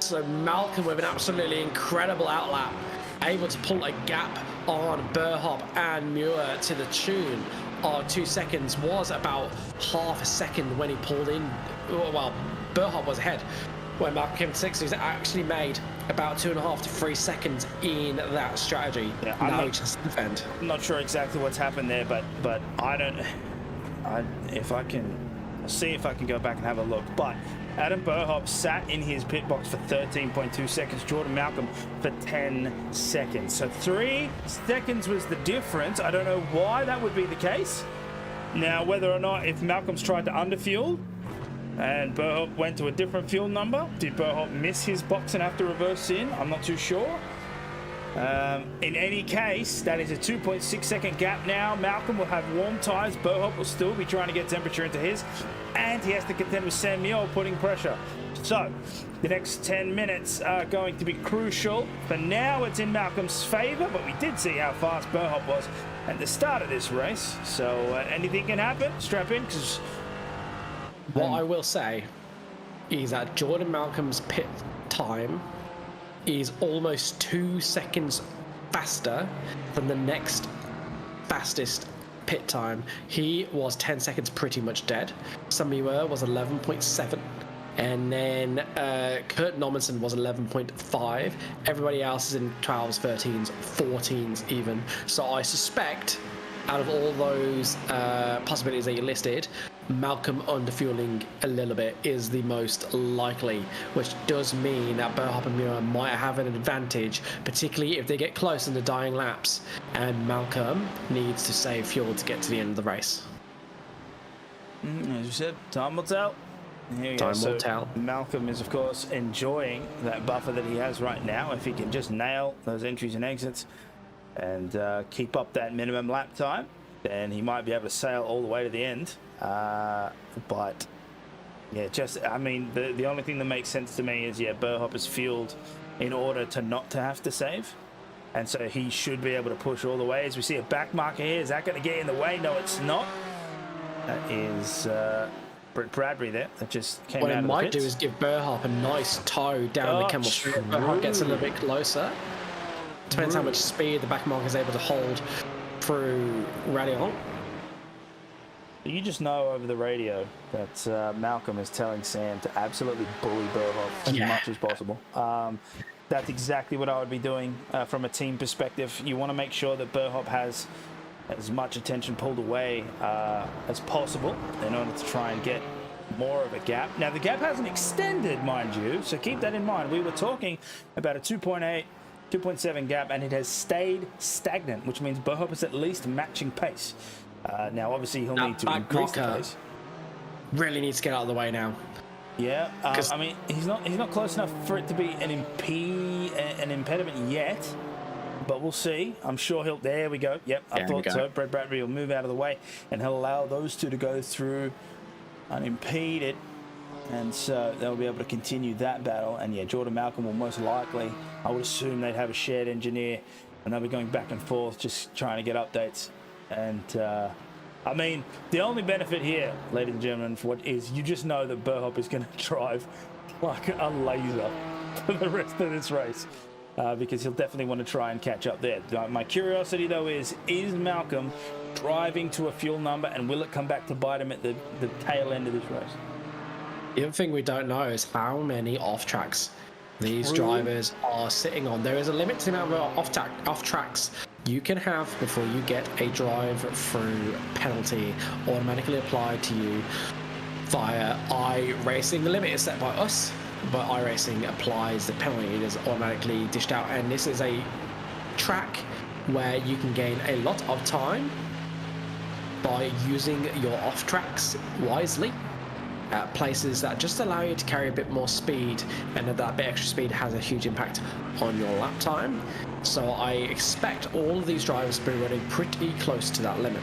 So Malcolm with an absolutely incredible outlap, able to pull a gap on Burhop and Muir to the tune of 2 seconds. Was about half a second when he pulled in. Well, Burhop was ahead when Malcolm came to 6th. He's actually made about 2.5 to 3 seconds in that strategy. Yeah, now he just defend. I'm not sure exactly what's happened there, but I'll see if I can go back and have a look. But Adam Burhop sat in his pit box for 13.2 seconds. Jordan Malcolm for 10 seconds. So 3 seconds was the difference. I don't know why that would be the case. Now, whether or not if Malcolm's tried to underfuel and Burhop went to a different fuel number, did Burhop miss his box and have to reverse in? I'm not too sure. In any case, that is a 2.6 second gap now. Malcolm will have warm tyres. Burhop will still be trying to get temperature into his. And he has to contend with Sam Muir putting pressure. So, the next 10 minutes are going to be crucial. For now, it's in Malcolm's favour, but we did see how fast Burhop was at the start of this race. So, anything can happen. Strap in, because... What I will say is that Jordan Malcolm's pit time is almost 2 seconds faster than the next fastest pit time. He was 10 seconds pretty much dead. Sam Muir was 11.7. And then Kurt Normanson was 11.5. Everybody else is in 12s, 13s, 14s even. So I suspect out of all those possibilities that you listed, Malcolm underfueling a little bit is the most likely, which does mean that Berhop and Muir might have an advantage, particularly if they get close in the dying laps, and Malcolm needs to save fuel to get to the end of the race. As you said, time will tell. Here we go. Time will tell. Malcolm is, of course, enjoying that buffer that he has right now. If he can just nail those entries and exits and keep up that minimum lap time, then he might be able to sail all the way to the end. But yeah, I mean, the only thing that makes sense to me is, Berhop is fueled in order to not to have to save. And so he should be able to push all the way. As we see a back marker here, is that going to get in the way? No, it's not. That is Britt Bradbury there. That just came out of the pits. What it might do is give Berhop a nice tow down the Camel Street. Berhop gets a little bit closer. Depends how much speed the back marker is able to hold through Radion. You just know over the radio that Malcolm is telling Sam to absolutely bully Berhop as much as possible. That's exactly what I would be doing from a team perspective. You want to make sure that Berhop has as much attention pulled away as possible in order to try and get more of a gap. Now, the gap hasn't extended, mind you, so keep that in mind. We were talking about a 2.8, 2.7 gap, and it has stayed stagnant, which means Berhop is at least matching pace. Now, obviously, he'll need to increase the pace. Really needs to get out of the way now. Yeah, I mean, he's not close enough for it to be an impediment yet, but we'll see. I'm sure he'll. There we go. Yep, I thought so. Brett Bradbury will move out of the way, and he'll allow those two to go through unimpeded, and so they'll be able to continue that battle. And yeah, Jordan Malcolm will most likely, I would assume, they'd have a shared engineer, and they'll be going back and forth, just trying to get updates. And I mean, the only benefit here, ladies and gentlemen, for what is, you just know that Berhop is going to drive like a laser for the rest of this race, because he'll definitely want to try and catch up there. My curiosity, though, is Malcolm driving to a fuel number, and will it come back to bite him at the tail end of this race? The other thing we don't know is how many off-tracks these drivers are sitting on. There is a limit to the amount of off-tracks you can have before you get a drive-through penalty automatically applied to you via iRacing. The limit is set by us, but iRacing applies the penalty. It is automatically dished out, and this is a track where you can gain a lot of time by using your off-tracks wisely at places that just allow you to carry a bit more speed, and that bit extra speed has a huge impact on your lap time. So I expect all of these drivers to be running pretty close to that limit.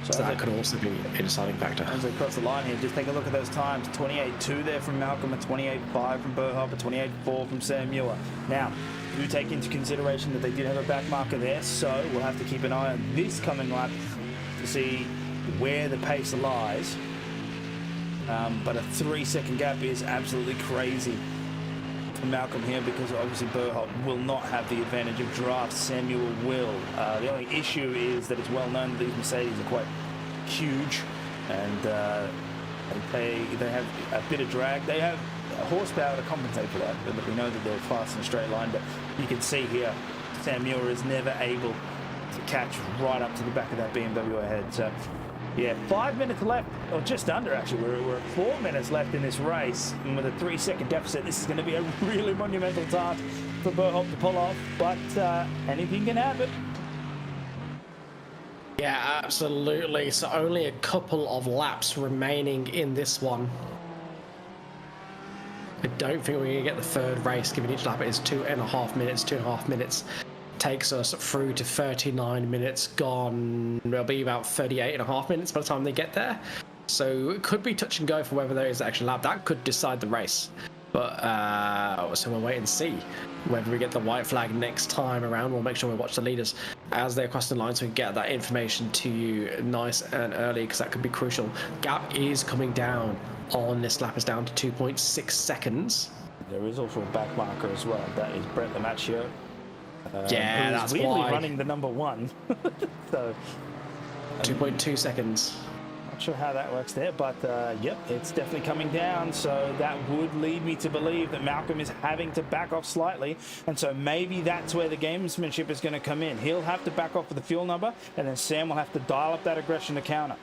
So that could also be a deciding factor. As they cross the line here, just take a look at those times. 28.2 there from Malcolm, a 28.5 from Berhop, a 28.4 from Sam Muir. Now, do take into consideration that they did have a back marker there, so we'll have to keep an eye on this coming lap to see where the pace lies. But a 3-second gap is absolutely crazy for Malcolm here, because obviously Berhop will not have the advantage of draft. Samuel will. The only issue is that it's well known that these Mercedes are quite huge, and they have a bit of drag. They have horsepower to compensate for that, but we know that they're fast in a straight line. But you can see here, Sam Muir is never able to catch right up to the back of that BMW ahead. So yeah, 5 minutes left, or just under actually. We're at 4 minutes left in this race, and with a 3-second deficit, this is going to be a really monumental task for Berhop to pull off, but anything can happen. Yeah, absolutely. So only a couple of laps remaining in this one. I don't think we're going to get the third race, given each lap is 2.5 minutes. 2.5 minutes takes us through to 39 minutes gone. It'll be about 38.5 minutes by the time they get there. So it could be touch and go for whether there is an extra lap. That could decide the race. But so we'll wait and see whether we get the white flag next time around. We'll make sure we watch the leaders as they cross the line, so we can get that information to you nice and early, because that could be crucial. Gap is coming down on this lap. Is down to 2.6 seconds. There is also a back marker as well. That is Brett Lamacchio. Yeah, that's weirdly why. Running the number one. So 2.2 seconds. Not sure how that works there, but yep, it's definitely coming down. So that would lead me to believe that Malcolm is having to back off slightly. And so maybe that's where the gamesmanship is going to come in. He'll have to back off with the fuel number, and then Sam will have to dial up that aggression to counter.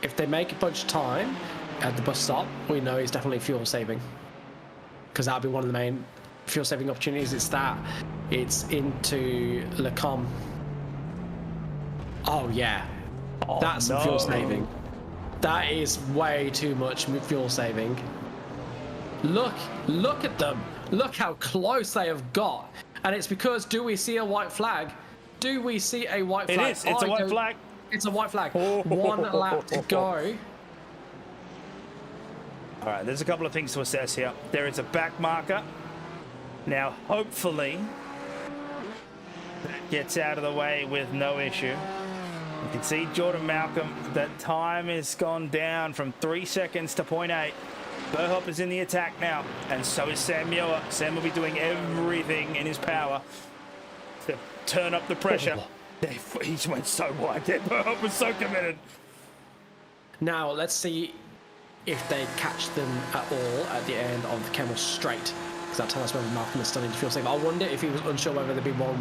If they make a bunch of time at the bus stop, we know it's definitely fuel saving. Because that'll be one of the main fuel saving opportunities. It's into Le Com. Oh, yeah. That's some fuel saving. That is way too much fuel saving. Look at them. Look how close they have got. And it's because, do we see a white flag? Do we see a white flag? It is. It's a white flag. It's a white flag. 1 lap to go. All right, there's a couple of things to assess here. There is a back marker. Now, hopefully, that gets out of the way with no issue. You can see Jordan Malcolm, that time has gone down from 3 seconds to 0.8. Burhop is in the attack now, and so is Sam Muir. Sam will be doing everything in his power to turn up the pressure. He went so wide there. Burhop was so committed. Now, let's see if they catch them at all at the end of the Kemmel Straight. Because that tells us whether Malcolm is still in fuel save. I wonder if he was unsure whether there'd be more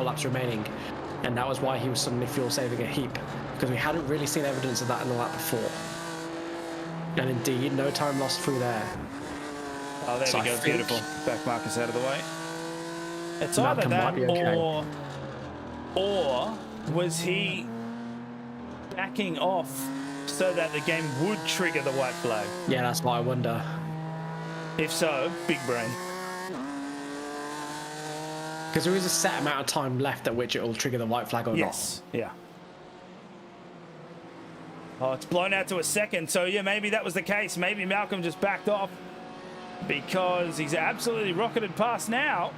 laps remaining. And that was why he was suddenly fuel saving a heap, because we hadn't really seen evidence of that in the lap before. And indeed, no time lost through there. Oh, there we go. Beautiful. Back markers out of the way. It's Malcolm either that okay. or was he backing off so that the game would trigger the white flag? Yeah, that's what I wonder. If so, big brain. Because there is a set amount of time left at which it will trigger the white flag or yes. Yeah. Oh, it's blown out to a second. So, yeah, maybe that was the case. Maybe Malcolm just backed off because he's absolutely rocketed past now.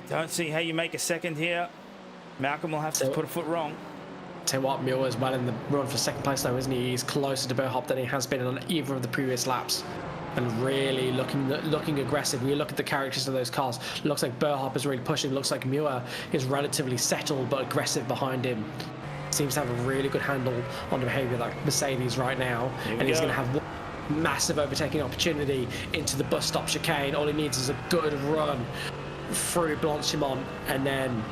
Don't see how you make a second here. Malcolm will have to put a foot wrong. Tell you what, Muir is well in the run for second place now, isn't he? He's closer to Burhop than he has been on either of the previous laps. And really looking aggressive. We look at the characters of those cars. Looks like Burhop is really pushing. Looks like Muir is relatively settled but aggressive behind him. Seems to have a really good handle on the behaviour like Mercedes right now. And he's going to have one massive overtaking opportunity into the bus stop chicane. All he needs is a good run through Blanchimont and then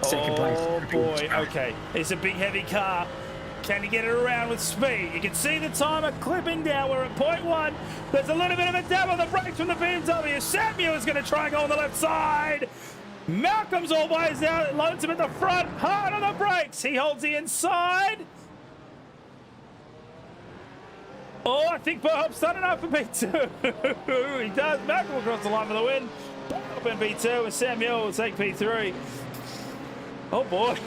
second place. Oh boy, okay. It's a big heavy car. Can he get it around with speed? You can see the timer clipping down. We're at 0.1. There's a little bit of a dab on the brakes from the BMW. Samuel is going to try and go on the left side. Malcolm's all by his now. Loads him at the front. Hard on the brakes. He holds the inside. Oh, I think Burhop's done enough for P2. He does. Malcolm will cross the line for the win. Burhop in P2 and Samuel will take P3. Oh, boy.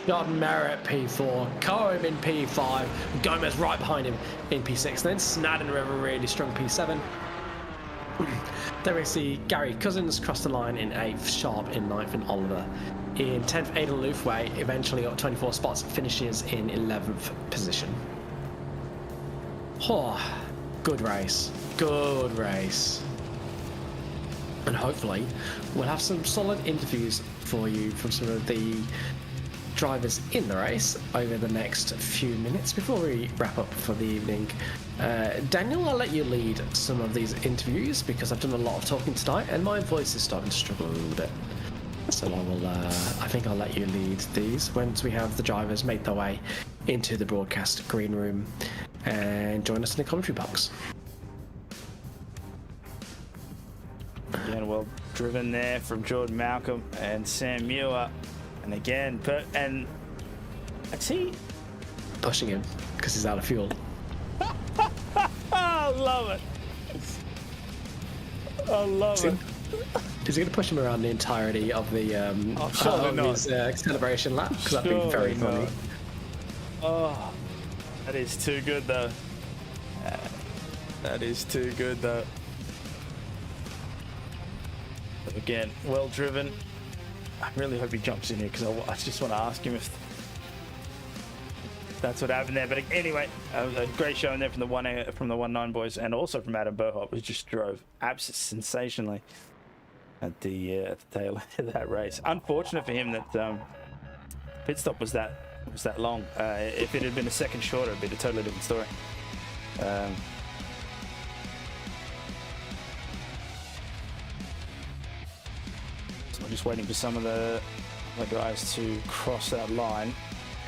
Got Merritt P4, Cohen in P5, Gomez right behind him in P6, then Snadden with a really strong P7. Then we see Gary Cousins cross the line in 8th, Sharp in 9th, and Oliver in 10th. Aidan Loofway eventually got 24 spots, finishes in 11th position. Oh, good race. Good race. And hopefully we'll have some solid interviews for you from some of the drivers in the race over the next few minutes before we wrap up for the evening. Daniel, I'll let you lead some of these interviews because I've done a lot of talking tonight and my voice is starting to struggle a little bit. So I think I'll let you lead these once we have the drivers make their way into the broadcast green room and join us in the commentary box. Again, well driven there from Jordan Malcolm and Sam Muir. And again, and is he pushing him because he's out of fuel? I love it. I love it. Is he going to push him around the entirety of the his acceleration lap? Because that'd be very funny. Oh, that is too good though. That is too good though. Again, well driven. I really hope he jumps in here because I just want to ask him if that's what happened there. But anyway, a great showing there from the 1-9 boys and also from Adam Burhop, who just drove absolutely sensationally at the tail end of that race. Unfortunate for him that pit stop was that it was that long. If it had been a second shorter, it'd be a totally different story. So I'm just waiting for some of the guys to cross that line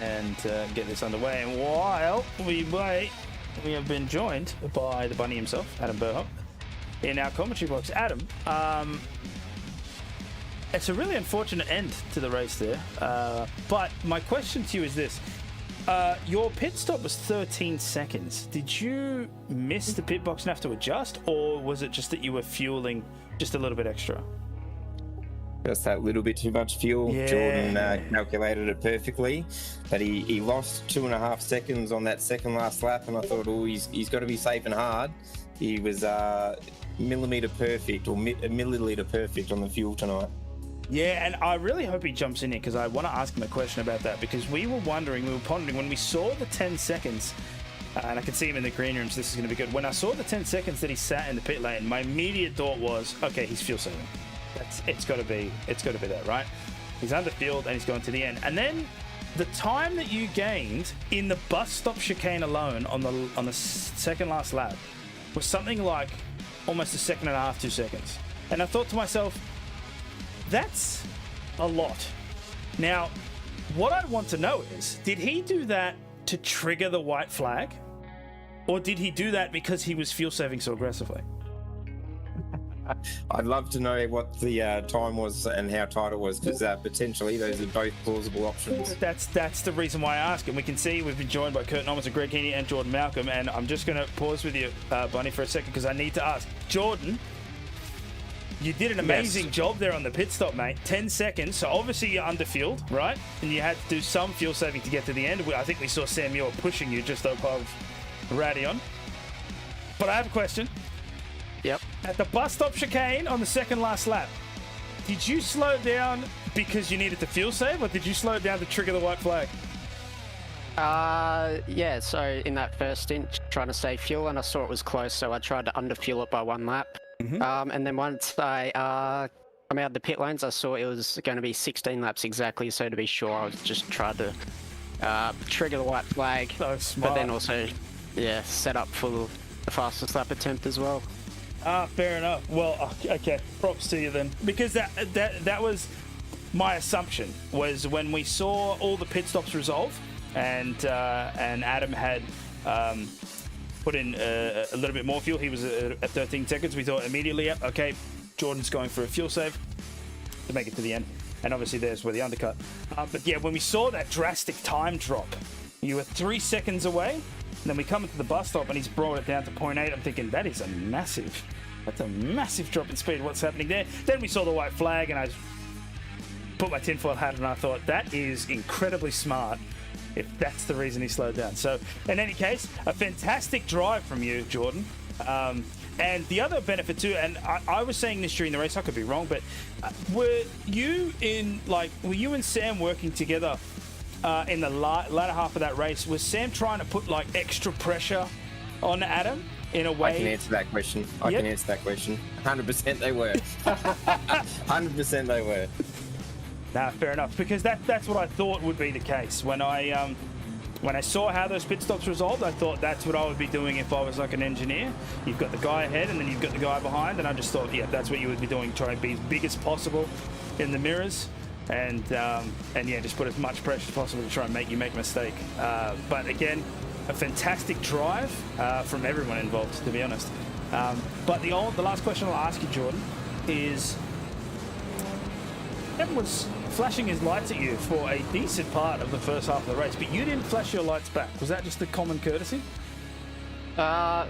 and get this underway. And while we wait, we have been joined by the bunny himself, Adam Burhop, in our commentary box. Adam, it's a really unfortunate end to the race there. But my question to you is this. Your pit stop was 13 seconds. Did you miss the pit box and have to adjust, or was it just that you were fueling just a little bit extra? Just that little bit too much fuel. Yeah. Jordan calculated it perfectly, but he lost 2.5 seconds on that second last lap, and I thought, oh, he's got to be safe and hard. He was millimeter perfect, or a milliliter perfect on the fuel tonight. Yeah, and I really hope he jumps in here, because I want to ask him a question about that, because we were pondering when we saw the 10 seconds, and I could see him in the green rooms, this is going to be good. When I saw the 10 seconds that he sat in the pit lane, my immediate thought was, okay, he's fuel saving. It's got to be that, right? He's under field and he's going to the end. And then the time that you gained in the bus stop chicane alone on the second last lap was something like almost 1.5 seconds, 2 seconds. And I thought to myself, that's a lot. Now, what I want to know is, did he do that to trigger the white flag? Or did he do that because he was fuel saving so aggressively? I'd love to know what the time was and how tight it was, because potentially those are both plausible options. That's the reason why I ask. And we can see we've been joined by Kurt Nomas and Greg Heaney and Jordan Malcolm. And I'm just going to pause with you, Bunny, for a second, because I need to ask. Jordan, you did an amazing job there on the pit stop, mate. 10 seconds. So obviously you're under fueled, right? And you had to do some fuel saving to get to the end. I think we saw Sam Muir pushing you just above Radion. But I have a question. Yep. At the bus stop chicane on the second last lap, did you slow down because you needed to fuel save, or did you slow down to trigger the white flag? Yeah, so in that first stint, trying to save fuel, and I saw it was close, so I tried to underfuel it by 1 lap. Mm-hmm. And then once I come out of the pit lanes, I saw it was going to be 16 laps exactly, so to be sure, I was just trying to trigger the white flag. So smart. But then also, yeah, set up for the fastest lap attempt as well. Fair enough. Well, okay, props to you then, because that was my assumption, was when we saw all the pit stops resolve, and Adam had put in a little bit more fuel. He was at 13 seconds. We thought immediately, yep, okay, Jordan's going for a fuel save to make it to the end, and obviously there's where the undercut. But yeah, when we saw that drastic time drop, you were 3 seconds away. And then we come into the bus stop and he's brought it down to 0.8. I'm thinking, that's a massive drop in speed. What's happening there? Then we saw the white flag and I put my tinfoil hat and I thought, that is incredibly smart if that's the reason he slowed down. So in any case, a fantastic drive from you, Jordan. And the other benefit too, and I was saying this during the race, I could be wrong, but were you and Sam working together in the latter half of that race? Was Sam trying to put like extra pressure on Adam in a way? I can answer that question. I can answer that question. 100% they were. 100% they were. Nah, fair enough. Because that's what I thought would be the case. When I saw how those pit stops resolved, I thought that's what I would be doing if I was like an engineer. You've got the guy ahead and then you've got the guy behind, and I just thought, yeah, that's what you would be doing. Try and be as big as possible in the mirrors. And yeah, just put as much pressure as possible to try and make you make a mistake. But again, a fantastic drive from everyone involved, to be honest. But the last question I'll ask you, Jordan, is Evan was flashing his lights at you for a decent part of the first half of the race, but you didn't flash your lights back. Was that just a common courtesy?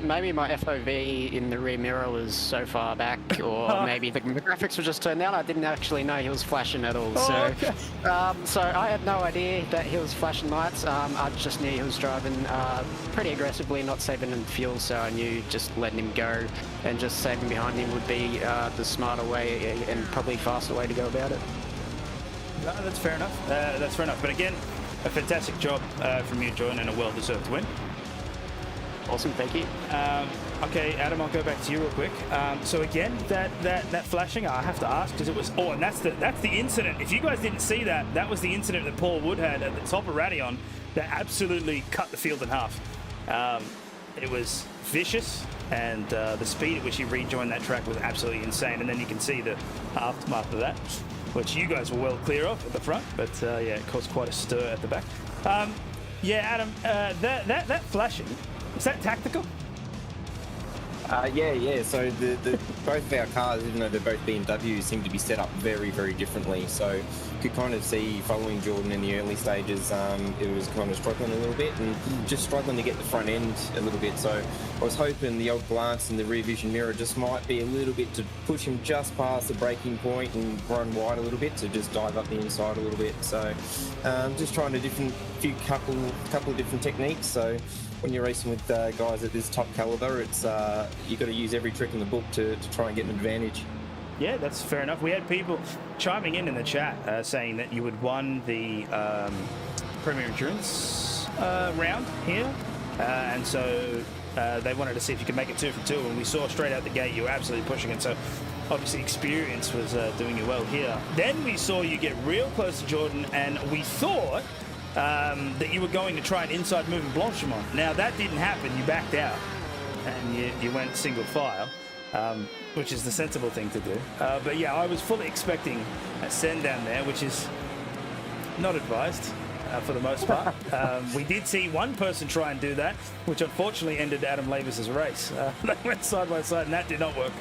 Maybe my FOV in the rear mirror was so far back, or maybe the graphics were just turned down. I didn't actually know he was flashing at all. So I had no idea that he was flashing lights. I just knew he was driving pretty aggressively, not saving in fuel, so I knew just letting him go and just saving behind him would be the smarter way and probably faster way to go about it. No, that's fair enough. That's fair enough. But again, a fantastic job from you, Jordan, and a well-deserved win. Awesome, thank you. Okay, Adam, I'll go back to you real quick. So again, that flashing, I have to ask because it was. Oh, and that's the incident. If you guys didn't see that, that was the incident that Paul Wood had at the top of Radion that absolutely cut the field in half. It was vicious, and the speed at which he rejoined that track was absolutely insane. And then you can see the aftermath of that, which you guys were well clear of at the front, but yeah, it caused quite a stir at the back. Yeah, Adam, that flashing, is that tactical? Yeah. So the both of our cars, even though they're both BMWs, seem to be set up very, very differently. So you could kind of see following Jordan in the early stages, it was kind of struggling a little bit and just struggling to get the front end a little bit. So I was hoping the old glance in the rear vision mirror just might be a little bit to push him just past the braking point and run wide a little bit to just dive up the inside a little bit. So just trying a couple of different techniques. So when you're racing with guys at this top caliber, it's you've got to use every trick in the book to try and get an advantage. Yeah, that's fair enough. We had people chiming in the chat saying that you had won the Premier Endurance round here, and so they wanted to see if you could make it 2 for 2, and we saw straight out the gate you were absolutely pushing it, so obviously experience was doing you well here. Then we saw you get real close to Jordan, and we thought that you were going to try an inside move in Blanchimont. Now that didn't happen, you backed out and you went single file, which is the sensible thing to do. But yeah, I was fully expecting a send down there, which is not advised for the most part. We did see one person try and do that, which unfortunately ended Adam Lavis's race. They went side by side and that did not work.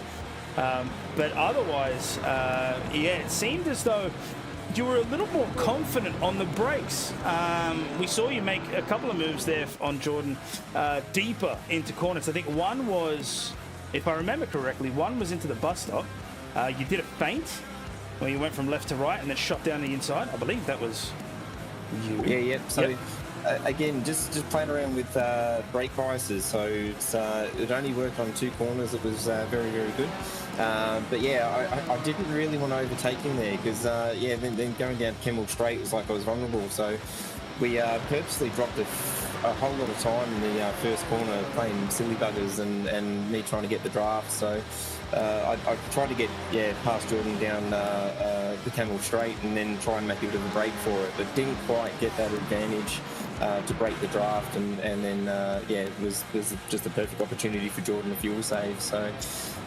But otherwise, yeah, it seemed as though you were a little more confident on the brakes. We saw you make a couple of moves there on Jordan, deeper into corners. I think one was, if I remember correctly, one was into the bus stop. You did a feint where you went from left to right and then shot down the inside. I believe that was you. Yeah. So yep. Again, just playing around with brake biases. So it only worked on 2 corners. It was very, very good. But yeah, I didn't really want to overtake him there because yeah, then going down Kemmel Straight was like I was vulnerable. So we purposely dropped a whole lot of time in the first corner playing silly buggers and me trying to get the draft. So I tried to get past Jordan down the Kemmel Straight and then try and make a bit of a break for it, but didn't quite get that advantage to break the draft, and then yeah, it was just a perfect opportunity for Jordan to fuel save. So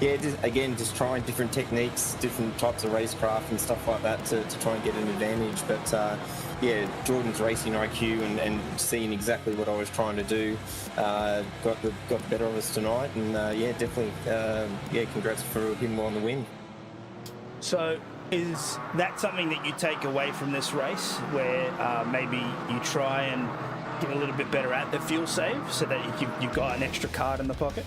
yeah, just trying different techniques, different types of racecraft and stuff like that to try and get an advantage. But yeah, Jordan's racing IQ and seeing exactly what I was trying to do got the better of us tonight, and yeah, definitely yeah, congrats for him on the win. So is that something that you take away from this race, where maybe you try and get a little bit better at the fuel save so that you've got an extra card in the pocket?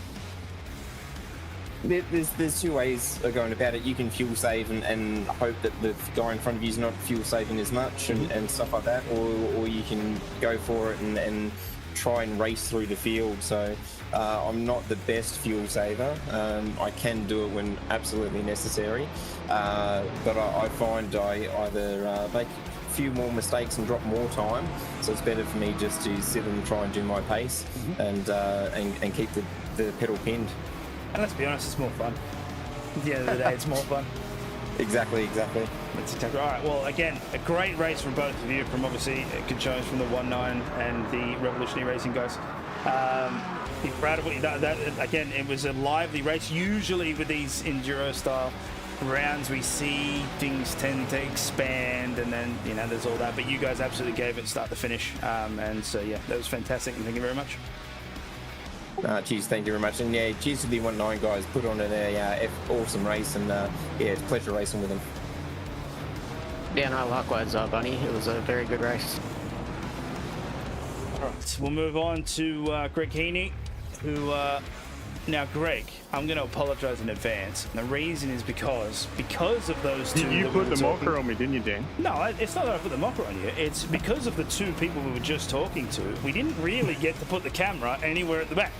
There's 2 ways of going about it. You can fuel save and hope that the guy in front of you is not fuel saving as much and stuff like that, or you can go for it and try and race through the field. So I'm not the best fuel saver. I can do it when absolutely necessary, but I find I either make a few more mistakes and drop more time, so it's better for me just to sit and try and do my pace and keep the pedal pinned. And let's be honest, it's more fun. At the end of the day, it's more fun. Exactly. That's exactly right. Well, again, a great race from both of you, from obviously good showings from the 1-9 and the Revolutionary Racing guys. Be proud of what you've done. Again, it was a lively race. Usually with these enduro style rounds, we see things tend to expand, and then there's all that. But you guys absolutely gave it start to finish, and so yeah, that was fantastic. And thank you very much. Cheers, thank you very much, and yeah, cheers to the 1-9 guys. Put on an awesome race, and yeah, it's a pleasure racing with them. Yeah, no, likewise, Bunny. It was a very good race. All right, we'll move on to Greg Heaney, who now, Greg, I'm going to apologise in advance. And the reason is because of those 2. You put the mocker on me, didn't you, Dan? No, it's not that I put the mocker on you. It's because of the 2 people we were just talking to. We didn't really get to put the camera anywhere at the back.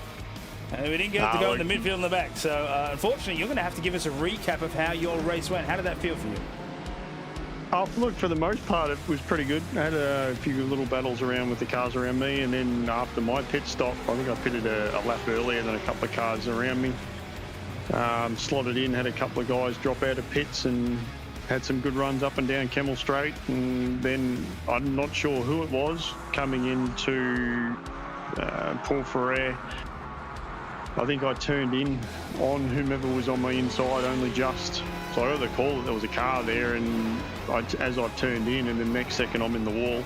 We didn't get to go in the midfield and the back. So, unfortunately, you're going to have to give us a recap of how your race went. How did that feel for you? Oh, look, for the most part, it was pretty good. I had a few little battles around with the cars around me, and then after my pit stop, I think I pitted a lap earlier than a couple of cars around me. Slotted in, had a couple of guys drop out of pits and had some good runs up and down Kemmel Straight. And then I'm not sure who it was coming into Porsche. I think I turned in on whomever was on my inside only just. So I got the call that there was a car there, and as I turned in, and the next second I'm in the wall.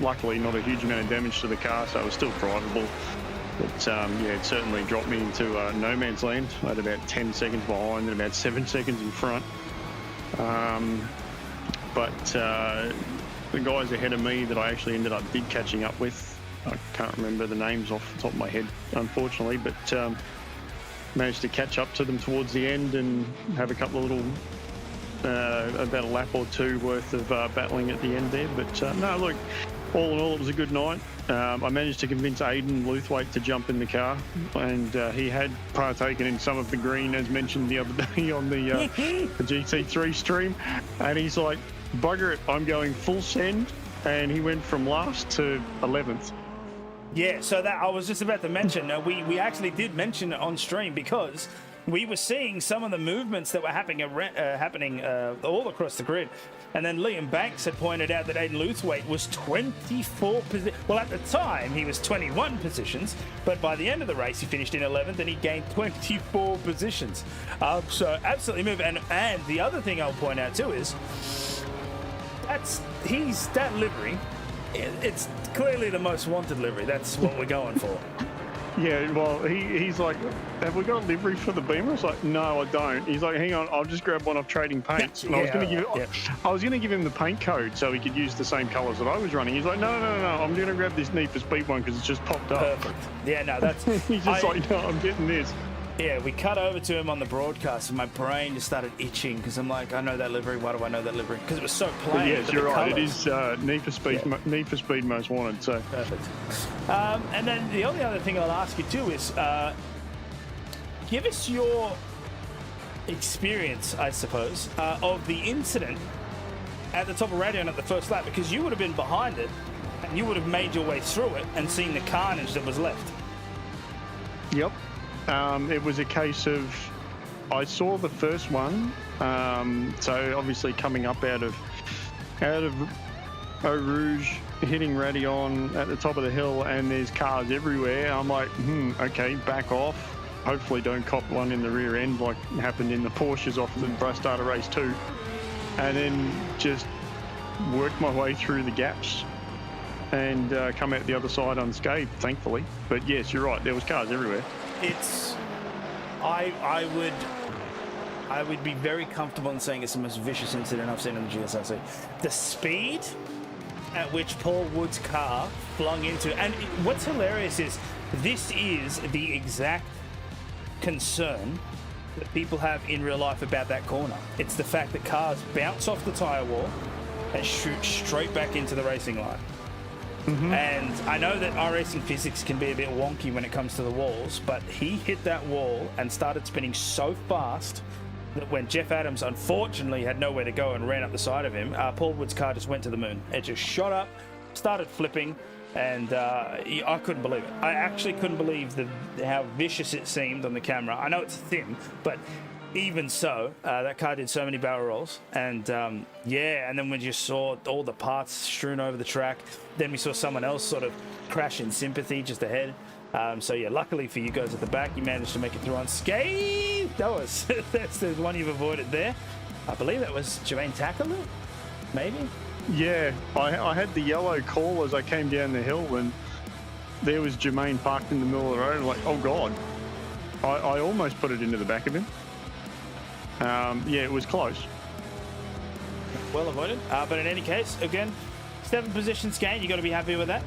Luckily, not a huge amount of damage to the car, so it was still drivable. But yeah, it certainly dropped me into no man's land. I had about 10 seconds behind and about 7 seconds in front. But the guys ahead of me that I actually ended up catching up with, I can't remember the names off the top of my head, unfortunately, but managed to catch up to them towards the end and have a couple of little, about a lap or two worth of battling at the end there. But no, look, all in all, it was a good night. I managed to convince Aidan Luthwaite to jump in the car, and he had partaken in some of the green, as mentioned the other day on the GT3 stream. And he's like, bugger it, I'm going full send. And he went from last to 11th. Yeah, so that I was just about to mention, we actually did mention it on stream because we were seeing some of the movements that were happening all across the grid. And then Liam Banks had pointed out that Aidan Luthwaite was 24 positions. Well, at the time, he was 21 positions, but by the end of the race, he finished in 11th and he gained 24 positions. So absolutely move. And the other thing I'll point out too is that livery. It's clearly the most wanted livery. That's what we're going for. Yeah, well, he's like, have we got a livery for the Beamer? I was like, no, I don't. He's like, hang on, I'll just grab one off Trading Paints. And I was going to give him the paint code so he could use the same colours that I was running. He's like, no, I'm going to grab this Need for Speed one because it's just popped up. Perfect. Yeah, no, that's... He's just like, no, I'm getting this. Yeah, we cut over to him on the broadcast and my brain just started itching because I'm like, I know that livery. Why do I know that livery? Because it was so plain. But yes, you're right. Colours. It is Need for Speed, Need for Speed Most Wanted. So perfect. And then the only other thing I'll ask you too is, give us your experience, I suppose, of the incident at the top of Radion at the first lap, because you would have been behind it and you would have made your way through it and seen the carnage that was left. Yep. It was a case of, I saw the first one, so obviously coming up out of Eau Rouge, hitting Radion at the top of the hill, and there's cars everywhere. I'm like, okay, back off. Hopefully don't cop one in the rear end like happened in the Porsches off the Brastata Race 2. And then just worked my way through the gaps and come out the other side unscathed, thankfully. But yes, you're right, there was cars everywhere. I would be very comfortable in saying it's the most vicious incident I've seen in the GSRC. The speed at which Paul Wood's car flung into, and what's hilarious is this is the exact concern that people have in real life about that corner. It's the fact that cars bounce off the tyre wall and shoot straight back into the racing line. Mm-hmm. And I know that our racing physics can be a bit wonky when it comes to the walls, but he hit that wall and started spinning so fast that when Jeff Adams unfortunately had nowhere to go and ran up the side of him, Paul Wood's car just went to the moon. It just shot up, started flipping, and I couldn't believe it. I actually couldn't believe how vicious it seemed on the camera. I know it's thin, but even so, that car did so many barrel rolls, and and then when you saw all the parts strewn over the track, then we saw someone else sort of crash in sympathy just ahead. So yeah, luckily for you guys at the back, you managed to make it through unscathed. That's the one you've avoided there. I believe that was Jermaine Tackler, maybe? Yeah, I had the yellow call as I came down the hill, and there was Jermaine parked in the middle of the road. I'm like, oh God. I almost put it into the back of him. Yeah, it was close. Well avoided. But in any case, again, 7 positions gained. You got to be happy with that.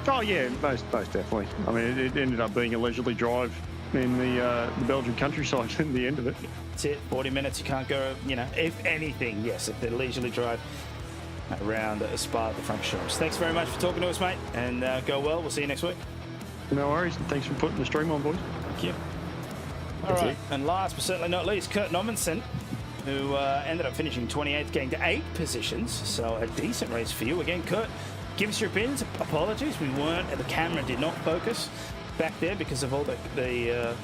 Oh yeah, most definitely. I mean, it ended up being a leisurely drive in the Belgian countryside at the end of it. That's it. 40 minutes. You can't go. If anything, yes, if they're leisurely drive around Spa-Francorchamps. Thanks very much for talking to us, mate, and go well. We'll see you next week. No worries. Thanks for putting the stream on, boys. Thank you. All right, and last but certainly not least, Kurt Nommensen who ended up finishing 28th, gained 8 positions. So a decent race for you. Again, Kurt, give us your opinions. Apologies, the camera did not focus back there because of all the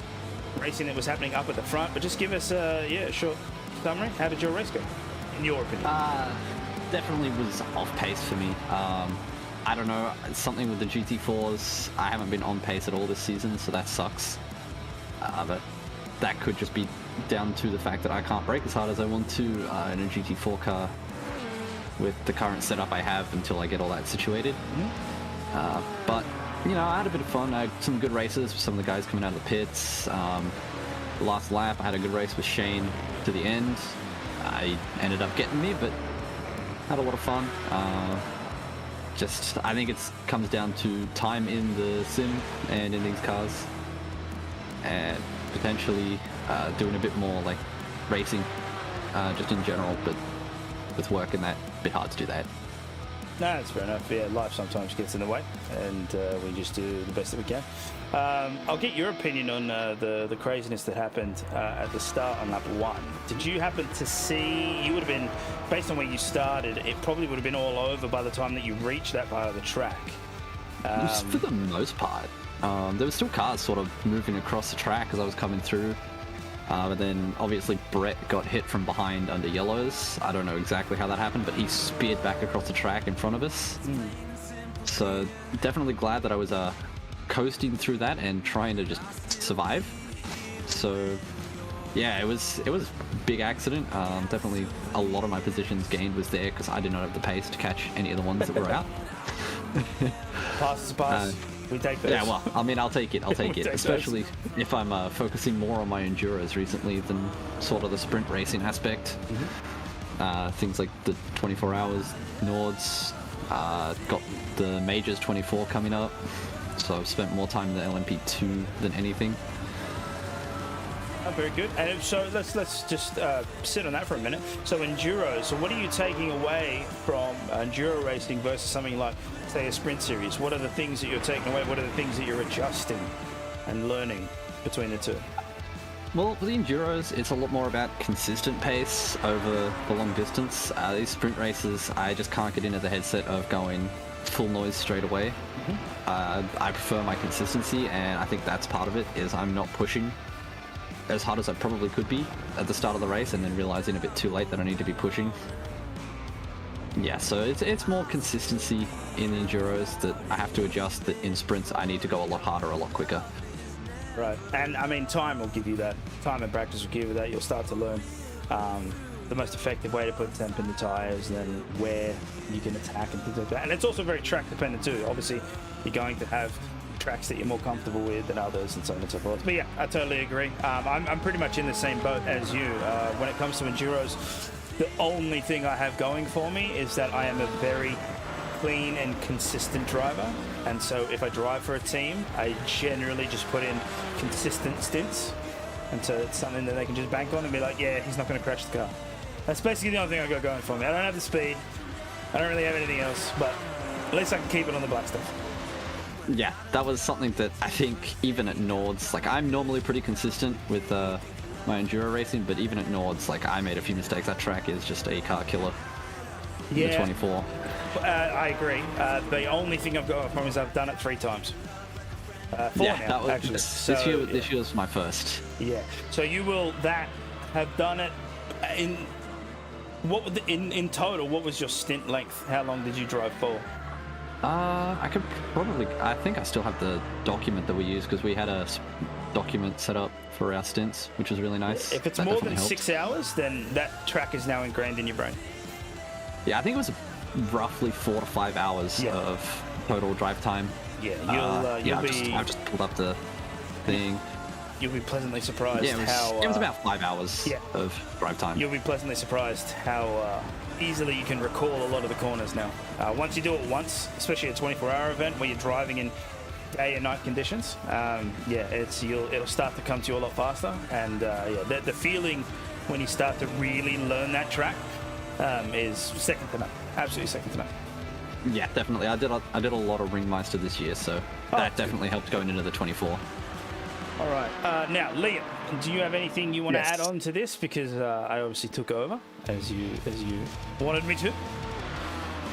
racing that was happening up at the front. But just give us a short summary. How did your race go, in your opinion? Definitely was off pace for me. I don't know, something with the GT4s. I haven't been on pace at all this season, so that sucks. But that could just be down to the fact that I can't brake as hard as I want to in a GT4 car with the current setup I have until I get all that situated. But, you know, I had a bit of fun. I had some good races with some of the guys coming out of the pits. Last lap, I had a good race with Shane to the end. I ended up getting me, but had a lot of fun. I think it comes down to time in the sim and in these cars, and potentially doing a bit more like racing, just in general. But with work and that, a bit hard to do that. No, that's fair enough. Yeah, life sometimes gets in the way, and we just do the best that we can. I'll get your opinion on the craziness that happened at the start on lap 1. Did you happen to see, you would have been, based on where you started, it probably would have been all over by the time that you reached that part of the track. Just for the most part. There were still cars sort of moving across the track as I was coming through. But then obviously Brett got hit from behind under yellows. I don't know exactly how that happened, but he speared back across the track in front of us. So definitely glad that I was coasting through that and trying to just survive. So yeah, it was a big accident. Definitely a lot of my positions gained was there because I did not have the pace to catch any of the ones that were out. Pass is a pass. We take those. Yeah, well, I mean, I'll take it. Especially if I'm focusing more on my enduros recently than sort of the sprint racing aspect. Things like the 24 hours Nords, got the Majors 24 coming up, so I've spent more time in the LMP2 than anything. Oh, very good. And so let's just sit on that for a minute. So enduro. So what are you taking away from enduro racing versus something like, say, a sprint series? What are the things that you're taking away? What are the things that you're adjusting and learning between the two? Well, for the enduros, it's a lot more about consistent pace over the long distance. These sprint races, I just can't get into the headset of going full noise straight away. I prefer my consistency, and I think that's part of it, is I'm not pushing as hard as I probably could be at the start of the race, and then realizing a bit too late that I need to be pushing. Yeah, so it's more consistency in the enduros that I have to adjust, that in sprints I need to go a lot harder, a lot quicker. Right, and I mean, time will give you that. Time and practice will give you that. You'll start to learn the most effective way to put temp in the tyres, and then where you can attack and things like that. And it's also very track dependent too. Obviously, you're going to have tracks that you're more comfortable with than others, and so on and so forth. But yeah, I totally agree. I'm pretty much in the same boat as you. When it comes to enduros, the only thing I have going for me is that I am a very clean and consistent driver, and so if I drive for a team, I generally just put in consistent stints, and so it's something that they can just bank on and be like, yeah, he's not going to crash the car. That's basically the only thing I got going for me. I don't have the speed, I don't really have anything else, but at least I can keep it on the black stuff. Yeah, that was something that I think even at Nords, like I'm normally pretty consistent with my enduro racing, but even at Nords, like I made a few mistakes. That track is just a car killer. Yeah. The 24. I agree. The only thing I've got from is I've done it 3 times. 4 yeah, now, that was, actually. This year was my first. Yeah. So you will have done it in in total? What was your stint length? How long did you drive for? I think I still have the document that we used, because we had a document set up for our stints, which was really nice. If it's more than 6 hours, then that track is now ingrained in your brain. Yeah, I think it was roughly 4 to 5 hours of total drive time. Yeah, I've just pulled up the thing. You'll be pleasantly surprised it was about 5 hours of drive time. You'll be pleasantly surprised how easily you can recall a lot of the corners now. Once you do it once, especially a 24-hour event where you're driving in day and night conditions, it'll start to come to you a lot faster. And the feeling when you start to really learn that track is second to none. Absolutely second to none. Yeah, definitely. I did a lot of Ringmeister this year, so that definitely helped going into the 24. All right. Now, Liam, do you have anything you want Yes. to add on to this? Because I obviously took over as you wanted me to.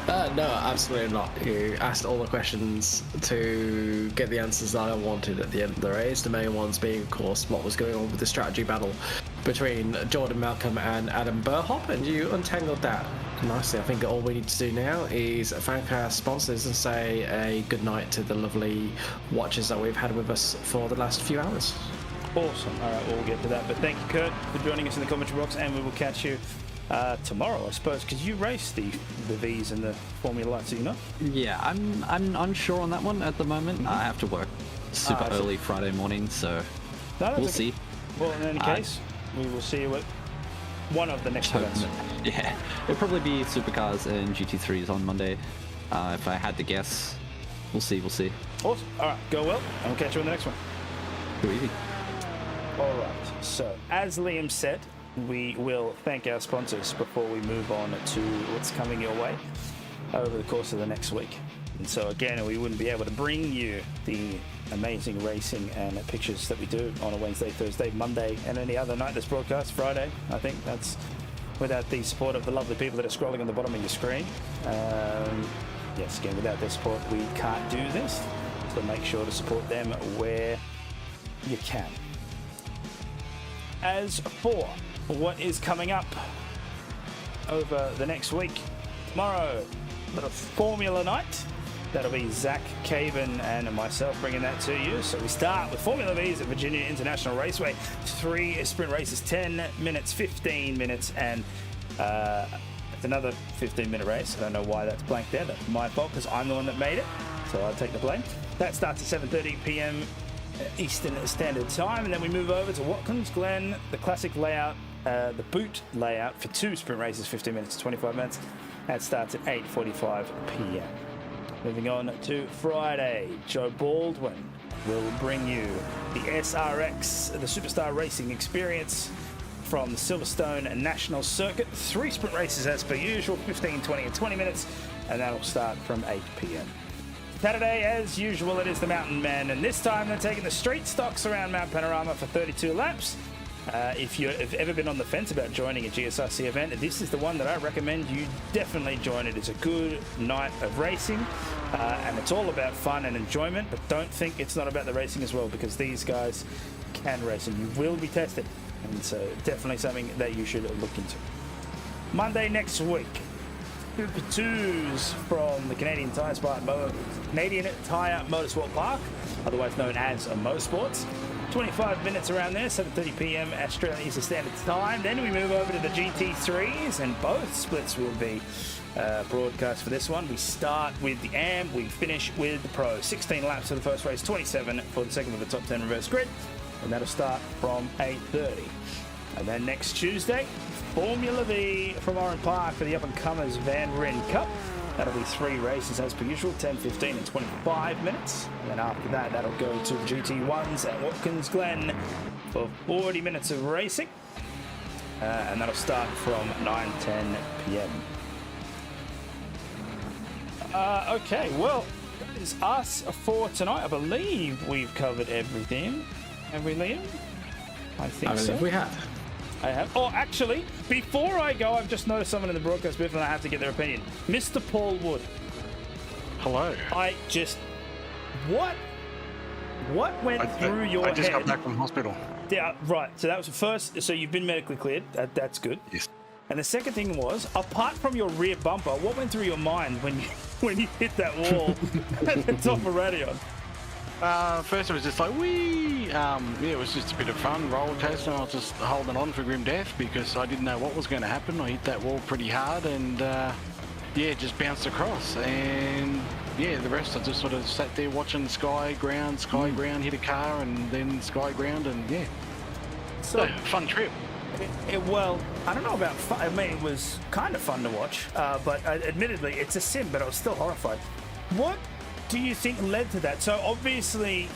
No, absolutely not. You asked all the questions to get the answers that I wanted at the end of the race. The main ones being, of course, what was going on with the strategy battle between Jordan Malcolm and Adam Burhop, and you untangled that nicely. I think all we need to do now is thank our sponsors and say a good night to the lovely watchers that we've had with us for the last few hours. Awesome. All right, we'll get to that. But thank you, Kurt, for joining us in the commentary box, and we will catch you tomorrow, I suppose, because you race the V's and the Formula Lights, do you not? Yeah, I'm unsure on that one at the moment. I have to work super early Friday morning, so we'll see. Well, in any case, we will see you at one of the next events. Yeah, it'll probably be supercars and GT3s on Monday. If I had to guess, we'll see. Awesome. All right, go well, and we'll catch you on the next one. Too easy. All right. So, as Liam said, we will thank our sponsors before we move on to what's coming your way over the course of the next week. And so again, we wouldn't be able to bring you the amazing racing and pictures that we do on a Wednesday, Thursday, Monday, and any other night that's broadcast, Friday. I think that's without the support of the lovely people that are scrolling on the bottom of your screen. Yes, again, without their support, we can't do this. So make sure to support them where you can. As for what is coming up over the next week, tomorrow, the Formula Night. That'll be Zach Caven and myself bringing that to you. So we start with Formula V's at Virginia International Raceway. 3 sprint races, 10 minutes, 15 minutes, and it's another 15-minute race. I don't know why that's blanked there. That's my fault because I'm the one that made it. So I'll take the blame. That starts at 7:30 p.m. Eastern Standard Time, and then we move over to Watkins Glen, the classic layout, the boot layout for 2 sprint races, 15 minutes to 25 minutes. That starts at 8:45 p.m. Moving on to Friday, Joe Baldwin will bring you the SRX, the Superstar Racing Experience from the Silverstone National Circuit. 3 sprint races as per usual, 15, 20, and 20 minutes, and that'll start from 8 p.m. Saturday, as usual, it is the Mountain Men, and this time they're taking the street stocks around Mount Panorama for 32 laps. If you've ever been on the fence about joining a GSRC event, this is the one that I recommend you definitely join. It is a good night of racing, and it's all about fun and enjoyment, but don't think it's not about the racing as well, because these guys can race and you will be tested, and so definitely something that you should look into. Monday next week, Super 2s from the Canadian Tire Motorsport Park, otherwise known as Motorsport. 25 minutes around there, 7:30 p.m. Australian Eastern Standard Time. Then we move over to the GT3s, and both splits will be broadcast for this one. We start with the AM, we finish with the Pro. 16 laps for the first race, 27 for the second with the top 10 reverse grid, and that'll start from 8:30. And then next Tuesday, Formula V from Oran Park for the up-and-comers Van Ryn Cup. That'll be 3 races as per usual, 10, 15 and 25 minutes. And then after that, that'll go to the GT1s at Watkins Glen for 40 minutes of racing. And that'll start from 9:10 p.m. Okay, well, that is us for tonight. I believe we've covered everything. Have we, Liam? I think so. We have. I have. Oh, actually, before I go, I've just noticed someone in the broadcast booth and I have to get their opinion. Mr. Paul Wood. Hello. What went through your head? I just got back from hospital. Yeah, right. So that was the first. So you've been medically cleared. That's good. Yes. And the second thing was, apart from your rear bumper, what went through your mind when you hit that wall at the top of Radion? First it was just like, wee! It was just a bit of fun, roller coaster, and I was just holding on for grim death because I didn't know what was going to happen. I hit that wall pretty hard and, just bounced across. And, the rest I just sort of sat there watching sky, ground, hit a car, and then sky, ground, and, So, fun trip. Well, I don't know about fun. I mean, it was kind of fun to watch, but admittedly, it's a sim, but I was still horrified. What do you think led to that? So obviously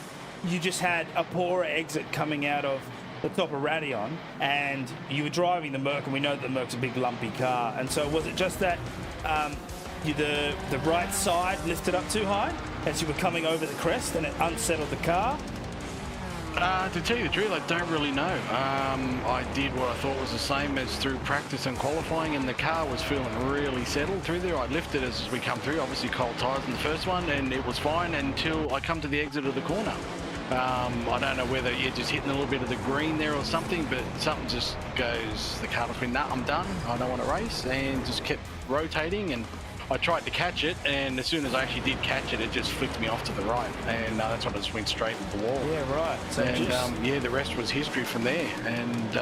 you just had a poorer exit coming out of the top of Radion and you were driving the Merc, and we know that the Merc's a big lumpy car, and so was it just that the right side lifted up too high as you were coming over the crest and it unsettled the car? To tell you the truth, I don't really know. I did what I thought was the same as through practice and qualifying, and the car was feeling really settled through there. I lifted as we come through, obviously cold tyres in the first one, and it was fine until I come to the exit of the corner. I don't know whether you're just hitting a little bit of the green there or something, but something just goes, the car just went, nah, I'm done, I don't want to race, and just kept rotating, and I tried to catch it, and as soon as I actually did catch it, it just flicked me off to the right, and that's when I just went straight into the wall. Yeah, right. So and yeah, the rest was history from there, and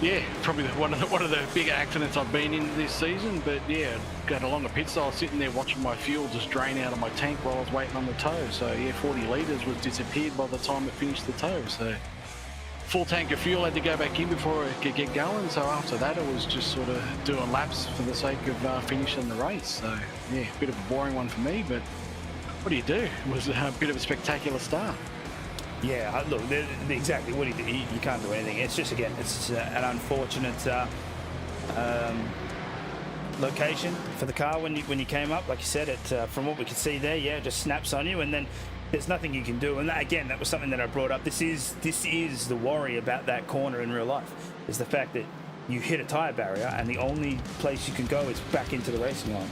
yeah, probably one of the bigger accidents I've been in this season. But yeah, got along the pit stop, sitting there watching my fuel just drain out of my tank while I was waiting on the tow. So yeah, 40 litres was disappeared by the time it finished the tow. So full tank of fuel had to go back in before it could get going. So after that, it was just sort of doing laps for the sake of finishing the race. So yeah, a bit of a boring one for me, but what do you do? It was a bit of a spectacular start. Yeah, look, exactly. What do you do? You can't do anything. It's just, again, it's an unfortunate location for the car when you came up. Like you said, it from what we could see there, yeah, it just snaps on you, and then there's nothing you can do. And that, again, that was something that I brought up. This is the worry about that corner in real life, is the fact that you hit a tyre barrier, and the only place you can go is back into the racing line.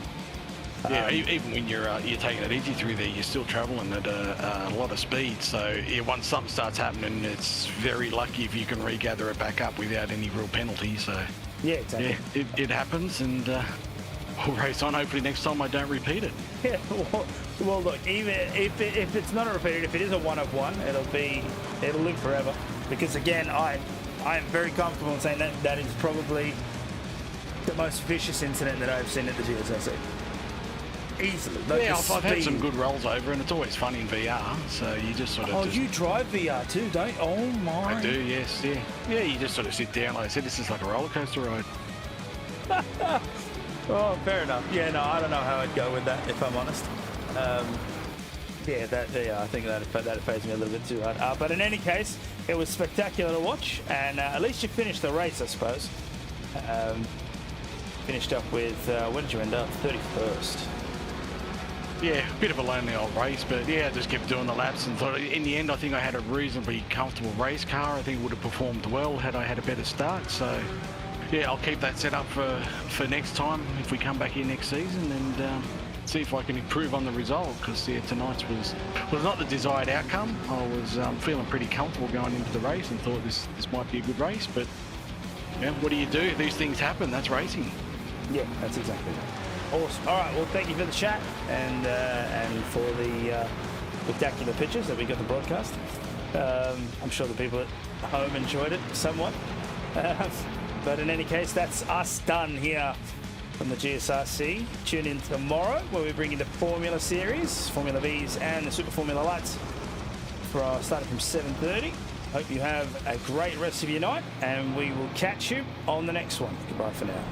Yeah, even when you're taking it easy through there, you're still travelling at a lot of speed. So yeah, once something starts happening, it's very lucky if you can regather it back up without any real penalty. So yeah, exactly. Yeah, it happens, and we'll race on. Hopefully next time I don't repeat it. Yeah. Well, look, even if it's not a repeated, if it is a one of one, it'll live forever. Because again, I am very comfortable in saying that is probably the most vicious incident that I've seen at the GSRC. Easily. Like yeah, I've had some good rolls over, and it's always fun in VR, so you just sort of... Oh, you drive VR too, don't you? Oh, my. I do, yes, yeah. Yeah, you just sort of sit down, like I said, this is like a roller coaster ride. Oh, fair enough. Yeah, no, I don't know how I'd go with that, if I'm honest. I think that fazed me a little bit too hard. But in any case, it was spectacular to watch, and at least you finished the race, I suppose. Finished up with, where did you end up? 31st. Yeah, a bit of a lonely old race, but yeah, I just kept doing the laps and thought in the end I think I had a reasonably comfortable race car. I think it would have performed well had I had a better start. So yeah, I'll keep that set up for next time if we come back here next season, and see if I can improve on the result, because yeah, tonight's was not the desired outcome. I was feeling pretty comfortable going into the race and thought this might be a good race, but yeah, what do? These things happen. That's racing. Yeah, that's exactly right. Awesome. All right. Well, thank you for the chat and for the spectacular pictures that we got to broadcast. I'm sure the people at home enjoyed it somewhat. But in any case, that's us done here from the GSRC. Tune in tomorrow where we bring you the Formula Series, Formula V's and the Super Formula Lights starting from 7:30. Hope you have a great rest of your night, and we will catch you on the next one. Goodbye for now.